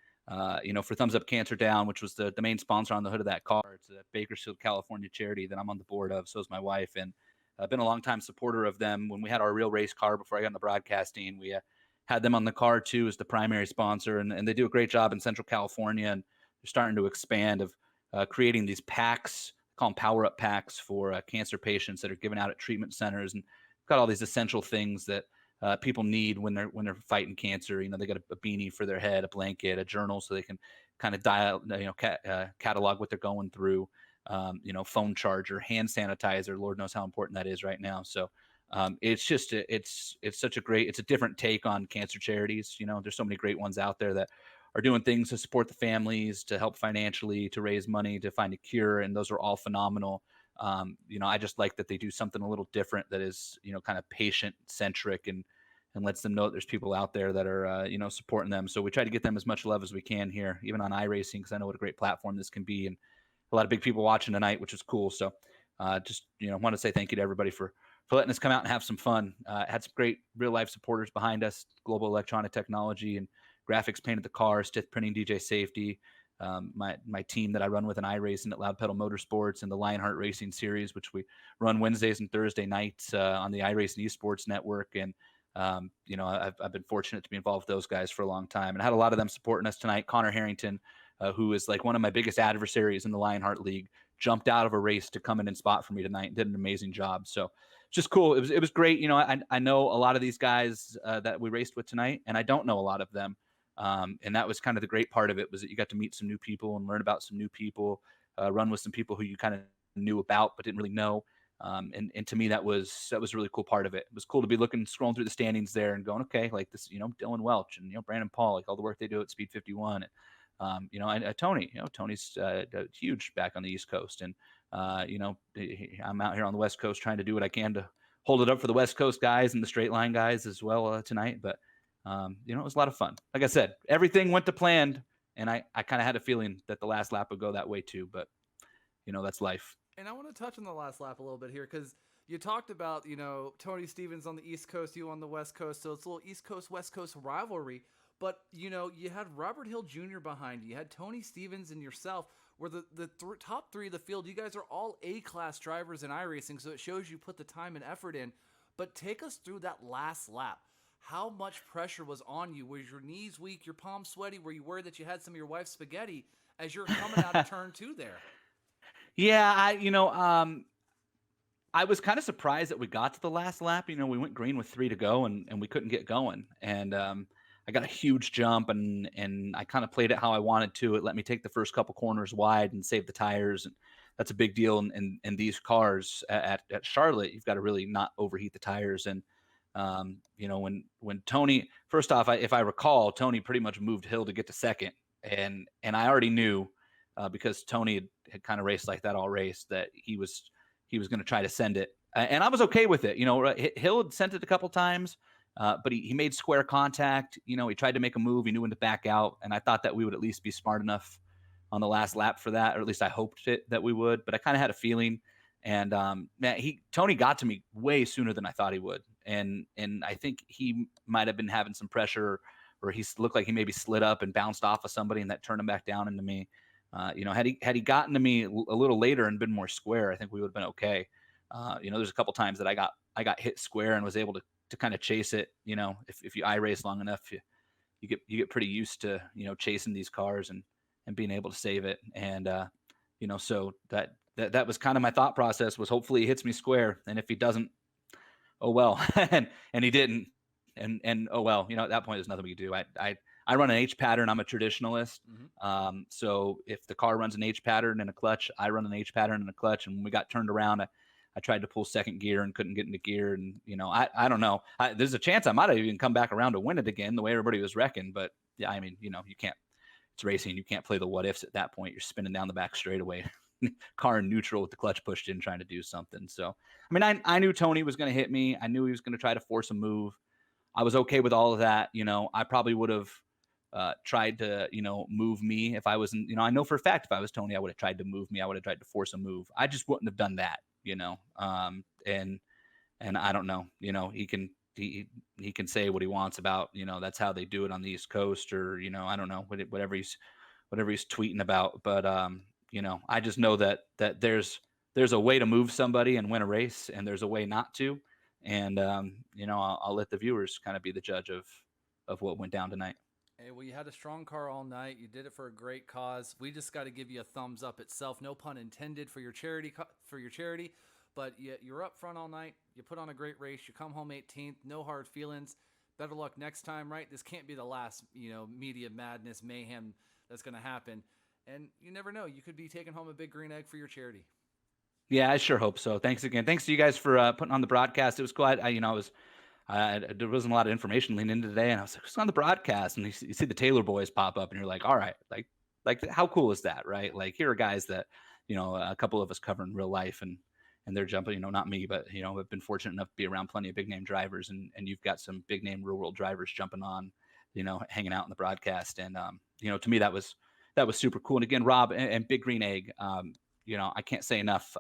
You know, for Thumbs Up Cancer Down, which was the main sponsor on the hood of that car. It's a Bakersfield, California charity that I'm on the board of. So is my wife. And I've been a longtime supporter of them. When we had our real race car before I got into broadcasting, we had them on the car too as the primary sponsor. And they do a great job in Central California. And they're starting to expand of creating these packs, call them power up packs for cancer patients that are given out at treatment centers. And got all these essential things that people need when they're fighting cancer. You know, they got a beanie for their head, a blanket, a journal, so they can kind of catalog what they're going through. You know, phone charger, hand sanitizer. Lord knows how important that is right now. So it's just it's such it's a different take on cancer charities. You know, there's so many great ones out there that are doing things to support the families, to help financially, to raise money, to find a cure, and those are all phenomenal. You know, I just like that they do something a little different that is, you know, kind of patient centric and lets them know that there's people out there that are, you know, supporting them. So we try to get them as much love as we can here, even on iRacing, because I know what a great platform this can be and a lot of big people watching tonight, which is cool. So just, you know, want to say thank you to everybody for letting us come out and have some fun. Had some great real life supporters behind us, Global Electronic Technology and Graphics Painted the Car, Stith Printing, DJ Safety, my team that I run with in iRacing at Loud Pedal Motorsports and the Lionheart Racing Series, which we run Wednesdays and Thursday nights on the iRacing Esports Network. And, you know, I've been fortunate to be involved with those guys for a long time and I had a lot of them supporting us tonight. Connor Harrington, who is like one of my biggest adversaries in the Lionheart League, jumped out of a race to come in and spot for me tonight and did an amazing job. So just cool. It was great. You know, I know a lot of these guys that we raced with tonight, and I don't know a lot of them. And that was kind of the great part of it, was that you got to meet some new people and learn about some new people, run with some people who you kind of knew about but didn't really know. And to me, that was a really cool part of it. It was cool to be scrolling through the standings there and going, okay, like this, you know, Dylan Welch and, you know, Brandon Paul, like all the work they do at Speed 51. And, you know, and Tony, you know, Tony's huge back on the East Coast. And, you know, I'm out here on the West Coast trying to do what I can to hold it up for the West Coast guys and the straight line guys as well tonight. But, you know, it was a lot of fun. Like I said, everything went to plan, and I kind of had a feeling that the last lap would go that way too, but you know, that's life. And I want to touch on the last lap a little bit here, because you talked about, you know, Tony Stevens on the East Coast, you on the West Coast, so it's a little East Coast, West Coast rivalry. But, you know, you had Robert Hill Jr. behind you. You had Tony Stevens and yourself. Where the top three of the field, you guys are all A-class drivers in iRacing, so it shows you put the time and effort in. But take us through that last lap. How much pressure was on you? Was your knees weak, your palms sweaty? Were you worried that you had some of your wife's spaghetti as you're coming out of turn 2 there? Yeah, I was kind of surprised that we got to the last lap. You know, we went green with 3 to go and we couldn't get going. And I got a huge jump and I kind of played it how I wanted to. It let me take the first couple corners wide and save the tires. And that's a big deal in these cars at Charlotte. You've got to really not overheat the tires. And, you know, when Tony, first off, if I recall, Tony pretty much moved Hill to get to second. And I already knew because Tony had kind of raced like that all race that he was going to try to send it. And I was okay with it. You know, Hill had sent it a couple times. But he made square contact. You know, he tried to make a move. He knew when to back out. And I thought that we would at least be smart enough on the last lap for that, or at least I hoped that we would. But I kind of had a feeling. And man, Tony got to me way sooner than I thought he would. And I think he might have been having some pressure, or he looked like he maybe slid up and bounced off of somebody, and that turned him back down into me. You know, had he gotten to me a little later and been more square, I think we would have been okay. You know, there's a couple times that I got hit square and was able to kind of chase it. You know, if you iRace long enough, you get pretty used to, you know, chasing these cars and being able to save it. And you know, so that was kind of my thought process, was hopefully he hits me square, and if he doesn't, oh well. and he didn't, and oh well. You know, at that point there's nothing we can do. I run an H pattern. I'm a traditionalist. Mm-hmm. So if the car runs an H pattern and a clutch, I run an H pattern and a clutch. And when we got turned around, I tried to pull second gear and couldn't get into gear. And, you know, I don't know. There's a chance I might have even come back around to win it again, the way everybody was wrecking. But yeah, I mean, you know, you can't, it's racing. You can't play the what ifs at that point. You're spinning down the back straightaway, car in neutral with the clutch pushed in, trying to do something. So, I mean, I knew Tony was going to hit me. I knew he was going to try to force a move. I was okay with all of that. You know, I probably would have tried to, you know, move me if I wasn't, you know, I know for a fact if I was Tony, I would have tried to move me. I would have tried to force a move. I just wouldn't have done that, you know. And I don't know, you know, he can say what he wants about, you know, that's how they do it on the East Coast, or, you know, I don't know, whatever he's tweeting about. But you know, I just know that there's a way to move somebody and win a race, and there's a way not to. And you know, I'll let the viewers kind of be the judge of what went down tonight. Hey, well, you had a strong car all night. You did it for a great cause. We just got to give you a thumbs up itself. No pun intended for your charity. But you're up front all night. You put on a great race. You come home 18th. No hard feelings. Better luck next time, right? This can't be the last, you know, media madness, mayhem that's going to happen. And you never know. You could be taking home a big green egg for your charity. Yeah, I sure hope so. Thanks again. Thanks to you guys for putting on the broadcast. It was cool. There wasn't a lot of information leaning into today, and I was like, who's on the broadcast? And you see the Taylor boys pop up, and you're like, all right, like how cool is that, right? Like, here are guys that, you know, a couple of us cover in real life, and they're jumping, you know, not me, but, you know, I've been fortunate enough to be around plenty of big name drivers, and you've got some big name real world drivers jumping on, you know, hanging out in the broadcast. And, you know, to me, that was super cool. And again, Rob and Big Green Egg, you know, I can't say enough.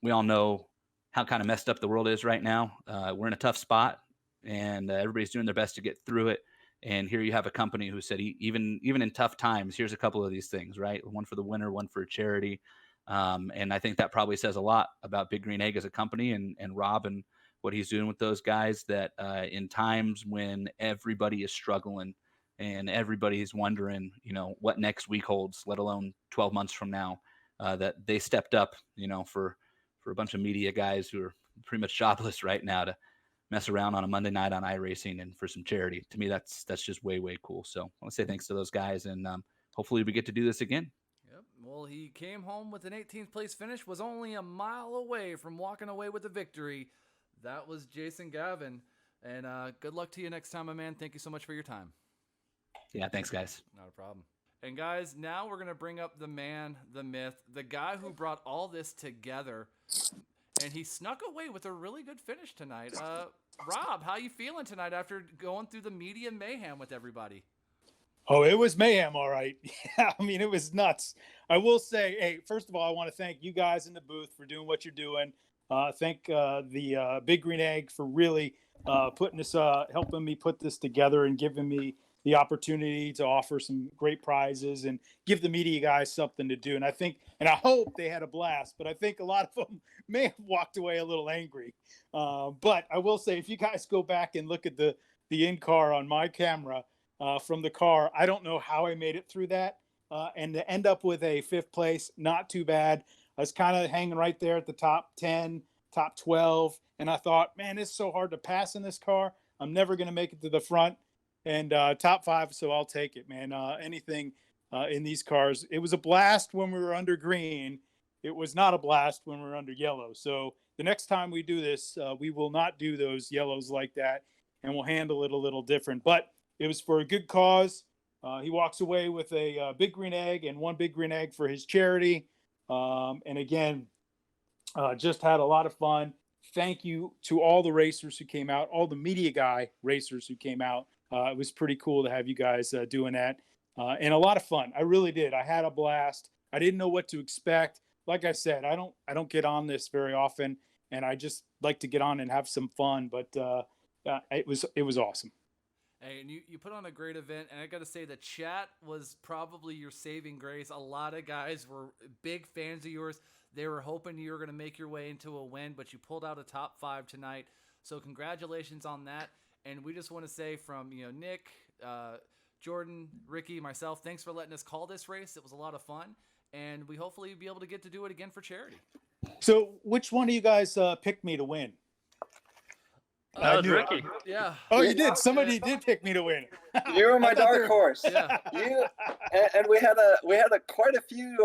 We all know how kind of messed up the world is right now. We're in a tough spot, and everybody's doing their best to get through it. And here you have a company who said, even in tough times, here's a couple of these things, right? One for the winner, one for a charity. And I think that probably says a lot about Big Green Egg as a company, and Rob and what he's doing with those guys, that in times when everybody is struggling and everybody's wondering, you know, what next week holds, let alone 12 months from now, that they stepped up, you know, for a bunch of media guys who are pretty much jobless right now, to mess around on a Monday night on iRacing and for some charity. To me, that's just way, way cool. So I want to say thanks to those guys, and hopefully we get to do this again. Yep. Well, he came home with an 18th place finish, was only a mile away from walking away with a victory. That was Jason Gavin. And good luck to you next time, my man. Thank you so much for your time. Yeah, thanks, guys. Not a problem. And guys, now we're going to bring up the man, the myth, the guy who brought all this together. And he snuck away with a really good finish tonight. Rob, how you feeling tonight after going through the media mayhem with everybody? Oh, it was mayhem, all right. Yeah, I mean, it was nuts. I will say, hey, first of all, I want to thank you guys in the booth for doing what you're doing. Thank the Big Green Egg for really putting this, helping me put this together and giving me the opportunity to offer some great prizes and give the media guys something to do. And I think, and I hope they had a blast, but I think a lot of them may have walked away a little angry. But I will say, if you guys go back and look at the in-car on my camera from the car, I don't know how I made it through that. And to end up with a 5th place, not too bad. I was kind of hanging right there at the top 10, top 12. And I thought, man, it's so hard to pass in this car. I'm never going to make it to the front. And top 5, so I'll take it, man. Anything in these cars. It was a blast when we were under green. It was not a blast when we were under yellow. So the next time we do this, we will not do those yellows like that, and we'll handle it a little different. But it was for a good cause. He walks away with a big green egg and 1 big green egg for his charity. And again, just had a lot of fun. Thank you to all the racers who came out, all the media guy racers who came out. It was pretty cool to have you guys doing that, and a lot of fun. I really did. I had a blast. I didn't know what to expect. Like I said, I don't get on this very often, and I just like to get on and have some fun. But it was awesome. Hey, and you put on a great event, and I got to say the chat was probably your saving grace. A lot of guys were big fans of yours. They were hoping you were going to make your way into a win, but you pulled out a top 5 tonight. So congratulations on that. And we just want to say from, Nick, Jordan, Ricky, myself, thanks for letting us call this race. It was a lot of fun, and we hopefully be able to get to do it again for charity. So which one of you guys picked me to win? That was Ricky. Yeah. Oh, you did. Somebody did pick me to win. You were my dark horse. Yeah. You and we had quite a few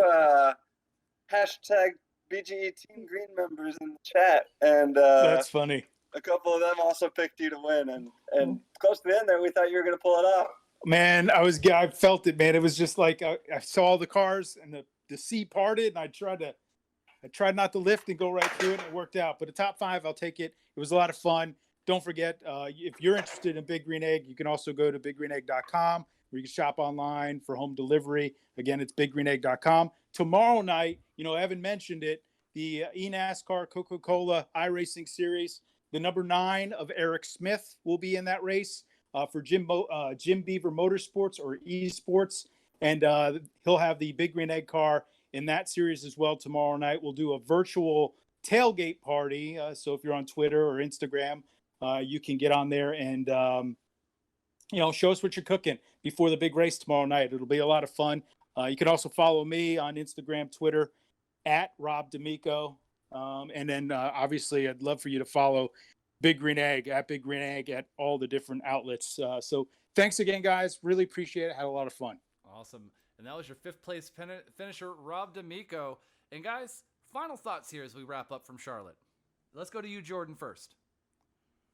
hashtag BGE Team Green members in the chat, and that's funny. A couple of them also picked you to win, and close to the end there, we thought you were going to pull it off. Man, I felt it, man. It was just like I saw the cars and the sea parted, and I tried not to lift and go right through it, and it worked out. But a top 5, I'll take it. It was a lot of fun. Don't forget, if you're interested in Big Green Egg, you can also go to biggreenegg.com, where you can shop online for home delivery. Again, it's biggreenegg.com. Tomorrow night, Evan mentioned it, the eNASCAR Coca-Cola iRacing Series. The number 9 of Eric Smith will be in that race for Jim Beaver Motorsports or eSports. And he'll have the Big Green Egg car in that series as well tomorrow night. We'll do a virtual tailgate party. So if you're on Twitter or Instagram, you can get on there and, show us what you're cooking before the big race tomorrow night. It'll be a lot of fun. You can also follow me on Instagram, Twitter, at Rob D'Amico. And then obviously I'd love for you to follow Big Green Egg at all the different outlets. So thanks again, guys. Really appreciate it. Had a lot of fun. Awesome. And that was your 5th place finisher, Rob D'Amico. And guys, final thoughts here as we wrap up from Charlotte. Let's go to you, Jordan, first.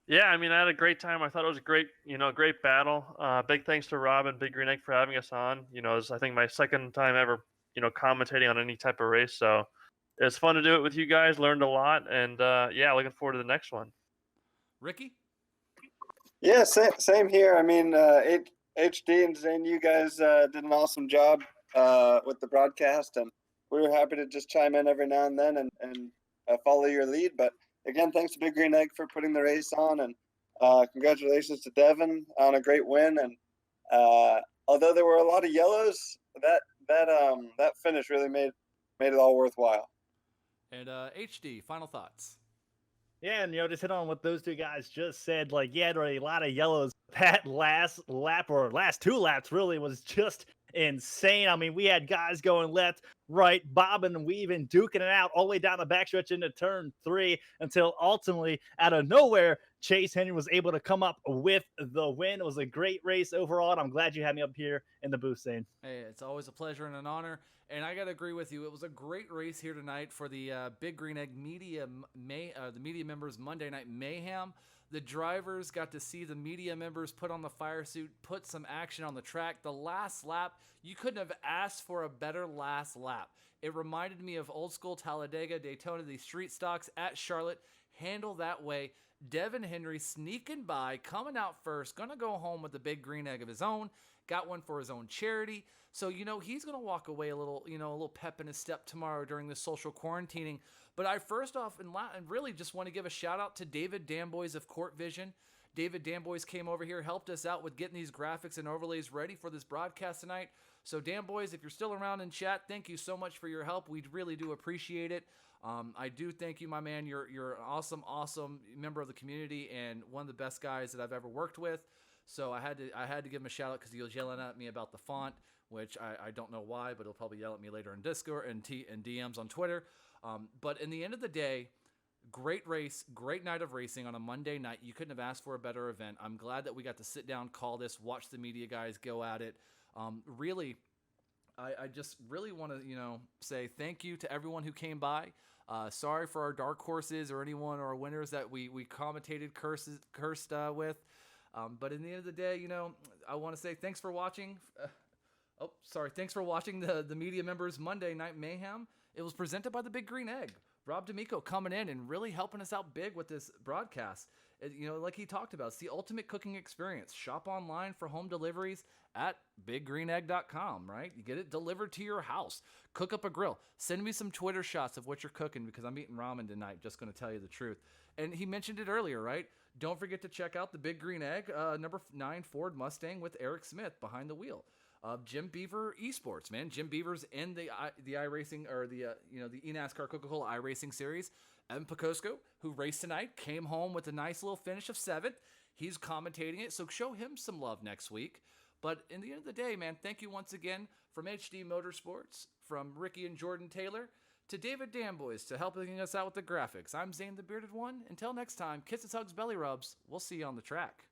Yeah, I had a great time. I thought it was a great battle. Big thanks to Rob and Big Green Egg for having us on. It was, I think, my second time ever, commentating on any type of race. So it's fun to do it with you guys. Learned a lot, and looking forward to the next one. Ricky? Yeah, same here. HD and Zane, you guys did an awesome job with the broadcast, and we were happy to just chime in every now and then and follow your lead. But again, thanks to Big Green Egg for putting the race on, and congratulations to Devin on a great win. And although there were a lot of yellows, that finish really made it all worthwhile. And HD, final thoughts. Yeah, and just hit on what those 2 guys just said. There were a lot of yellows. That last lap, or last 2 laps, really was just insane. We had guys going left, right, bobbing and weaving, duking it out all the way down the backstretch into turn 3 until ultimately, out of nowhere, Chase Henry was able to come up with the win. It was a great race overall, and I'm glad you had me up here in the booth, Zane. Hey, it's always a pleasure and an honor. And I got to agree with you. It was a great race here tonight for the Big Green Egg media members Monday Night Mayhem. The drivers got to see the media members put on the fire suit, put some action on the track. The last lap, you couldn't have asked for a better last lap. It reminded me of old school Talladega, Daytona, the street stocks at Charlotte. Handled that way. Devin Henry sneaking by, coming out first, going to go home with a Big Green Egg of his own. Got one for his own charity. So, he's going to walk away a little pep in his step tomorrow during this social quarantining. But I first off and really just want to give a shout out to David Damboys of Court Vision. David Danboys came over here, helped us out with getting these graphics and overlays ready for this broadcast tonight. So Danboys, if you're still around in chat, thank you so much for your help. We really do appreciate it. I do thank you, my man. You're an awesome member of the community and one of the best guys that I've ever worked with. So I had to give him a shout out because he was yelling at me about the font, which I don't know why, but he'll probably yell at me later in Discord and DMs on Twitter. But in the end of the day, great race, great night of racing on a Monday night. You couldn't have asked for a better event. I'm glad that we got to sit down, call this, watch the media guys go at it. Really, I just really want to, say thank you to everyone who came by. Sorry for our dark horses or anyone or our winners that we commentated cursed with. But in the end of the day, I want to say thanks for watching. Thanks for watching the media members Monday Night Mayhem. It was presented by the Big Green Egg. Rob D'Amico coming in and really helping us out big with this broadcast. Like he talked about, it's the ultimate cooking experience. Shop online for home deliveries at biggreenegg.com, right? You get it delivered to your house. Cook up a grill. Send me some Twitter shots of what you're cooking because I'm eating ramen tonight, just going to tell you the truth. And he mentioned it earlier, right? Don't forget to check out the Big Green Egg, number 9 Ford Mustang with Eric Smith behind the wheel. Jim Beaver Esports, man. Jim Beaver's in the iRacing or the eNASCAR Coca-Cola iRacing series. Evan Picosco, who raced tonight, came home with a nice little finish of 7th. He's commentating it, so show him some love next week. But in the end of the day, man, thank you once again from HD Motorsports, from Ricky and Jordan Taylor, to David Danboys to helping us out with the graphics. I'm Zane the Bearded One. Until next time, kisses, hugs, belly rubs. We'll see you on the track.